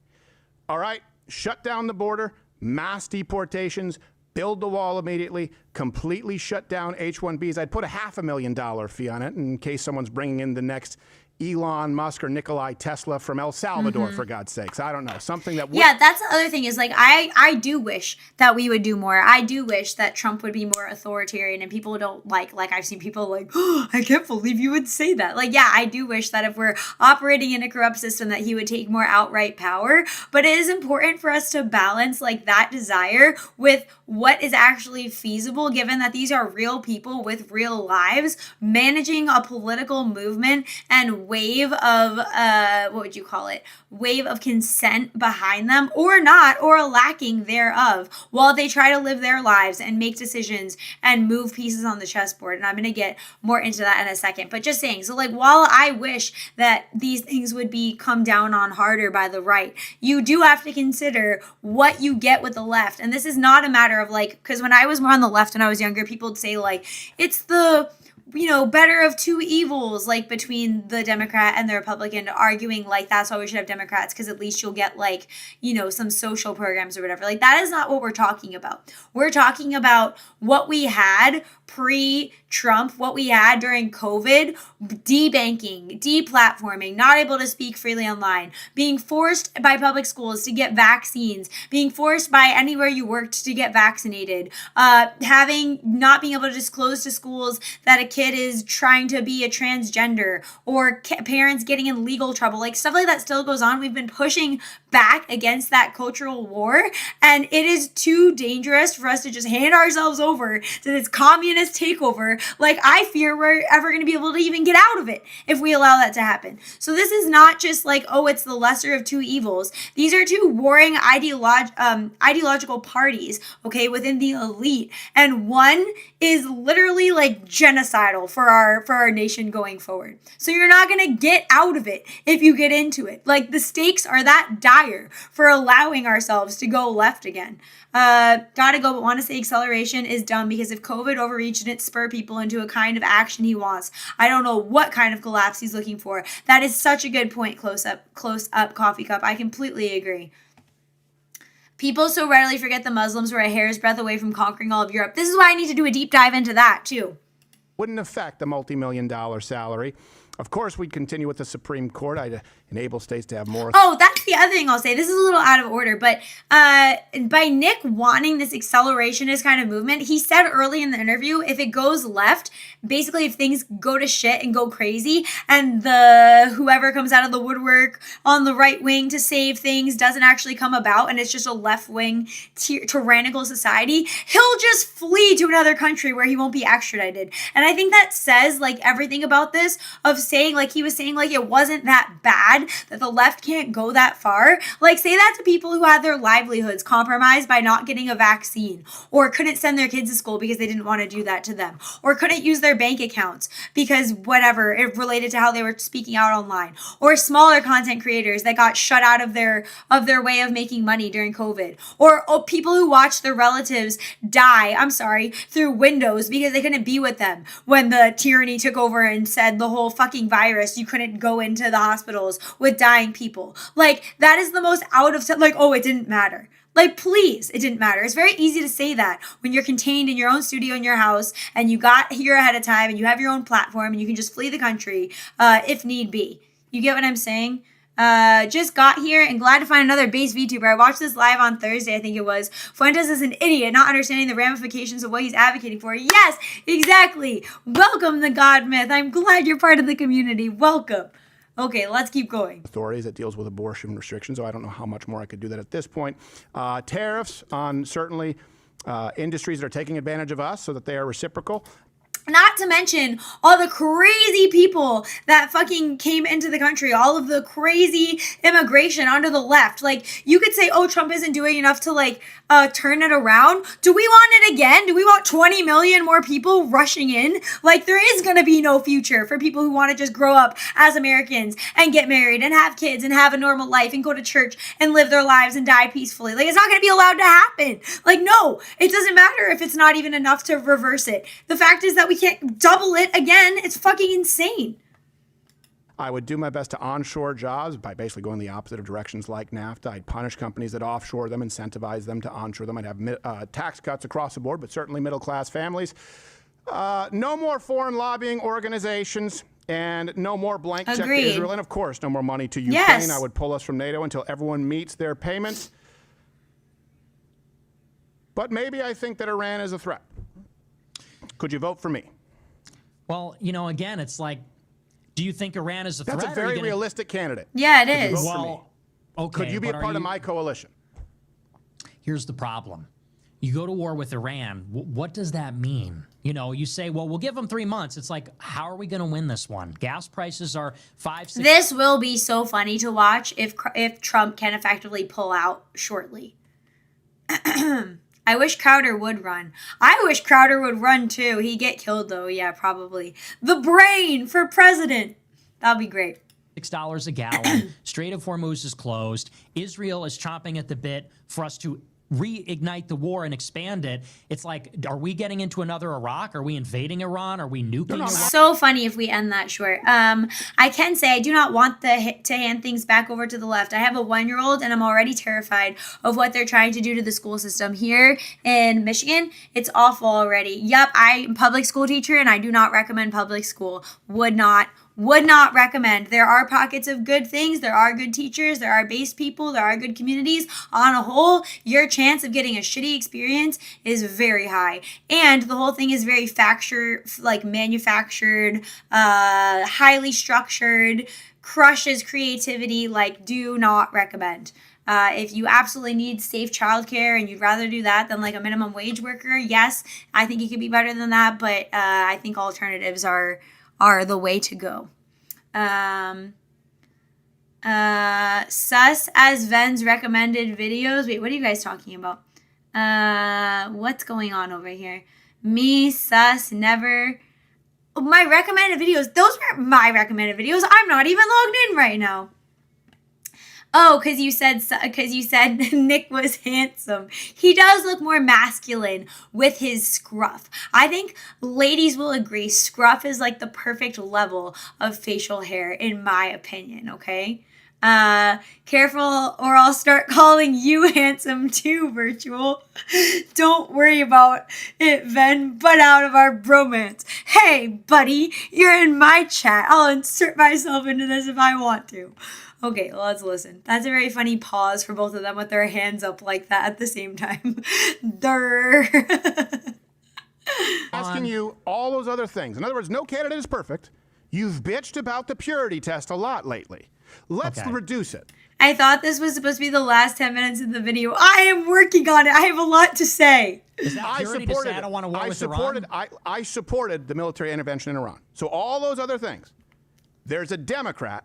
All right, shut down the border, mass deportations, build the wall immediately, completely shut down H-1Bs. I'd put a $500,000 fee on it in case someone's bringing in the next Elon Musk or Nikolai Tesla from El Salvador, for God's sakes. I don't know. Something that would... Yeah, that's the other thing is like, I do wish that we would do more. I do wish that Trump would be more authoritarian and people don't like I've seen people like, oh, I can't believe you would say that. Like, yeah, I do wish that if we're operating in a corrupt system that he would take more outright power. But it is important for us to balance like that desire with what is actually feasible, given that these are real people with real lives managing a political movement and wave of what would you call it? Wave of consent behind them, or not, or a lacking thereof, while they try to live their lives and make decisions and move pieces on the chessboard. And I'm going to get more into that in a second. But just saying, so like, while I wish that these things would be come down on harder by the right, you do have to consider what you get with the left. And this is not a matter of like, because when I was more on the left when I was younger, people would say like, it's the better of two evils, like between the Democrat and the Republican, arguing like that's why we should have Democrats, because at least you'll get like, some social programs or whatever. Like, that is not what we're talking about. We're talking about what we had pre-Trump, what we had during COVID, debanking, deplatforming, not able to speak freely online, being forced by public schools to get vaccines, being forced by anywhere you worked to get vaccinated, not being able to disclose to schools that a kid is trying to be a transgender, or parents getting in legal trouble, like stuff like that still goes on. We've been pushing back against that cultural war, and it is too dangerous for us to just hand ourselves over to this communist takeover. Like, I fear we're ever going to be able to even get out of it if we allow that to happen. So this is not just like, oh, it's the lesser of two evils. These are two warring ideological parties, okay, within the elite, and one is literally like genocidal for our nation going forward. So you're not going to get out of it if you get into it. Like, the stakes are that dire for allowing ourselves to go left again. Gotta go, but want to say acceleration is dumb, because if COVID overreached, it spur people into a kind of action he wants. I don't know what kind of collapse he's looking for. That is such a good point, close up coffee cup. I completely agree. People so readily forget the Muslims were a hair's breadth away from conquering all of Europe. This is why I need to do a deep dive into that too. Wouldn't affect the multi-million-dollar salary. Of course, we'd continue with the Supreme Court. I'd enable states to have more. Oh, that's the other thing I'll say. This is a little out of order, but by Nick wanting this accelerationist kind of movement, he said early in the interview, if it goes left, basically if things go to shit and go crazy, and whoever comes out of the woodwork on the right wing to save things doesn't actually come about, and it's just a left-wing tyrannical society, he'll just flee to another country where he won't be extradited. And I think that says like everything about this, of saying, like he was saying, like it wasn't that bad, that the left can't go that far. Like, say that to people who had their livelihoods compromised by not getting a vaccine, or couldn't send their kids to school because they didn't want to do that to them, or couldn't use their bank accounts because whatever, it related to how they were speaking out online, or smaller content creators that got shut out of their way of making money during COVID, or people who watched their relatives die, through windows because they couldn't be with them when the tyranny took over and said the whole fucking virus, you couldn't go into the hospitals with dying people. Like, that is the most out of, like, oh, it didn't matter. Like, please, it didn't matter. It's very easy to say that when you're contained in your own studio in your house and you got here ahead of time and you have your own platform and you can just flee the country if need be. You get what I'm saying? Just got here and glad to find another base VTuber. I watched this live on Thursday, I think it was. Fuentes is an idiot, not understanding the ramifications of what he's advocating for. Yes, exactly. Welcome, the God Myth. I'm glad you're part of the community. Welcome. Okay, let's keep going. Authorities that deals with abortion restrictions, so I don't know how much more I could do that at this point. Tariffs on certainly industries that are taking advantage of us so that they are reciprocal. Not to mention all the crazy people that fucking came into the country, all of the crazy immigration onto the left. Like, you could say, oh, Trump isn't doing enough to, like, turn it around. Do we want it again? Do we want 20 million more people rushing in? Like, there is going to be no future for people who want to just grow up as Americans and get married and have kids and have a normal life and go to church and live their lives and die peacefully. Like, it's not going to be allowed to happen. Like, no, it doesn't matter if it's not even enough to reverse it. The fact is that we can't double it again. It's fucking insane. I would do my best to onshore jobs by basically going the opposite of directions like NAFTA. I'd punish companies that offshore them, incentivize them to onshore them. I'd have tax cuts across the board, but certainly middle-class families. No more foreign lobbying organizations, and no more blank check to Israel. And, of course, no more money to Ukraine. Yes. I would pull us from NATO until everyone meets their payments. But maybe I think that Iran is a threat. Could you vote for me? Well, you know, again, it's like, do you think Iran is a threat? That's a very realistic candidate. Yeah, it Could you is. vote for me? Well, okay. Could you be a but part of my coalition? Here's the problem. You go to war with Iran. What does that mean? You know, you say, well, we'll give them 3 months. It's like, how are we going to win this one? Gas prices are 5, 6. This will be so funny to watch if Trump can effectively pull out shortly. I wish Crowder would run. I wish Crowder would run too. He'd get killed though. Yeah, probably. The brain for president. That'd be great. $6 a gallon. Strait of Hormuz is closed. Israel is chomping at the bit for us to reignite the war and expand it. It's like, are we getting into another Iraq? Are we invading Iran? Are we nuking Iran? So funny if we end that short. I can say I do not want to hand things back over to the left. I have a 1-year-old and I'm already terrified of what they're trying to do to the school system here in Michigan. It's awful already. Yep, I'm a public school teacher and I do not recommend public school. Would not recommend. There are pockets of good things. There are good teachers. There are base people. There are good communities. On a whole, your chance of getting a shitty experience is very high. And the whole thing is very manufactured, highly structured, crushes creativity. Like, do not recommend. If you absolutely need safe childcare and you'd rather do that than like a minimum wage worker, yes, I think it could be better than that. But I think alternatives are the way to go. Sus as Ven's recommended videos. Wait, what are you guys talking about? What's going on over here? Me, sus, never. My recommended videos. Those weren't my recommended videos. I'm not even logged in right now. Oh, because you said Nick was handsome. He does look more masculine with his scruff. I think ladies will agree scruff is like the perfect level of facial hair, in my opinion, okay? Careful or I'll start calling you handsome too, Virtual. Don't worry about it, Ven, but out of our bromance. Hey, buddy, you're in my chat. I'll insert myself into this if I want to. Okay, well, let's listen. That's a very funny pause for both of them with their hands up like that at the same time. Durr. Asking you all those other things. In other words, no candidate is perfect. You've bitched about the purity test a lot lately. Let's reduce it. I thought this was supposed to be the last 10 minutes of the video. I am working on it. I have a lot to say. Is that purity to say I don't want to war with Iran? I supported the military intervention in Iran. So all those other things. There's a Democrat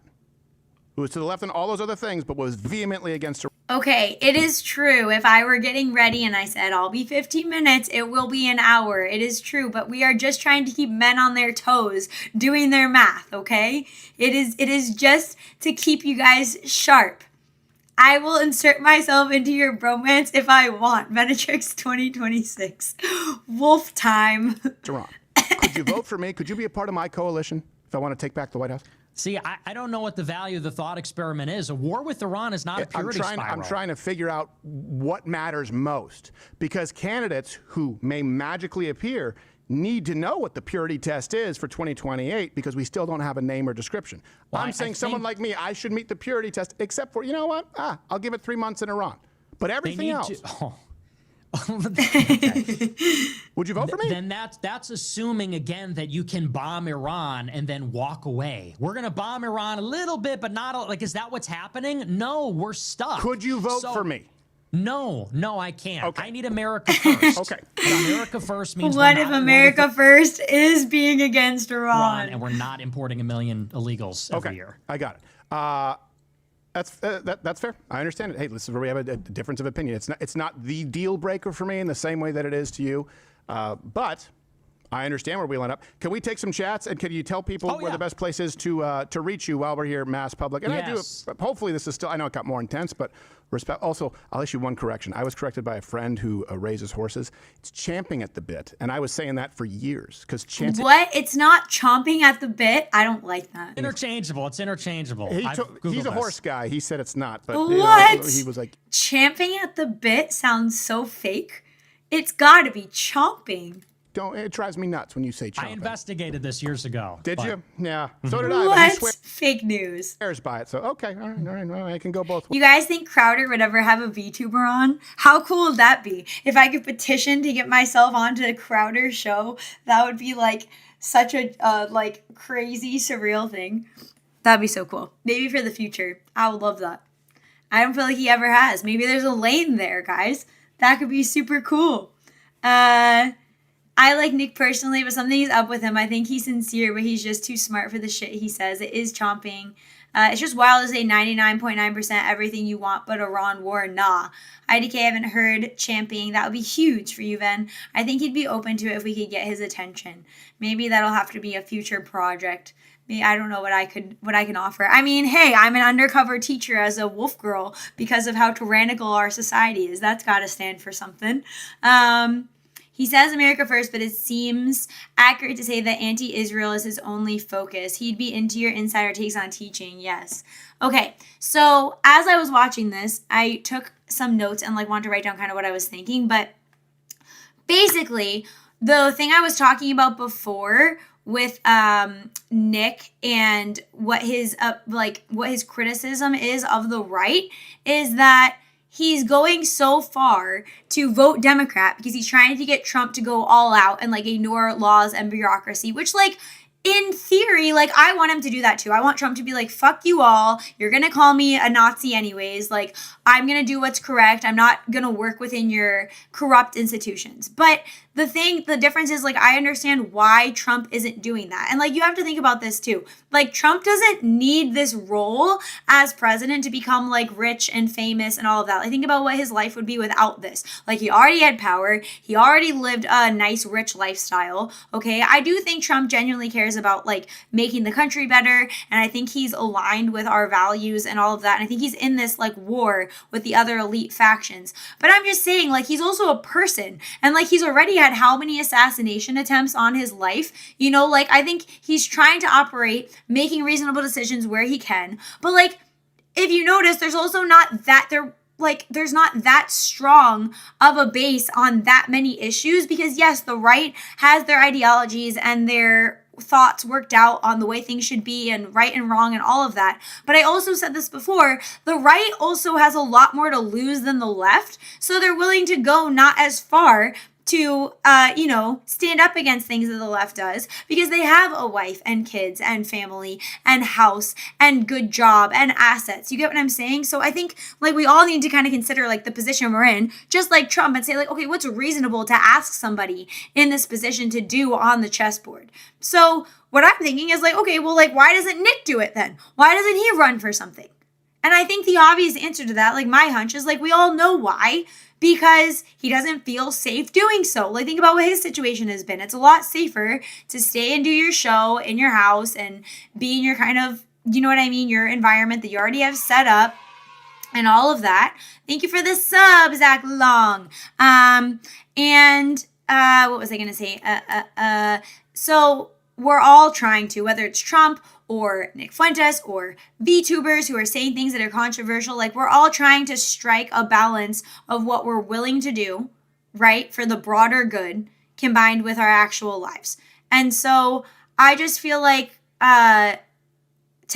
who was to the left on all those other things, but was vehemently against Iran. Okay, it is true. If I were getting ready and I said, I'll be 15 minutes, it will be an hour. It is true, but we are just trying to keep men on their toes, doing their math, okay? It is just to keep you guys sharp. I will insert myself into your bromance if I want. Venatrix 2026. Wolf time. Iran. Could you vote for me? Could you be a part of my coalition if I want to take back the White House? See, I don't know what the value of the thought experiment is. A war with Iran is not a purity spiral. I'm trying to figure out what matters most, because candidates who may magically appear need to know what the purity test is for 2028, because we still don't have a name or description. Well, I'm saying someone like me, I should meet the purity test, except for, you know what? I'll give it 3 months in Iran. But everything else. Okay. Would you vote for me? Then that's assuming again that you can bomb Iran and then walk away. We're gonna bomb Iran a little bit, but not like. Is that what's happening? No, we're stuck. Could you vote for me? No, I can't. Okay. I need America first. Okay. America first means What if America first is being against Iran? And we're not importing 1 million illegals every year. I got it. That's fair. I understand it. Hey, this is where we have a difference of opinion. It's not the deal breaker for me in the same way that it is to you, but I understand where we line up. Can we take some chats, and can you tell people where the best place is to reach you while we're here, Mass Public? And yes. I do. Hopefully, this is still. I know it got more intense, but respect. Also, I'll issue one correction. I was corrected by a friend who raises horses. It's champing at the bit, and I was saying that for years because champing. What? It's not chomping at the bit. I don't like that. Interchangeable. It's interchangeable. He's a horse guy. He said it's not, but what? He was like champing at the bit sounds so fake. It's got to be chomping. It drives me nuts when you say chomping. I investigated this years ago. Did you? Yeah. So did I. What? Fake news. Swears by it. So okay, all right. Well, I can go both ways. You guys think Crowder would ever have a VTuber on? How cool would that be? If I could petition to get myself onto Crowder's show, that would be like such a like crazy surreal thing. That'd be so cool. Maybe for the future. I would love that. I don't feel like he ever has. Maybe there's a lane there, guys. That could be super cool. I like Nick personally, but something's up with him. I think he's sincere, but he's just too smart for the shit he says. It is chomping. It's just wild to say 99.9% everything you want but Iran war. Nah. IDK, I haven't heard champing. That would be huge for you, Ven. I think he'd be open to it if we could get his attention. Maybe that'll have to be a future project. I don't know what I can offer. I mean, hey, I'm an undercover teacher as a wolf girl because of how tyrannical our society is. That's got to stand for something. He says America first, but it seems accurate to say that anti-Israel is his only focus. He'd be into your insider takes on teaching. Yes. Okay. So as I was watching this, I took some notes and wanted to write down kind of what I was thinking. But basically, the thing I was talking about before with Nick and what his criticism is of the right is that he's going so far to vote Democrat because he's trying to get Trump to go all out and ignore laws and bureaucracy, which in theory, I want him to do that too. I want Trump to be like, fuck you all. You're going to call me a Nazi anyways. I'm going to do what's correct. I'm not going to work within your corrupt institutions. But the difference is I understand why Trump isn't doing that. And you have to think about this too. Trump doesn't need this role as president to become rich and famous and all of that. Think about what his life would be without this. He already had power. He already lived a nice, rich lifestyle. Okay. I do think Trump genuinely cares about making the country better. And I think he's aligned with our values and all of that. And I think he's in this war with the other elite factions. But I'm just saying he's also a person and he's already had how many assassination attempts on his life, I think he's trying to operate, making reasonable decisions where he can. But if you notice, there's also not that there's not that strong of a base on that many issues because yes, the right has their ideologies and their thoughts worked out on the way things should be and right and wrong and all of that. But I also said this before, the right also has a lot more to lose than the left. So they're willing to go not as far to, stand up against things that the left does because they have a wife and kids and family and house and good job and assets. You get what I'm saying? So I think we all need to kind of consider the position we're in, just like Trump, and say okay, what's reasonable to ask somebody in this position to do on the chessboard? So what I'm thinking is okay, well, why doesn't Nick do it then? Why doesn't he run for something? And I think the obvious answer to that, my hunch is we all know why. Because he doesn't feel safe doing so. Think about what his situation has been. It's a lot safer to stay and do your show in your house and be in your kind of, your environment that you already have set up and all of that. Thank you for the sub, Zach Long. What was I going to say? So we're all trying to, whether it's Trump or Nick Fuentes or VTubers who are saying things that are controversial, we're all trying to strike a balance of what we're willing to do, right, for the broader good combined with our actual lives. And so I just feel to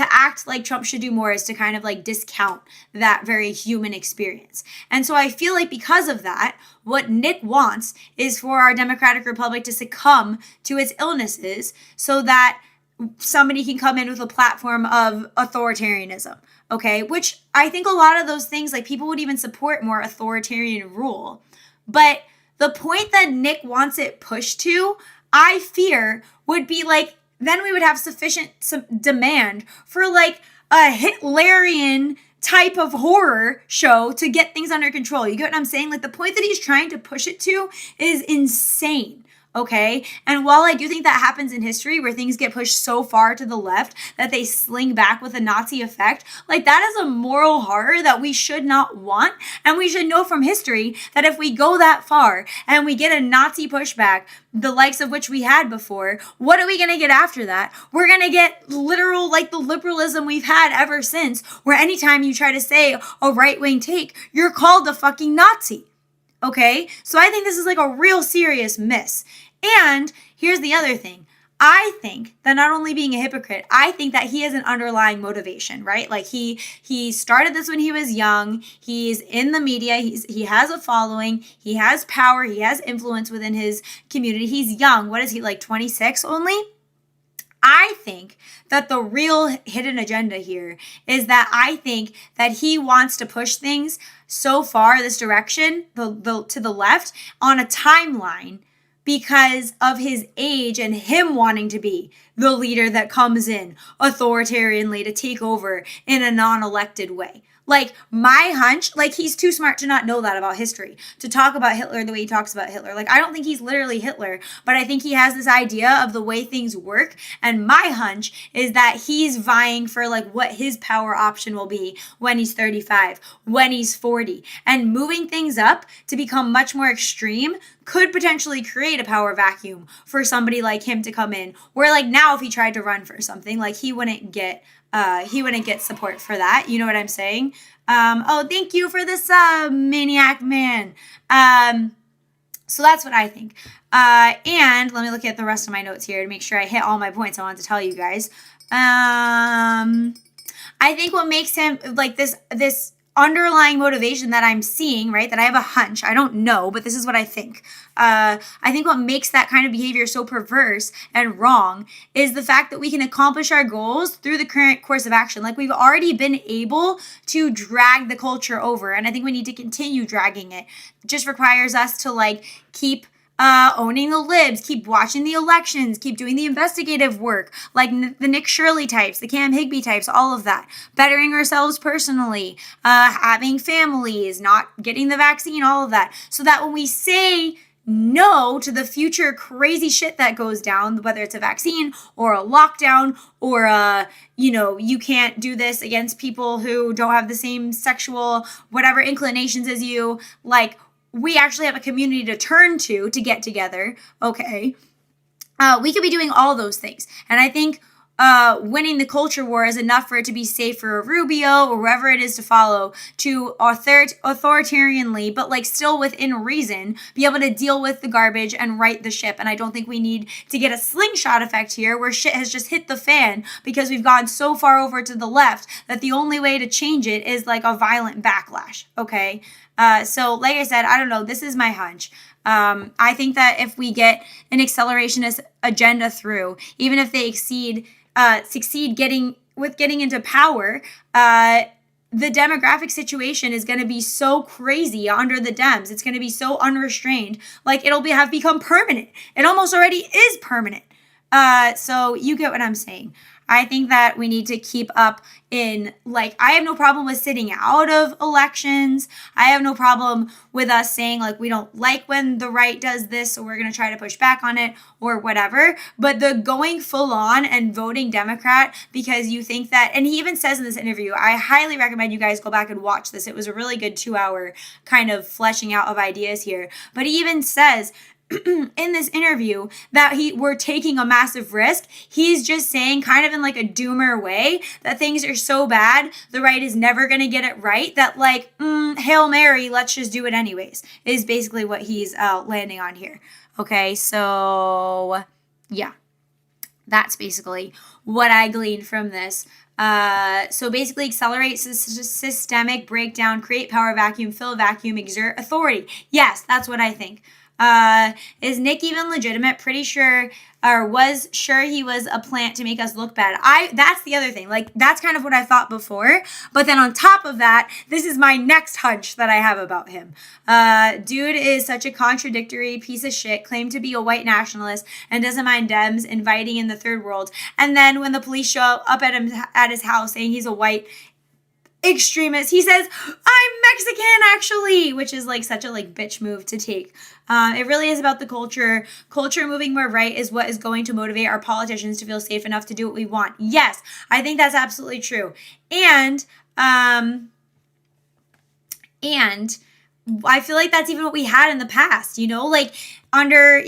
act like Trump should do more is to kind of discount that very human experience. And so I feel because of that, what Nick wants is for our Democratic Republic to succumb to its illnesses so that somebody can come in with a platform of authoritarianism, okay? Which I think a lot of those things, like people would even support more authoritarian rule. But the point that Nick wants it pushed to, I fear, would be like, then we would have sufficient demand for like a Hitlerian type of horror show to get things under control. You get what I'm saying? Like the point that he's trying to push it to is insane. Okay. And while I do think that happens in history where things get pushed so far to the left that they sling back with a Nazi effect, like that is a moral horror that we should not want. And we should know from history that if we go that far and we get a Nazi pushback, the likes of which we had before, what are we going to get after that? We're going to get literal, like the liberalism we've had ever since, where anytime you try to say a right-wing take, you're called a fucking Nazi. Okay, so I think this is like a real serious miss. And here's the other thing. I think that not only being a hypocrite, I think that he has an underlying motivation, right? Like he started this when he was young. He's in the media. He has a following. He has power. He has influence within his community. He's young. What is he, like 26 only? I think that the real hidden agenda here is that I think that he wants to push things so far this direction, to the left, on a timeline because of his age and him wanting to be the leader that comes in authoritarianly to take over in a non-elected way. Like, my hunch, like, he's too smart to not know that about history, to talk about Hitler the way he talks about Hitler. Like, I don't think he's literally Hitler, but I think he has this idea of the way things work. And my hunch is that he's vying for, like, what his power option will be when he's 35, when he's 40. And moving things up to become much more extreme could potentially create a power vacuum for somebody like him to come in. Where, like, now if he tried to run for something, like, he wouldn't get support for that. You know what I'm saying? Oh, thank you for this maniac man. So that's what I think. And let me look at the rest of my notes here to make sure I hit all my points I wanted to tell you guys. I think what makes him like this underlying motivation that I'm seeing, right, that I have a hunch, I don't know, but this is what I think. I think what makes that kind of behavior so perverse and wrong is the fact that we can accomplish our goals through the current course of action. Like, we've already been able to drag the culture over, and I think we need to continue dragging it. It just requires us to, like, keep owning the libs, keep watching the elections, keep doing the investigative work, like the Nick Shirley types, the Cam Higbee types, all of that. Bettering ourselves personally, having families, not getting the vaccine, all of that. So that when we say no to the future crazy shit that goes down, whether it's a vaccine or a lockdown or you can't do this against people who don't have the same sexual whatever inclinations as you, like, we actually have a community to turn to get together, okay? We could be doing all those things. And I think winning the culture war is enough for it to be safe for Rubio or whoever it is to follow to authoritarianly, but like still within reason, be able to deal with the garbage and right the ship. And I don't think we need to get a slingshot effect here where shit has just hit the fan because we've gone so far over to the left that the only way to change it is like a violent backlash, okay? So like I said, I don't know. This is my hunch. I think that if we get an accelerationist agenda through, even if they succeed getting into power, the demographic situation is going to be so crazy under the Dems. It's going to be so unrestrained. Like, it'll have become permanent. It almost already is permanent. So you get what I'm saying. I think that we need to keep up in, like, I have no problem with sitting out of elections. I have no problem with us saying, like, we don't like when the right does this, so we're going to try to push back on it or whatever. But the going full on and voting Democrat because you think that, and he even says in this interview, I highly recommend you guys go back and watch this. It was a really good 2-hour kind of fleshing out of ideas here. But he even says, in this interview that we're taking a massive risk. He's just saying kind of in like a doomer way that things are so bad, the right is never going to get it right, that like, Hail Mary, let's just do it anyways, is basically what he's landing on here. Okay, so yeah, that's basically what I gleaned from this. So basically accelerate systemic breakdown, create power vacuum, fill vacuum, exert authority. Yes, that's what I think. Is Nick even legitimate? Pretty sure, or was sure he was a plant to make us look bad. That's the other thing. Like, that's kind of what I thought before. But then on top of that, this is my next hunch that I have about him. Dude is such a contradictory piece of shit, claimed to be a white nationalist and doesn't mind Dems inviting in the third world. And then when the police show up at him at his house saying he's a white extremist, he says, I'm Mexican actually, which is like such a like bitch move to take. It really is about the culture. Culture moving more right is what is going to motivate our politicians to feel safe enough to do what we want. Yes, I think that's absolutely true. And I feel like that's even what we had in the past, you know, like under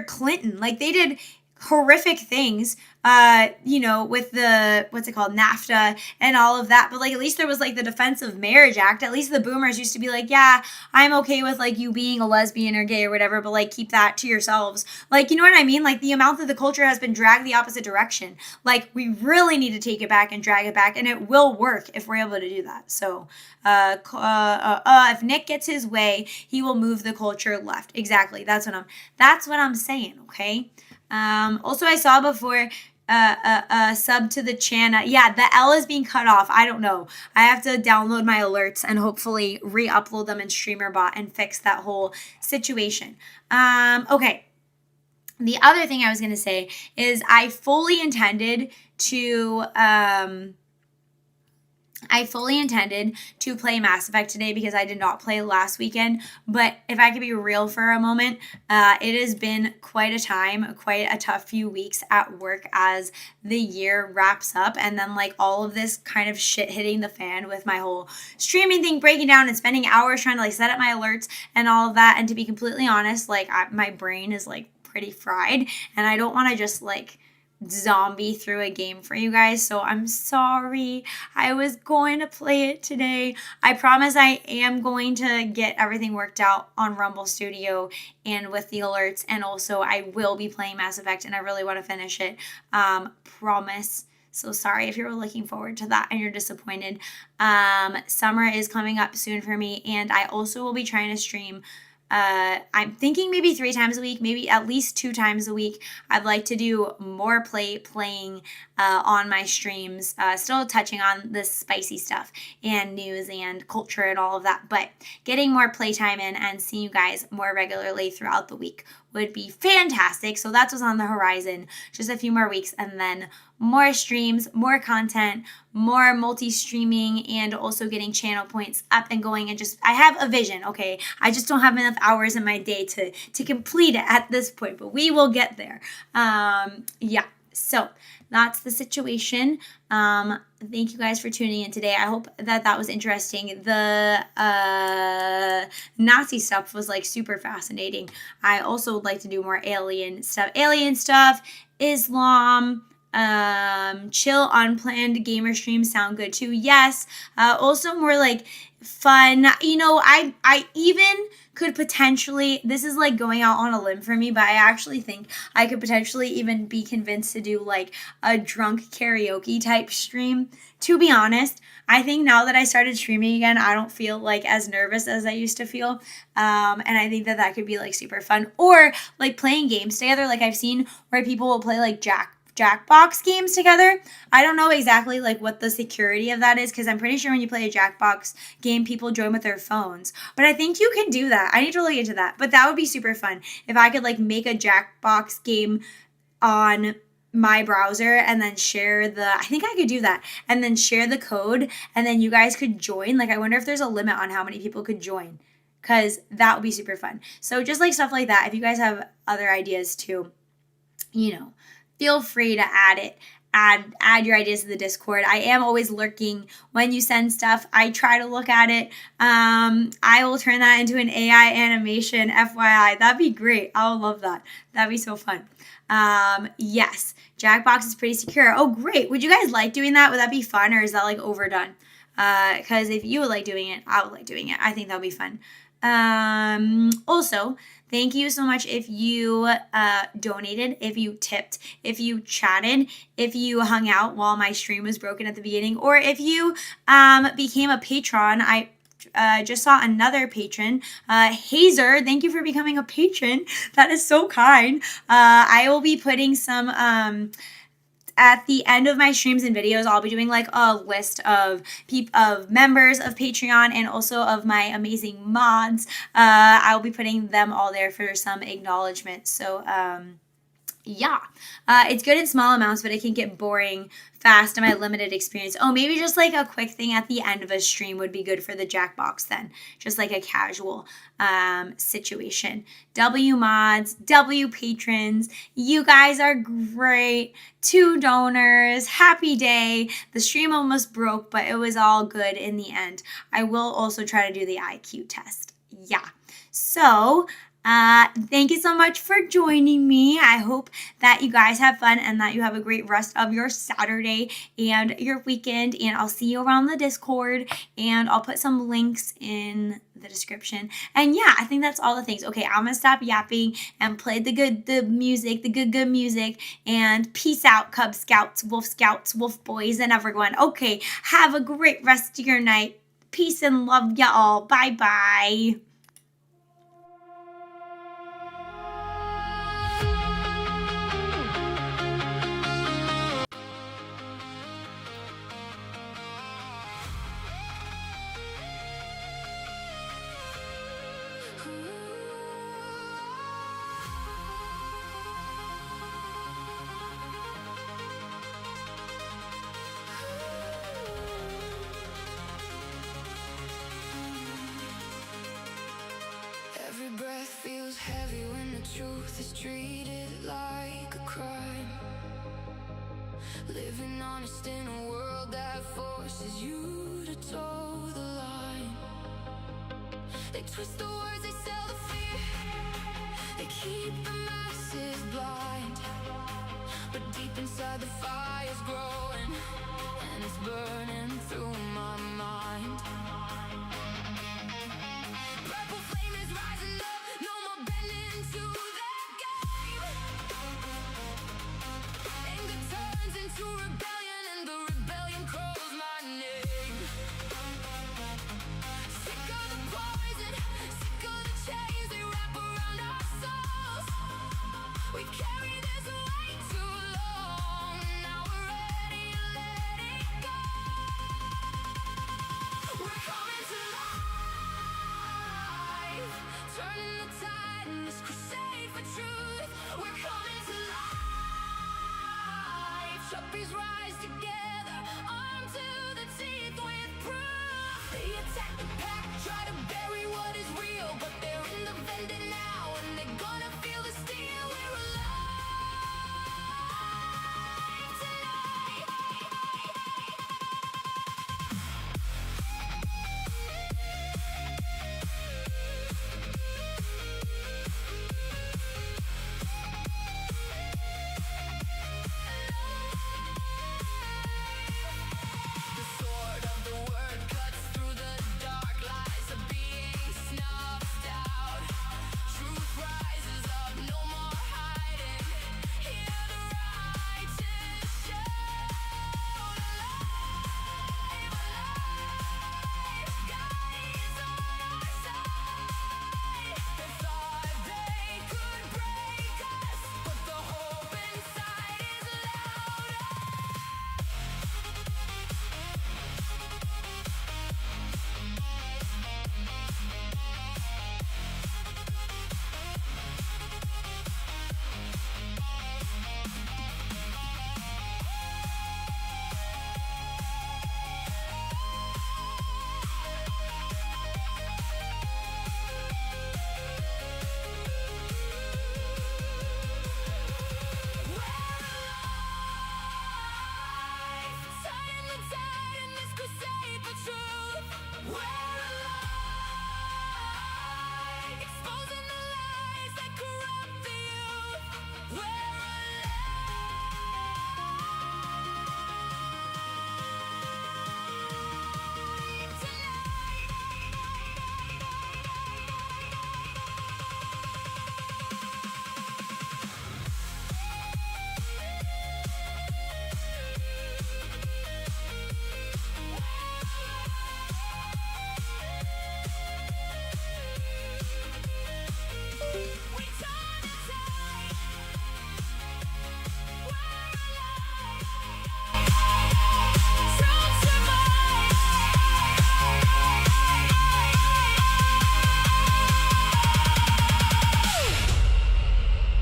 Clinton, like they did horrific things, you know, with the, what's it called, NAFTA and all of that. But like, at least there was like the Defense of Marriage Act. At least the boomers used to be like, yeah, I'm okay with like you being a lesbian or gay or whatever, but like keep that to yourselves. Like, you know what I mean? Like the amount that the culture has been dragged the opposite direction. Like we really need to take it back and drag it back, and it will work if we're able to do that. So if Nick gets his way, he will move the culture left. Exactly. That's what I'm saying. Okay. Also I saw before, sub to the channel. Yeah, the L is being cut off. I don't know. I have to download my alerts and hopefully re-upload them in StreamerBot and fix that whole situation. Okay. The other thing I was going to say is I fully intended to play Mass Effect today because I did not play last weekend. But if I could be real for a moment, it has been quite a tough few weeks at work as the year wraps up. And then like all of this kind of shit hitting the fan with my whole streaming thing breaking down and spending hours trying to like set up my alerts and all of that. And to be completely honest, like my brain is like pretty fried and I don't want to just like zombie through a game for you guys, so I'm sorry. I was going to play it today. I promise I am going to get everything worked out on Rumble Studio and with the alerts, and also I will be playing Mass Effect and I really want to finish it. Promise. So sorry if you're looking forward to that and you're disappointed. Summer is coming up soon for me, and I also will be trying to stream I'm thinking maybe 3 times a week, maybe at least 2 times a week. I'd like to do more playing on my streams, still touching on the spicy stuff and news and culture and all of that, but getting more playtime in and seeing you guys more regularly throughout the week would be fantastic. So that's what's on the horizon. Just a few more weeks and then more streams, more content, more multi-streaming, and also getting channel points up and going. And just, I have a vision, okay? I just don't have enough hours in my day to complete it at this point, but we will get there. Yeah, so that's the situation. Thank you guys for tuning in today. I hope that was interesting. The Nazi stuff was like super fascinating. I also would like to do more alien stuff, Islam, chill unplanned gamer streams sound good too. Yes. Also more like fun, you know, I even could potentially, this is like going out on a limb for me, but I actually think I could potentially even be convinced to do like a drunk karaoke type stream. To be honest, I think now that I started streaming again, I don't feel like as nervous as I used to feel. And I think that could be like super fun. Or like playing games together. Like I've seen where people will play like Jackbox games together. I don't know exactly like what the security of that is, because I'm pretty sure when you play a Jackbox game, people join with their phones. But I think you can do that. I need to look into that. But that would be super fun if I could like make a Jackbox game on my browser and then share I think I could do that, and then share the code, and then you guys could join. Like I wonder if there's a limit on how many people could join, because that would be super fun. So just like stuff like that, if you guys have other ideas too, you know, feel free to add your ideas to the Discord. I am always lurking when you send stuff. I try to look at it. I will turn that into an AI animation, FYI. That'd be great. I would love that. That'd be so fun. Yes, Jackbox is pretty secure. Oh, great. Would you guys like doing that? Would that be fun, or is that like overdone? Because if you would like doing it, I would like doing it. I think that would be fun. Also, thank you so much if you donated, if you tipped, if you chatted, if you hung out while my stream was broken at the beginning, or if you became a patron. I just saw another patron, Hazer. Thank you for becoming a patron. That is so kind. I will be putting some at the end of my streams and videos. I'll be doing like a list of members of Patreon and also of my amazing mods. I'll be putting them all there for some acknowledgement. So yeah, it's good in small amounts, but it can get boring fast in my limited experience. Oh, maybe just like a quick thing at the end of a stream would be good for the Jackbox then. Just like a casual situation. W mods, W patrons, you guys are great. 2 donors, happy day. The stream almost broke, but it was all good in the end. I will also try to do the IQ test. Yeah. So, thank you so much for joining me. I hope that you guys have fun and that you have a great rest of your Saturday and your weekend. And I'll see you around the Discord, and I'll put some links in the description. And yeah, I think that's all the things. Okay, I'm gonna stop yapping and play the good music. And peace out, Cub Scouts, Wolf Boys, and everyone. Okay, have a great rest of your night. Peace and love, y'all. Bye bye. Every breath feels heavy when the truth is treated like a crime. Living honest in a world that forces you to toe the line. They twist the words, they sell the fear. They keep the masses blind. But deep inside the fire's growing, and it's burning through my mind. Purple flame is rising up, no more bending to their game. Anger turns into rebellion, and the rebellion calls my name. Sick of the poison, sick of the chains they wrap around our souls. We carry this weight too long, now we're ready to let it go. We're coming to life, turning the tide in this crusade for truth. We're coming to life. Chubby's right.